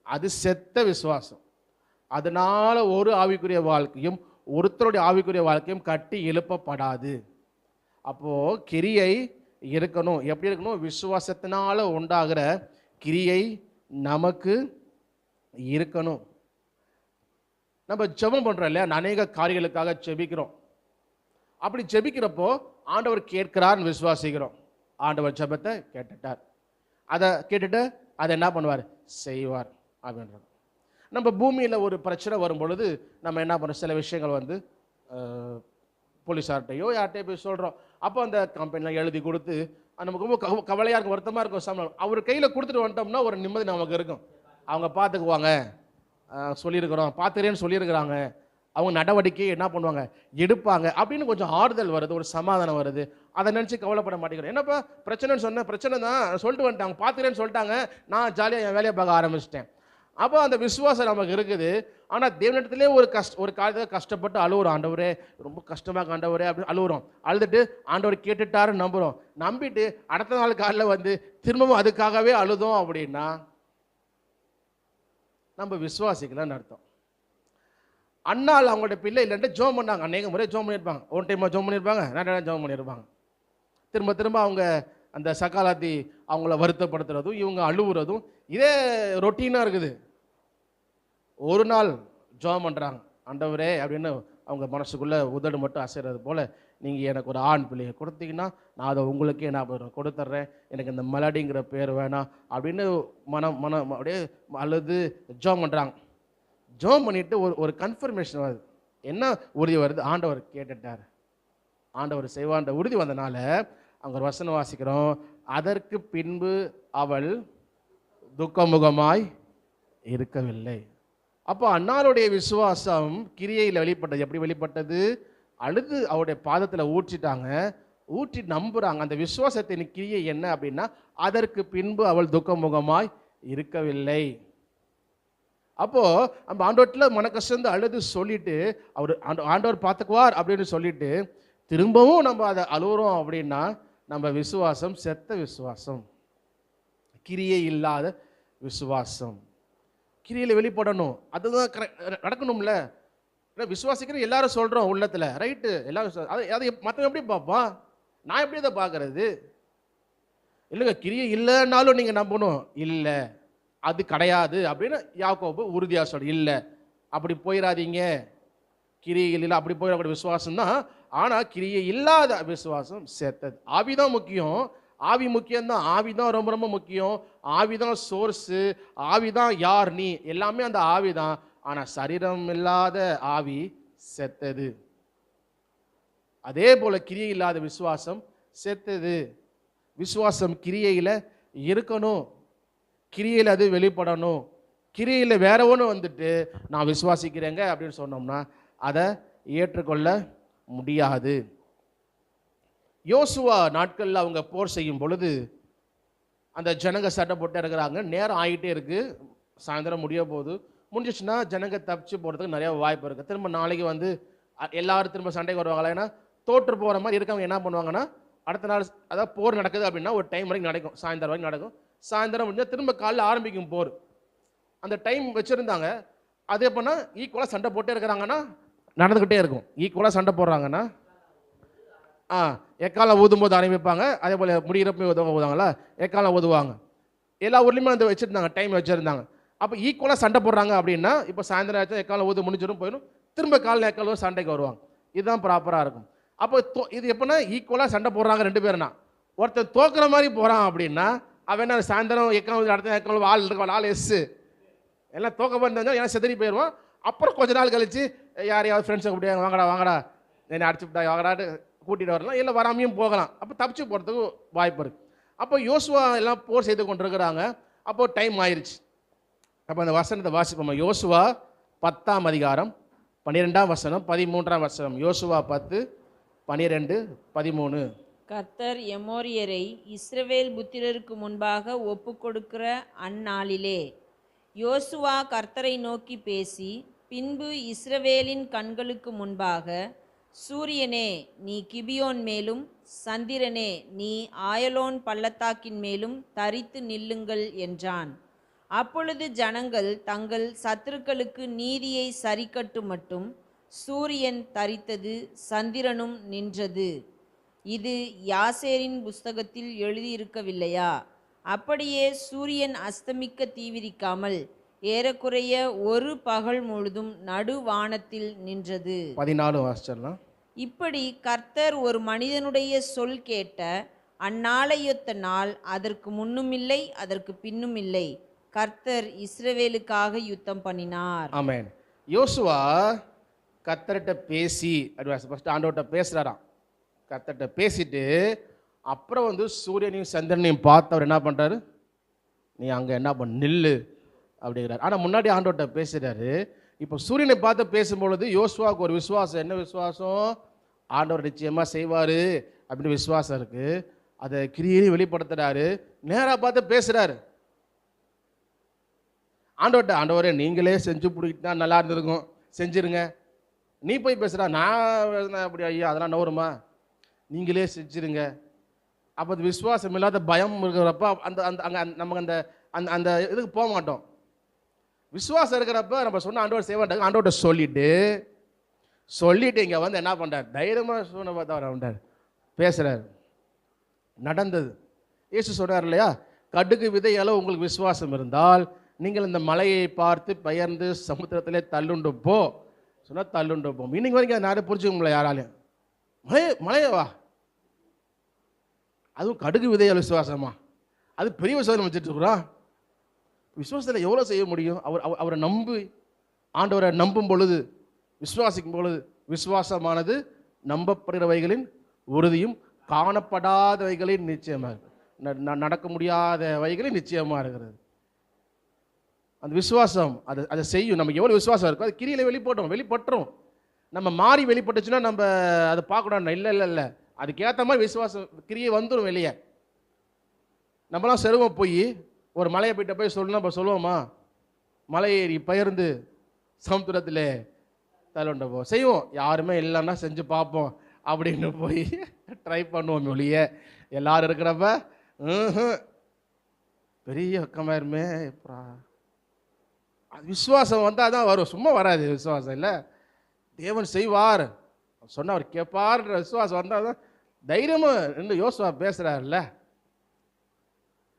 அது செத்த விசுவாசம். அதனால ஒரு ஆவிக்குரிய வாழ்க்கையும் ஒருத்தருடைய ஆவிக்குரிய வாழ்க்கையும் கட்டி எழுப்பப்படாது. அப்போ கிரியை இருக்கணும். எப்படி இருக்கணும்? விசுவாசத்தினால உண்டாகிற கிரியை நமக்கு இருக்கணும். நம்ம ஜெபம் பண்றோம் இல்லையா, அநேக காரியங்களுக்காக ஜெபிக்கிறோம். அப்படி ஜெபிக்கிறப்போ ஆண்டவர் கேட்கிறார்னு விசுவாசிக்கிறோம். ஆண்டவர் ஜெபத்தை கேட்டுட்டார், அதை கேட்டுட்டு அதை என்ன பண்ணுவார்? செய்வார் அப்படின்றது. நம்ம பூமியில் ஒரு பிரச்சனை வரும் பொழுது நம்ம என்ன பண்ணுறோம்? சில விஷயங்கள் போலீஸார்ட்டையோ யார்கிட்டையோ போய் சொல்கிறோம். அப்போ அந்த கம்பெனியில் எழுதி கொடுத்து நமக்கு ரொம்ப கவலையாக இருக்கும், வருத்தமாக இருக்கும். சம்பளம் அவர் கையில் கொடுத்துட்டு வந்துட்டோம்னா ஒரு நிம்மதி நமக்கு இருக்கும். அவங்க பார்த்துக்குவாங்க, சொல்லியிருக்கிறோம், பார்த்துக்கிறேன்னு சொல்லியிருக்கிறாங்க, அவங்க நடவடிக்கை என்ன பண்ணுவாங்க, எடுப்பாங்க அப்படின்னு கொஞ்சம் ஆறுதல் வருது, ஒரு சமாதானம் வருது. அதை நினச்சி கவலைப்பட மாட்டேங்கிறோம். என்னப்பா பிரச்சனைன்னு சொன்னேன், பிரச்சனை தான் சொல்லிட்டு வந்துட்டாங்க, பார்த்துக்கிறேன்னு சொல்லிட்டாங்க, நான் ஜாலியாக என் வேலையை பார்க்க ஆரம்பிச்சிட்டேன். அப்போ அந்த விசுவாசம் நமக்கு இருக்குது. ஆனால் தேவனிடத்திலே ஒரு காலத்தில் கஷ்டப்பட்டு அழுகுறோம், ஆண்டவரே ரொம்ப கஷ்டமாக ஆண்டவரே அப்படின்னு அழுகுறோம். அழுதுட்டு ஆண்டவர் கேட்டுட்டாருன்னு நம்புகிறோம். நம்பிட்டு அடுத்த நாள் காலையில் திரும்பவும் அதுக்காகவே அழுதோம் அப்படின்னா நம்ம விசுவாசிக்கலான்னு அர்த்தம். அண்ணால் அவங்களோட பிள்ளை இல்லைன்ட்டு ஜோம் பண்ணாங்க, அநேக முறை ஜோம் பண்ணியிருப்பாங்க. ஒன் டைமாக ஜோம் பண்ணியிருப்பாங்க, 2 டைம் ஜோம் பண்ணியிருப்பாங்க. திரும்ப திரும்ப அவங்க அந்த சக்காலாத்தி அவங்கள வருத்தப்படுத்துறதும் இவங்க அழுவுறதும் இதே ரொட்டீனாக இருக்குது. ஒரு நாள் ஜோம் பண்ணுறாங்க, ஆண்டவரே அப்படின்னு அவங்க மனசுக்குள்ளே உதடு மட்டும் அசைறது போல், நீங்கள் எனக்கு ஒரு ஆண் பிள்ளையை கொடுத்தீங்கன்னா நான் அதை உங்களுக்கே நான் கொடுத்துட்றேன், எனக்கு இந்த மெலடிங்கிற பேர் வேணாம் அப்படின்னு மனம் அப்படியே அழுது ஜோம் பண்ணுறாங்க. ஜோம் பண்ணிவிட்டு ஒரு கன்ஃபர்மேஷன் வருது. என்ன உறுதி வருது? ஆண்டவர் கேட்டுட்டார், ஆண்டவர் செய்வான்ற உறுதி வந்தனால அவங்க ஒரு வசனம் வாசிக்கிறோம், அதற்கு பின்பு அவள் துக்கமுகமாய் இருக்கவில்லை. அப்போ அன்னாருடைய விசுவாசம் கிரியையில் வெளிப்பட்டது. எப்படி வெளிப்பட்டது? அழுது அவருடைய பாதத்தில் ஊற்றிட்டாங்க, ஊற்றி நம்புகிறாங்க. அந்த விசுவாசத்தின் கிரியை என்ன அப்படின்னா, அதற்கு பின்பு அவள் துக்கமுகமாய் இருக்கவில்லை. அப்போது நம்ம ஆண்டவர்கிட்ட மன கஷ்டம் அழுது சொல்லிட்டு அவர் ஆண்டவர் பார்த்துக்குவார் அப்படின்னு சொல்லிட்டு திரும்பவும் நம்ம அதை அழுகுறோம் அப்படின்னா நம்ம விசுவாசம் செத்த விசுவாசம், கிரியை இல்லாத விசுவாசம். கிரியில் வெளிப்படணும், அதுதான் நடக்கணும்ல. விசுவாசிக்கிற எல்லாரும் சொல்கிறோம் உள்ளத்தில், ரைட்டு, எல்லாரும் அதை மற்றவங்க எப்படி பார்ப்பான், நான் எப்படி அதை பார்க்கறது? இல்லைங்க, கிரியை இல்லைன்னாலும் நீங்கள் நம்பணும், இல்லை அது கிடையாது அப்படின்னு யாக்கோபு உறுதியாக சொல்ற. இல்லை அப்படி போயிடாதீங்க, கிரியை இல்லை அப்படி போயிடக்கூடிய விசுவாசம் தான். ஆனால் கிரியை இல்லாத விசுவாசம் சேர்த்தது. ஆவிதான் முக்கியம், ஆவி முக்கியம்தான், ஆவிதான் ரொம்ப ரொம்ப முக்கியம். ஆவிதான் சோர்ஸு, ஆவிதான் யார் நீ, எல்லாமே அந்த ஆவிதான். ஆனால் சரீரம் இல்லாத ஆவி செத்தது. அதே போல கிரியை இல்லாத விசுவாசம் செத்தது. விசுவாசம் கிரியையில் இருக்கணும், கிரியையில் அது வெளிப்படணும். கிரியில் வேற ஒன்று வந்துட்டு நான் விசுவாசிக்கிறேங்க அப்படின்னு சொன்னோம்னா அதை ஏற்றுக்கொள்ள முடியாது. யோசுவா நாட்களில் அவங்க போர் செய்யும் பொழுது அந்த ஜனங்க சண்டை போட்டு இருக்கிறாங்க. நேரம் ஆகிட்டே இருக்கு, சாயந்தரம் முடிய போகுது. முடிஞ்சிச்சுன்னா ஜனங்க தப்பிச்சு போகிறதுக்கு நிறைய வாய்ப்பு இருக்குது. திரும்ப நாளைக்கு வந்து எல்லாரும் திரும்ப சண்டைக்கு வருவாங்களா? ஏன்னா தோற்று போகிற மாதிரி இருக்கவங்க என்ன பண்ணுவாங்கன்னா, அடுத்த நாள் அதாவது போர் நடக்குது அப்படின்னா ஒரு டைம் வரைக்கும் நடக்கும், சாயந்தரம் வரைக்கும் நடக்கும். சாயந்தரம் முடிஞ்சால் திரும்ப காலையில் ஆரம்பிக்கும் போர். அந்த டைம் வச்சுருந்தாங்க. அது எப்போனா ஈக்குவலாக சண்டை போட்டே இருக்கிறாங்கன்னா நடந்துக்கிட்டே இருக்கும். ஈக்குவலாக சண்டை போடுறாங்கன்னா எக்காலம் ஊதும்போது ஆரம்பிப்பாங்க. அதே போல் முடிகிறப்ப ஊதுவாங்களா, எக்காலம் ஊதுவாங்க. எல்லா ஊர்லேயுமே வந்து வச்சுருந்தாங்க, டைம் வச்சுருந்தாங்க. அப்போ ஈக்குவலாக சண்டை போடுறாங்க அப்படின்னா இப்போ சாயந்தரம் ஆச்சு, எக்காலம் ஊது முடிஞ்சிடும் போயிடும், திரும்ப காலையில் எக்காலம் சண்டைக்கு வருவாங்க. இதுதான் ப்ராப்பராக இருக்கும். அப்போ இது எப்போனா ஈக்குவலாக சண்டை போடுறாங்க ரெண்டு பேருனா. ஒருத்தர் தோக்குற மாதிரி போகிறான் அப்படின்னா அவன் என்ன சாயந்தரம் எக்காலம் அடுத்த எக்காலம் ஆள் இருக்க ஆள் எஸ்ஸு எல்லாம் தோக்க பண்ணி ஏன்னா செதறி போயிடுவான். அப்புறம் கொஞ்ச நாள் கழிச்சு யாரையாவது ஃப்ரெண்ட்ஸை கூப்பிட்டு வாங்கடா வாங்கடா என்னை அடிச்சு விட்டா வாங்கடாட்டு கூட்டிகிட்டு வரலாம், இல்லை வராமையும் போகலாம். அப்போ தப்பிச்சு போகிறதுக்கு வாய்ப்பு இருக்குது. அப்போ யோசுவா எல்லாம் போர் செய்து கொண்டிருக்கிறாங்க. அப்போது டைம் ஆயிடுச்சு. அப்போ அந்த வசனத்தை வாசிப்போம். யோசுவா 10ஆம் அதிகாரம் 12ஆம் வசனம் 13ஆம் வசனம். யோசுவா 10, 12, 13. கர்த்தர் எமோரியரை இஸ்ரவேல் புத்திரருக்கு முன்பாக ஒப்புக்கொடுக்கிற அந்நாளிலே யோசுவா கர்த்தரை நோக்கி பேசி, பின்பு இஸ்ரவேலின் கண்களுக்கு முன்பாக, சூரியனே நீ கிபியோன் மேலும், சந்திரனே நீ ஆயலோன் பள்ளத்தாக்கின் மேலும் தரித்து நில்லுங்கள் என்றான். அப்பொழுது ஜனங்கள் தங்கள் சத்துருக்களுக்கு நீதியை சரிக்கட்டு மட்டும் சூரியன் தரித்தது, சந்திரனும் நின்றது. இது யாசேரின் புஸ்தகத்தில் எழுதியிருக்கவில்லையா? அப்படியே சூரியன் அஸ்தமிக்க தீவிரிக்காமல் ஏறக்குறைய ஒரு பகல் முழுதும் நடுவானத்தில் நின்றது. 14 வாசிச்சிடலாம். இப்படி கர்த்தர் ஒரு மனிதனுடைய சொல் கேட்ட அந்நாளையொத்த நாள் அதற்கு முன்னும் இல்லை அதற்கு பின்னும் இல்லை. கர்த்தர் இஸ்ரவேலுக்காக யுத்தம் பண்ணினார். ஆமென். யோசுவா கர்த்தர்கிட்ட பேசி ஃபர்ஸ்ட் ஆண்டவர்கிட்ட பேசுகிறாராம். கர்த்தர்கிட்ட பேசிட்டு அப்புறம் வந்து சூரியனையும் சந்திரனையும் பார்த்து அவர் என்ன பண்ணுறாரு, நீ அங்கே என்ன பண்ண நில்லு அப்படிங்கிறார். ஆனால் முன்னாடி ஆண்டவர்கிட்ட பேசுகிறாரு. இப்போ சூரியனை பார்த்து பேசும்பொழுது யோசுவாவுக்கு ஒரு விசுவாசம். என்ன விசுவாசம்? ஆண்டவர் நிச்சயமாக செய்வார் அப்படின்னு விசுவாசம் இருக்குது. அதை கிரியையும் வெளிப்படுத்துகிறாரு. நேராக பார்த்து பேசுகிறாரு. ஆண்டவரே நீங்களே செஞ்சு பிடிக்கிட்டா நல்லா இருந்திருக்கும், செஞ்சுருங்க. நீ போய் பேசுகிறா, நான் அப்படி ஐயா அதெல்லாம் நவருமா, நீங்களே செஞ்சுருங்க. அப்போ அது விசுவாசம் இல்லாத பயம் இருக்கிறப்ப அந்த அந்த அங்கே நமக்கு அந்த அந்த அந்த இதுக்கு போக மாட்டோம். விசுவாசம் இருக்கிறப்ப நம்ம சொன்ன ஆண்டவர் செய்வாண்டாங்க. ஆண்டவர்கிட்ட சொல்லிட்டு இங்கே வந்து என்ன பண்ணுறார், தைரியமாக சொன்ன பார்த்தா அவர் பேசுகிறார். நடந்தது. இயேசு சொல்கிறார் இல்லையா, கடுகு விதை அளவு உங்களுக்கு விசுவாசம் இருந்தால் நீங்கள் இந்த மலையை பார்த்து பெயர்ந்து சமுத்திரத்திலே தள்ளுண்டு போ சொன்னால் தள்ளுண்டு போம். இன்னைக்கு வரைக்கும் அதை நிறைய புரிஞ்சுக்க முடியல யாராலையும். மலையவா, அதுவும் கடுகு விதையால் விசுவாசமா? அது பெரிய விசுவாசம் வச்சுட்டு இருக்கிறோம். விசுவாசத்தில் எவ்வளோ செய்ய முடியும்? அவரை நம்பி ஆண்டவரை நம்பும் பொழுது, விசுவாசிக்கும் பொழுது, விசுவாசமானது நம்பப்படுகிறவைகளின் உறுதியும் காணப்படாதவைகளின் நிச்சயமாக, நடக்க முடியாதவைகளின் நிச்சயமாக இருக்கிறது. அந்த விசுவாசம் அதை செய்யும். நமக்கு எவ்வளோ விசுவாசம் இருக்கோ அது கிரியில வெளிப்பட்டுரும். நம்ம மாறி வெளிப்பட்டுச்சுன்னா நம்ம அதை பார்க்கணும். இல்லை அதுக்கேற்ற மாதிரி விசுவாசம் கிரியை வந்துடும் வெளியே. நம்மளாம் செருவம் போய் ஒரு மலையை போய் சொல்லணும், நம்ம சொல்லுவோமா, மலையேறி பெயர்ந்து சமுத்திரத்தில் தள்ளுண்ட போ செய்வோம். யாருமே இல்லைன்னா செஞ்சு பார்ப்போம் அப்படின்னு போய் ட்ரை பண்ணுவோம். ஒழிய எல்லாரும் இருக்கிறப்ப பெரிய வெக்கமாயிருமே. அது விசுவாசம் வந்தால் தான் வரும், சும்மா வராது. விசுவாசம் இல்லை, தேவன் செய்வார் சொன்ன அவர் கேட்பார்ன்ற விசுவாசம் வந்தால் தான் தைரியமாக இன்னும் யோசுவா பேசுகிறார்ல.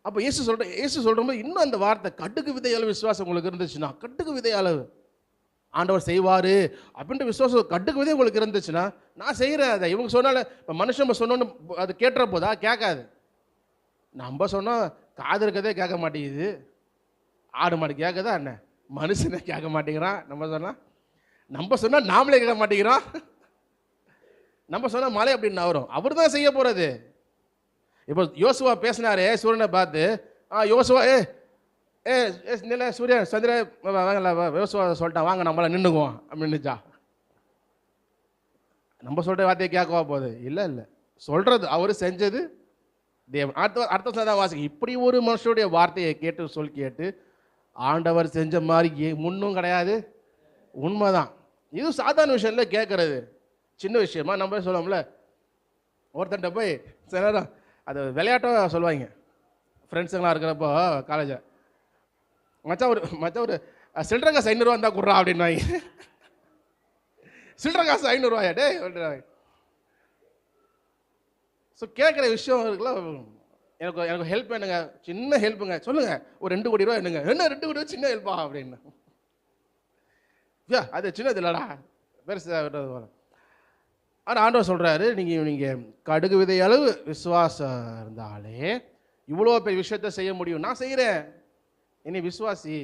அப்போ இயேசு சொல்கிறபோது இன்னும் அந்த வார்த்தை கடுகு விதை அளவு விசுவாசம் உங்களுக்கு இருந்துச்சுன்னா, கடுகு விதை அளவு ஆண்டவர் செய்வார் அப்படின்ற விசுவாசம் கடுகு விதை உங்களுக்கு இருந்துச்சுன்னா, நான் செய்கிறேன் அதை. இவங்க சொன்னால இப்போ மனுஷன் சொன்னோன்னு அது கேட்டுற போதா? கேட்காது. நம்ம சொன்னால் காது இருக்கதே கேட்க மாட்டேங்குது. ஆடு மாடு கேட்குதா என்ன? மனுஷனே கேட்க மாட்டேங்கிறான். நம்ம சொன்னால் நாமளே கேட்க மாட்டேங்கிறோம். நம்ம சொன்னால் மழை அப்படின்னு வரும். அவர் தான் செய்ய போகிறது. இப்போ யோசுவா பேசினாரே சூரியனை பார்த்து, யோசுவா நில சூரியன் சந்திரன் வாங்கல விவசாயம் சொல்லிட்டான், வாங்க நம்மள நின்றுக்குவோம் அப்படின்னுச்சா? நம்ம சொல்கிற வார்த்தையை கேட்கவா போகுது? இல்லை இல்லை, சொல்கிறது அவர் செஞ்சது தேவன். அடுத்த தான் வாசிக்க, இப்படி ஒரு மனுஷனுடைய வார்த்தையை கேட்டு சொல் கேட்டு ஆண்டவர் செஞ்ச மாதிரி முன்னும் கிடையாது. உண்மைதான். இது சாதாரண விஷயம் இல்லை கேட்கறது, சின்ன விஷயமா நம்ம சொல்லுவோம்ல. ஒருத்தன்ட்ட போய் சில நேரம் அது விளையாட்டாக சொல்லுவாங்க, ஃப்ரெண்ட்ஸுங்களாம் இருக்கிறப்போ காலேஜில், மச்சான் ஒரு சில்லற காசு 500 இருந்தால் கொடுறா அப்படின்வாங்க. சில்லற காசு 500 டே அப்படின்றாங்க. ஸோ கேட்குற விஷயம் இருக்குல்ல, எனக்கு ஹெல்ப் வேணுங்க, சின்ன ஹெல்ப்புங்க, சொல்லுங்க, ஒரு 2 கோடி ரூபா என்னங்க. என்ன 2 கோடி ரூபா சின்ன ஹெல்ப்பா அப்படின்னு? அது சின்னது இல்லடா, பெருசு. ஆனால் ஆண்டவர் சொல்கிறாரு, நீங்கள் கடுகு விதை அளவு விசுவாசம் இருந்தாலே இவ்வளோ பெரிய விஷயத்த செய்ய முடியும். நான் செய்கிறேன், என்னை விசுவாசி,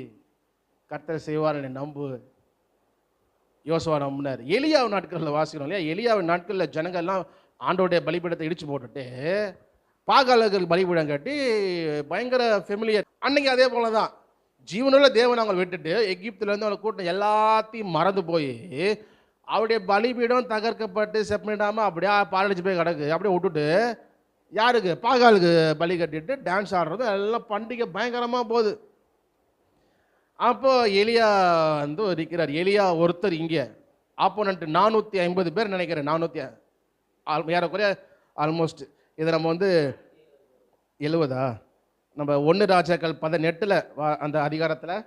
கர்த்தர் செய்வார், என்னை நம்பு. யோசுவா நம்பினார். எலியாவின் நாட்களில் வாசிக்கிறோம் இல்லையா? எலியாவின் நாட்களில் ஜனங்கள்லாம் ஆண்டோடைய பலிபீடத்தை இடிச்சு போட்டுட்டு பாகாலுக்கு பலிபீடம் கட்டி பயங்கர ஃபெமிலியர். அன்னைக்கு அதே போல தான் ஜீவனுள்ள தேவன் அவங்களை விட்டுட்டு எகிப்துலேருந்து அவங்களை கூட்டம் எல்லாத்தையும் மறந்து போய் அவருடைய பலிபீடம் தகர்க்கப்பட்டு செப்பனிடாமல் அப்படியே பாலடிச்சு போய் கிடக்கு. அப்படியே விட்டுட்டு யாருக்கு? பாகாலுக்கு பலி கட்டிட்டு டான்ஸ் ஆடுறதும் எல்லாம் பண்டிகை பயங்கரமாக போகுது. அப்போ எலியா வந்து இருக்கிறார். எலியா ஒருத்தர் இங்கே ஆப்போனண்ட் 450 பேர் நினைக்கிறேன், 400 ஏறக்குறைய ஆல்மோஸ்ட். இதை நம்ம வந்து 70 நம்ம 1 ராஜாக்கள் 18 அந்த அதிகாரத்தில்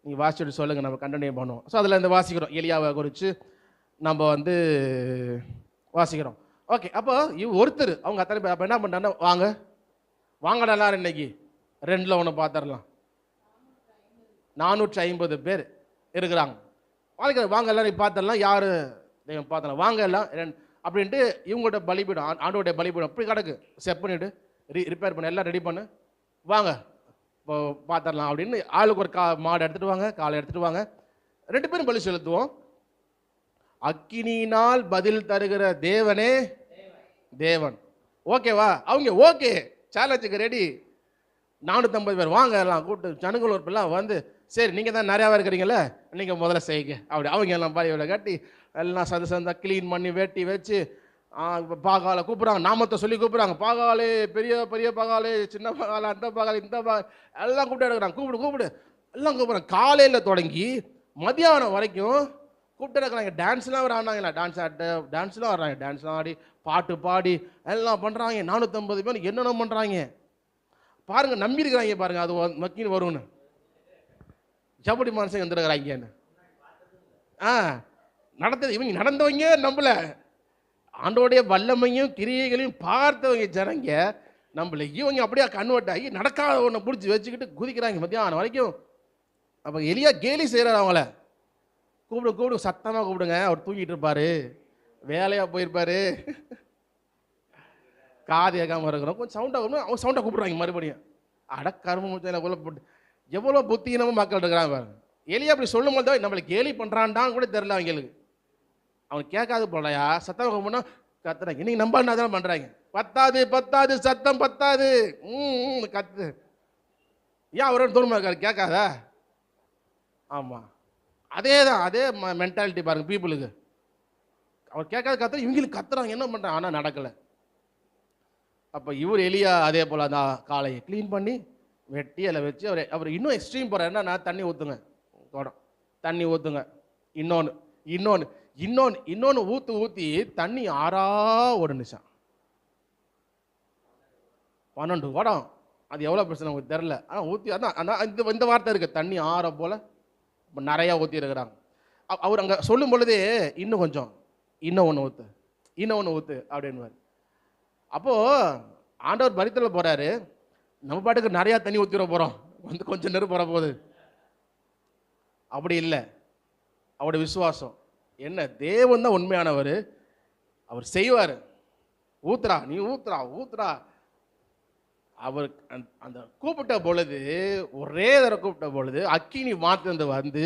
நீங்கள் வாசிச்சுட்டு சொல்லுங்கள், நம்ம கண்டினியூ பண்ணுவோம். ஸோ அதில் இந்த வாசிக்கிறோம், எலியாவை குறித்து நம்ம வந்து வாசிக்கிறோம். ஓகே, அப்போ ஒருத்தர் அவங்க அத்தனை பேர் அப்போ என்ன பண்ணுறாங்கன்னா, வாங்கடா எல்லாரும் இன்னைக்கு 2ல் 1 பார்த்துடலாம். 450 பேர் இருக்கிறாங்க. வாங்க எல்லாரும் பார்த்துடலாம், யார் தெய்வம் பார்த்துடலாம், வாங்க எல்லாம் அப்படின்ட்டு இவங்கள்ட்ட பலிபீடம், ஆண்டோடைய பலிபீடம் அப்படி கிடக்கு. செட் பண்ணிவிட்டு ரிப்பேர் பண்ண எல்லாம் ரெடி பண்ணு, வாங்க இப்போ பார்த்துடலாம் அப்படின்னு ஆளுக்கு ஒரு மாடு எடுத்துகிட்டு வாங்க, காலை எடுத்துகிட்டு வாங்க, 2 பேரும் பலி செலுத்துவோம். அக்கினியினால் பதில் தருகிற தேவனே தேவன். ஓகேவா? அவங்க ஓகே, சேலஞ்சுக்கு ரெடி. 450 பேர் வாங்க எல்லாம் கூப்பிட்டு ஜனங்கள் ஒரு பிள்ளை வந்து, சரி நீங்கள் தான் நிறையாவே இருக்கிறீங்களே, நீங்கள் முதல்ல செய்யுங்க அப்படி. அவங்க எல்லாம் பலியோட கட்டி எல்லாம் சந்தா க்ளீன் பண்ணி வெட்டி வச்சு பாகாலை கூப்பிட்றாங்க, நாமத்தை சொல்லி கூப்பிட்றாங்க. பாகாலே, பெரிய பெரிய பாகாலே, சின்ன பாகால, அந்த பாகால, இந்த பாகால் எல்லாம் கூப்பிட்டு எடுக்கிறாங்க. கூப்பிடு எல்லாம் கூப்பிட்றாங்க. காலையில் தொடங்கி மதியானம் வரைக்கும் கூப்பிட்டு இருக்கிறாங்க. டான்ஸ்லாம் வர ஆனாங்களா, டான்ஸ்லாம் வர்றாங்க, டான்ஸ்லாம் ஆடி பாட்டு பாடி எல்லாம் பண்ணுறாங்க. 450 பேர் என்னென்ன பண்ணுறாங்க பாருங்க, நம்பியிருக்கிறாங்க பாருங்க, அது மக்கின்னு வரும்னு. ஜபடி மனசை வந்துருக்கிறாங்கன்னு நடந்தது. இவங்க நடந்தவங்க நம்பல, ஆண்டோடைய வல்லமையும் கிரியைகளையும் பார்த்தவங்க ஜனங்க நம்பல. இவங்க அப்படியே கன்வெர்ட் ஆகி நடக்காத ஒன்றை பிடிச்சி வச்சுக்கிட்டு குதிக்கிறாங்க மத்தியானம் வரைக்கும். அப்போ எலியா கேலி செய்கிறார். அவங்கள கூப்பிடு சத்தமாக கூப்பிடுங்க, அவர் தூங்கிட்டு இருப்பாரு, வேலையாக போயிருப்பாரு, காது ஏகாமல் இருக்கிறோம், கொஞ்சம் சவுண்டாக கூப்பிடும். அவங்க சவுண்டாக கூப்பிடுறாங்க மறுபடியும். அடக்கரும முச்சையில் போல போட்டு எவ்வளோ புத்தியினமும் மக்கள் இருக்கிறாங்க பாருங்க. எலியா அப்படி சொல்லும் போது தான் நம்மளுக்கு கேலி பண்ணுறான்டான்னு கூட தெரில அவங்களுக்கு. அவன் கேட்காது போலையா, சத்தம் கூப்பிடணும் கத்துறாங்க. இன்னைக்கு நம்பானா தான் பண்ணுறாங்க. பத்தாது சத்தம் பத்தாது கத்து. ஏன் அவரோட தோணுமா இருக்காரு, கேட்காதா? ஆமாம், அதே தான், அதே மென்டாலிட்டி பாருங்க பீப்புளுக்கு. அவர் கேட்காது கத்துற, இவங்களுக்கு கத்துறாங்க, என்ன பண்ணுறாங்க, ஆனால் நடக்கலை. அப்போ இவர் எலியா அதே போல் அந்த காலையை க்ளீன் பண்ணி வெட்டி அதில் வச்சு அவர் இன்னும் எக்ஸ்ட்ரீம் போகிறார். என்னன்னா, தண்ணி ஊற்றுங்க, தண்ணி ஊற்றுங்க, இன்னொன்று ஊற்றி தண்ணி ஆறா ஓடுனுச்சான். 12 குடம். அது எவ்வளோ பிரச்சனை உங்களுக்கு தெரில, ஆனால் ஊற்றி அதான் இந்த வார்த்தை இருக்குது, தண்ணி ஆற போல் இப்போ நிறையா ஊற்றி இருக்கிறாங்க. அவர் அங்கே சொல்லும் பொழுதே இன்னும் கொஞ்சம், இன்னொன்று ஊற்று அப்படின்வார். அப்போது ஆண்டவர் பரித்தில் போகிறாரு, நம்ம பாட்டுக்கு நிறையா தண்ணி ஊற்றிட போகிறோம், வந்து கொஞ்சம் நேரம் போகிற போகுது. அப்படி இல்லை. அவருடைய விசுவாசம் என்ன, தேவன் தான் உண்மையானவர், அவர் செய்வார். ஊத்துறா, நீ ஊத்துறா. அவர் அந்த கூப்பிட்ட பொழுது, ஒரே தடவை கூப்பிட்ட பொழுது அக்கினி மாத்திருந்து வந்து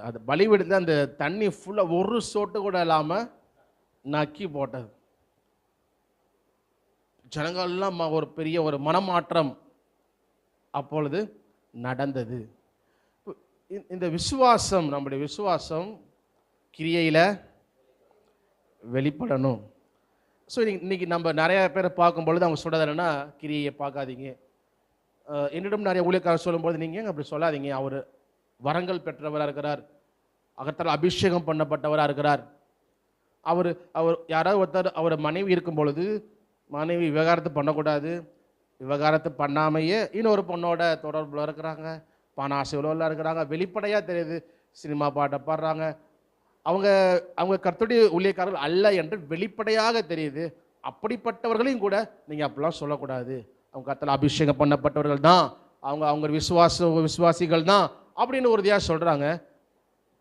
அது பலிவிடுத்து அந்த தண்ணி ஃபுல்லாக ஒரு சொட்டு கூட இல்லாமல் நக்கி போட்டது. ஜனங்கள்லாம் ஒரு பெரிய ஒரு மனமாற்றம் அப்பொழுது நடந்தது. இந்த விசுவாசம், நம்முடைய விசுவாசம் கிரியையில் வெளிப்படணும். ஸோ இன்னைக்கு நம்ம நிறைய பேரை பார்க்கும்பொழுது அவங்க சொல்கிறது என்னென்னா, கிரியையை பார்க்காதீங்க. என்னிடம் நிறைய ஊழியக்காரர் சொல்லும்போது, நீங்கள் அப்படி சொல்லாதீங்க, அவர் வரங்கள் பெற்றவராக இருக்கிறார், அகத்தால் அபிஷேகம் பண்ணப்பட்டவராக இருக்கிறார். அவர் யாராவது ஒருத்தர் அவரை மனைவி இருக்கும் பொழுது மனைவி விவகாரத்து பண்ணக்கூடாது, விவகாரத்து பண்ணாமையே இன்னொரு பொண்ணோட தொடர்பில் இருக்கிறாங்க, பண ஆசைகளெல்லாம் இருக்கிறாங்க, வெளிப்படையாக தெரியுது, சினிமா பாட்டை பாடுறாங்க, அவங்க கர்த்தருடைய ஊழியக்காரர்கள் அல்ல என்று வெளிப்படையாக தெரியுது. அப்படிப்பட்டவர்களையும் கூட நீங்கள் அப்படிலாம் சொல்லக்கூடாது. அவங்க கர்த்தரால் அபிஷேகம் பண்ணப்பட்டவர்கள் தான், அவங்க விசுவாசிகள் தான் அப்படின்னு உறுதியாக சொல்கிறாங்க.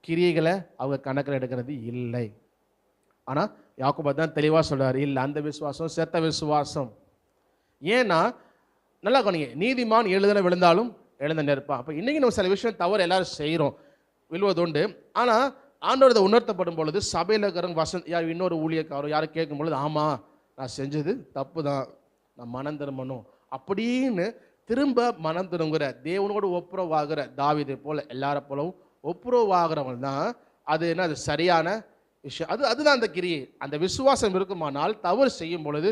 கிரியைகளை அவங்க கணக்கில் எடுக்கிறது இல்லை. ஆனால் யாக்கோபு தான் தெளிவாக சொல்கிறார், இல்லை, அந்த விசுவாசம் செத்த விசுவாசம். ஏன்னா நல்லா கவனிங்க, நீதிமான் எழுதன விழுந்தாலும் எழுந்த நிற்பான். அப்போ இன்றைக்கி நம்ம சில விஷயம் தவறு எல்லாரும் செய்கிறோம், விழுவதுண்டு. ஆனால் ஆண்டவர் இதை உணர்த்தப்படும் பொழுது சபையில் இருக்கிறவங்க யார் இன்னொரு ஊழியக்காரோ யாரும் கேட்கும் பொழுது, ஆமாம் நான் செஞ்சது தப்பு தான், நான் மனம் திரும்பணும் அப்படின்னு திரும்ப மனம் திரும்புகிற, தேவனோடு ஒப்புரவாகிற தாவீதை போல் எல்லார போலவும் ஒப்புரவாகிறவங்க தான் அது என்ன, அது சரியான விஷயம். அதுதான் அந்த கிரியை. அந்த விசுவாசம் இருக்குமானால் தவறு செய்யும் பொழுது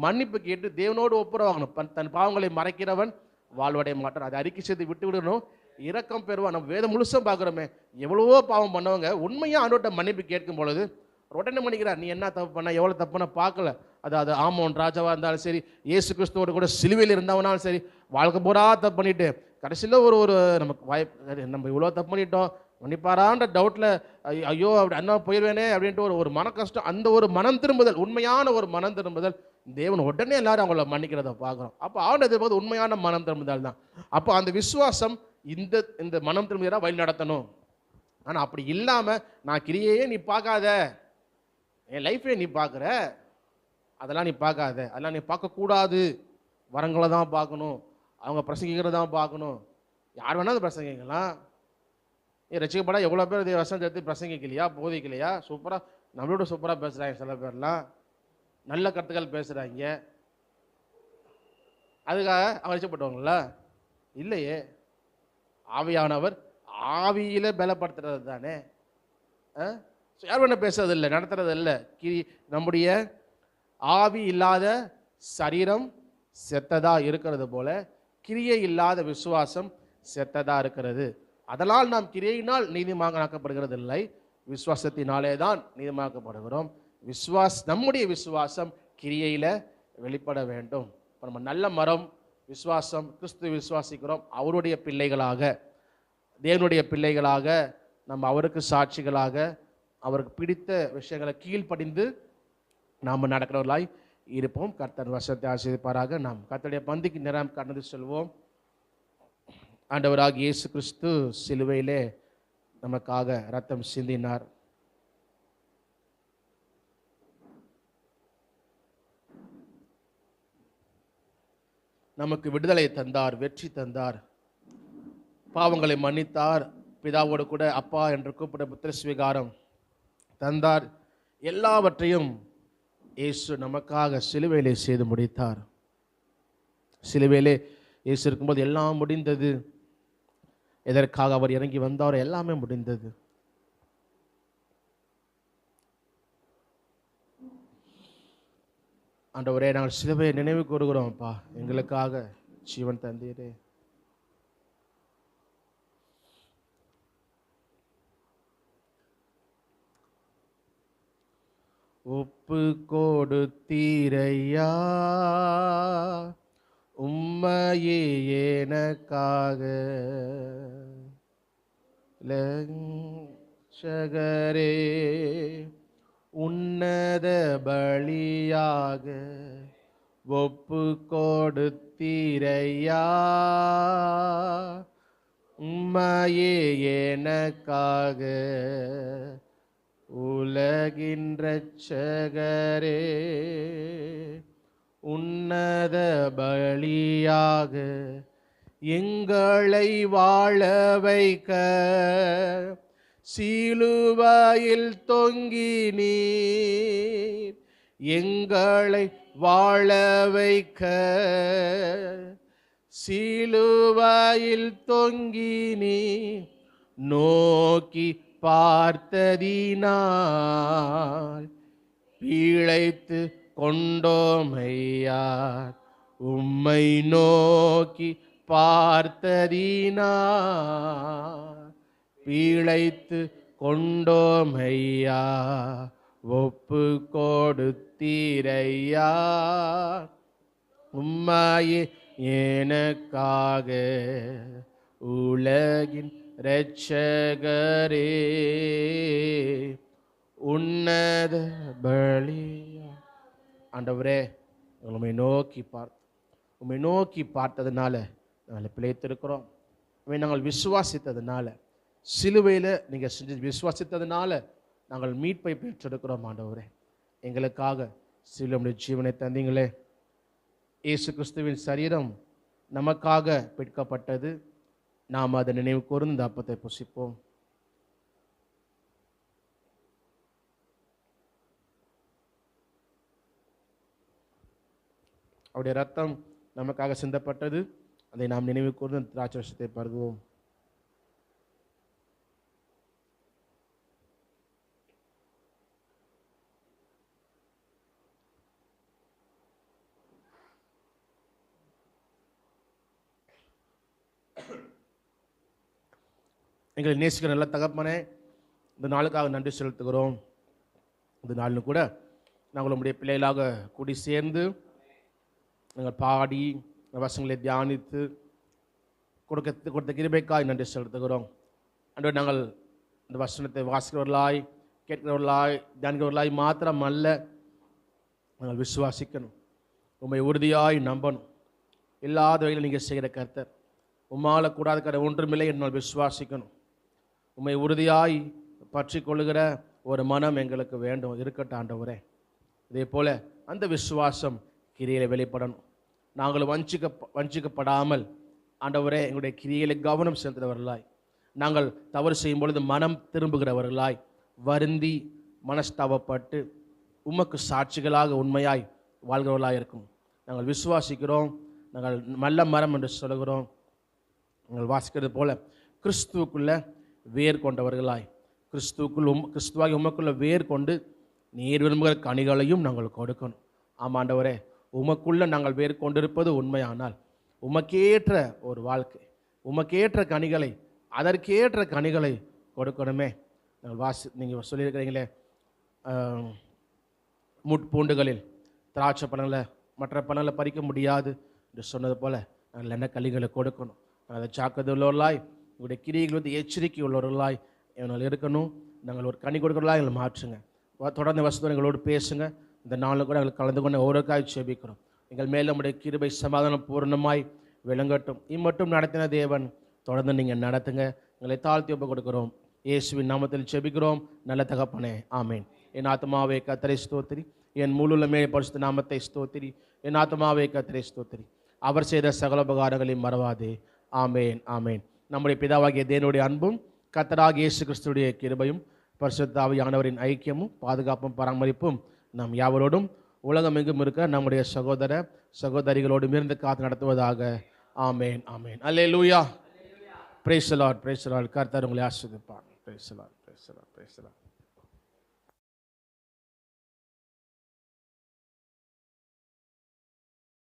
மன்னிப்பு கேட்டு தேவனோடு ஒப்புரவாகணும். தன் பாவங்களை மறைக்கிறவன் வாழ்வடைய மாட்டான். அதை அறிக்கை செய்து விட்டு விடணும், இரக்கம் பெறுவான். நம்ம வேதம் முழுசும் பார்க்குறோமே, எவ்வளவோ பாவம் பண்ணவங்க உண்மையாக ஆண்டவர்கிட்ட மன்னிப்பு கேட்கும் பொழுது உடனே மன்னிக்கிறார். நீ என்ன தப்பு பண்ண, எவ்வளோ தப்புன்னு பார்க்கல. அது ஆமோன் ராஜாவாக இருந்தாலும் சரி, இயேசு கிறிஸ்துவோட கூட சிலுவையில் இருந்தவனாலும் சரி, வாழ்க்கை பூரா தப்பு பண்ணிட்டு கடைசியில் ஒரு நமக்கு வாய்ப்பு, நம்ம இவ்வளோ தப்பு பண்ணிட்டோம், மன்னிப்பாரான்ற டவுட்டில் ஐயோ அப்படி அண்ணா போயிடுவேனே அப்படின்ட்டு ஒரு மன கஷ்டம். அந்த ஒரு மனம் திரும்புதல், உண்மையான ஒரு மனம் திரும்புதல், தேவன் உடனே எல்லாரும் அவங்கள மன்னிக்கிறத பார்க்குறோம். அப்போ ஆண்டது போது உண்மையான மனம் திரும்புதல் தான். அப்போ அந்த விசுவாசம் இந்த மனம் திரும்புதலாக வழி நடத்தணும். ஆனால் அப்படி இல்லாமல் நான் கிரியையே நீ பார்க்காத, என் லைஃபே நீ பார்க்குற, அதெல்லாம் நீ பார்க்காத, அதெல்லாம் நீ பார்க்கக்கூடாது, வரங்களை தான் பார்க்கணும், அவங்க பிரசங்கிக்கிறத தான் பார்க்கணும், யார் வேணாலும் பிரசங்கிக்கலாம். ரசிக்கப்பட எவ்வளோ பேர் இதை வசனம் எடுத்து பிரசங்கிக்கலையா, போதிக்கலையா, சூப்பராக நம்மளோட சூப்பராக பேசுகிறாங்க. சில பேர்லாம் நல்ல கருத்துக்கள் பேசுகிறாங்க, அதுக்காக அவங்க ரசிக்கப்பட்டவங்களா இல்லையே. ஆவியானவர் ஆவியில் பலப்படுத்துறது தானே. யார் வேணா பேசுறது இல்லை, நடத்துறது இல்லை. நம்முடைய ஆவி இல்லாத சரீரம் செத்ததா இருக்கிறது போல கிரியை இல்லாத விசுவாசம் செத்ததா இருக்கிறது. அதனால் நாம் கிரியையினால் நீதிமானாக்கப்படுகிறது இல்லை, விசுவாசத்தினாலே தான் நீதிமாக்கப்படுகிறோம். நம்முடைய விசுவாசம் கிரியையில் வெளிப்பட வேண்டும். இப்போ நம்ம நல்ல மரம் விசுவாசம், கிறிஸ்து விசுவாசிக்கிறோம், அவருடைய பிள்ளைகளாக, தேவனுடைய பிள்ளைகளாக, நம்ம அவருக்கு சாட்சிகளாக, அவருக்கு பிடித்த விஷயங்களை கீழ்ப்படிந்து நாம் நடக்கிறவர்களாய் இருப்போம். கர்த்தர் வசனத்தை ஆசீர்வதிப்பாராக. நாம் கர்த்தருடைய பந்திக்கு நேரம் கடந்து செல்வோம். ஆண்டவராகிய இயேசு கிறிஸ்து சிலுவையிலே நமக்காக இரத்தம் சிந்தினார். நமக்கு விடுதலை தந்தார், வெற்றி தந்தார், பாவங்களை மன்னித்தார், பிதாவோடு கூட அப்பா என்று கூப்பிட புத்திர ஸ்வீகாரம் தந்தார். எல்லாவற்றையும் இயேசு நமக்காக சிலுவையிலே செய்து முடித்தார். சிலுவையிலே இயேசு இருக்கும்போது எல்லாம் முடிந்தது. எதற்காக அவர் இறங்கி வந்தார், எல்லாமே முடிந்தது. ஆண்டவரே, நாங்கள் சிலுவையை நினைவு கூறுகிறோம். அப்பா, எங்களுக்காக ஜீவன் தந்தீரே. ஒப்பு கொடுத்தீரையா உம்மையே எனக்காக, லட்சகரே உன்னத பலியாக ஒப்பு கொடுத்தீரையா உம்மையே எனக்காக, உலகின் இரட்சகரே உன்னத பலியாக எங்களை வாழ வைக்க சிலுவையில் தொங்கினீர். எங்களை வாழ வைக்க சிலுவையில் தொங்கி நீ நோக்கி பார்த்ததினால் பிழைத்து கொண்டோமையா. உம்மை நோக்கி பார்த்ததினால் பிழைத்து கொண்டோமையா. ஒப்பு கொடுத்தீரையா உம்மையே எனக்காக உலகின் இரட்சகரே. உன்னத பலியா. ஆண்டவரே, உம்மை நோக்கி பார்த்ததுனால நாங்கள் பிழைத்திருக்கிறோம். நாங்கள் விசுவாசித்ததுனால, சிலுவையில் நீங்கள் செஞ்சு விசுவாசித்ததுனால நாங்கள் மீட்பை பெற்றெடுக்கிறோம். ஆண்டவரே, எங்களுக்காக சிலுவையுடைய ஜீவனை தந்தீங்களே. இயேசு கிறிஸ்துவின் சரீரம் நமக்காக பிற்கப்பட்டது. நாம் அதை நினைவு கூர்ந்து இந்த அப்பத்தை புசிப்போம். அவருடைய ரத்தம் நமக்காக சிந்தப்பட்டது. அதை நாம் நினைவு கூர்ந்து திராட்சரசத்தை பருகுவோம். எங்களை நேசிக்கிற நல்ல தகப்பனே, இந்த நாளுக்காக நன்றி செலுத்துகிறோம். இந்த நாளில் கூட நாங்கள் உங்களுடைய பிள்ளைகளாக கூடி சேர்ந்து நாங்கள் பாடி வசங்களை தியானித்து கொடுத்த கிருபைக்காய் நன்றி செலுத்துகிறோம். அன்று நாங்கள் இந்த வசனத்தை வாசிக்கிறவர்களாய், கேட்கிறவர்களாய், தியானிக்கிறவர்களாய் மாத்திரம் அல்ல, நாங்கள் விசுவாசிக்கணும். உண்மை உறுதியாய் நம்பணும். இல்லாத வகையில் நீங்கள் செய்கிற கர்த்தர், உம்மால் கூடாத கரை ஒன்றுமில்லை என்னால் விசுவாசிக்கணும். உம்மை உறுதியாய் பற்றி கொள்ளுகிற ஒரு மனம் எங்களுக்கு வேண்டும். இருக்கட்டும் ஆண்டவரே. இதே போல் அந்த விசுவாசம் கிரியையில் வெளிப்படணும். நாங்கள் வஞ்சிக்கப்படாமல் ஆண்டவரே எங்களுடைய கிரியையில கவனம் செலுத்துகிறவர்களாய், நாங்கள் தவறு செய்யும் பொழுது மனம் திரும்புகிறவர்களாய், வருந்தி மனஸ்தாபப்பட்டு உமக்கு சாட்சிகளாக உண்மையாய் வாழ்கிறவர்களாக இருக்கும். நாங்கள் விசுவாசிக்கிறோம். நாங்கள் நல்ல மரம் என்று சொல்கிறோம். நாங்கள் வாசிக்கிறது போல கிறிஸ்துவுக்குள்ள வேர் கொண்டவர்களாய், கிறிஸ்துவாகி உமக்குள்ள வேர் கொண்டு நீர் விரும்புகிற கனிகளையும் நாங்கள் கொடுக்கணும். ஆமாண்டவரே, உமக்குள்ள நாங்கள் வேர் கொண்டிருப்பது உண்மையானால் உமக்கேற்ற ஒரு வாழ்க்கை, உமக்கேற்ற கனிகளை, அதற்கேற்ற கனிகளை கொடுக்கணுமே. நாங்கள் நீங்கள் சொல்லியிருக்கிறீங்களே, முட்பூண்டுகளில் திராட்சை பழங்களை மற்ற பழங்களை பறிக்க முடியாது என்று சொன்னது போல் நாங்கள் என்ன கனிகளை கொடுக்கணும். அதை ஜாக்கிரதை உள்ளவர்களாய், உங்களுடைய கிரியைகள் எச்சரிக்கை உள்ளவர்களாய் எங்கள் இருக்கணும். நாங்கள் ஒரு கனி கொடுக்கிறவர்களாக எங்களை மாற்றுங்க. தொடர்ந்து வசதி எங்களோடு பேசுங்க. இந்த நாளில் கூட எங்களுக்கு கலந்து கொண்டு ஒவ்வொருக்காய் செபிக்கிறோம். எங்கள் மேலே நம்முடைய கிருபை சமாதானம் பூர்ணமாய் விளங்கட்டும். இம்மட்டும் நடத்தின தேவன் தொடர்ந்து நீங்கள் நடத்துங்க. எங்களை தாழ்த்தி ஒப்பு கொடுக்கிறோம். இயேசுவின் நாமத்தில் செபிக்கிறோம் நல்ல தகப்பனே, ஆமேன். என் ஆத்மாவே கர்த்தரை ஸ்தோத்திரி, என் முழுமே பரிசுத்த நாமத்தை ஸ்தோத்திரி. என் ஆத்மாவே கர்த்தரை ஸ்தோத்திரி, அவர் செய்த சகல உபகாரங்களையும் மறவாதே. ஆமேன், ஆமேன். நம்முடைய பிதாவாகிய தேவனுடைய அன்பும் கர்த்தராகிய இயேசு கிறிஸ்துவுடைய கிருபையும் பரிசுத்த ஆவியானவரின் ஐக்கியமும் பாதுகாப்பும் பராமரிப்பும் நாம் யாவரோடும் உலகமெங்கும் இருக்க நம்முடைய சகோதர சகோதரிகளோடும் இருந்து காத்து நடத்துவதாக. ஆமேன், ஆமேன். அல்லேலூயா. Praise the Lord, praise the Lord. கர்த்தர் உங்களை ஆசீர்வதிப்பார். Praise the Lord, praise the Lord, praise the Lord.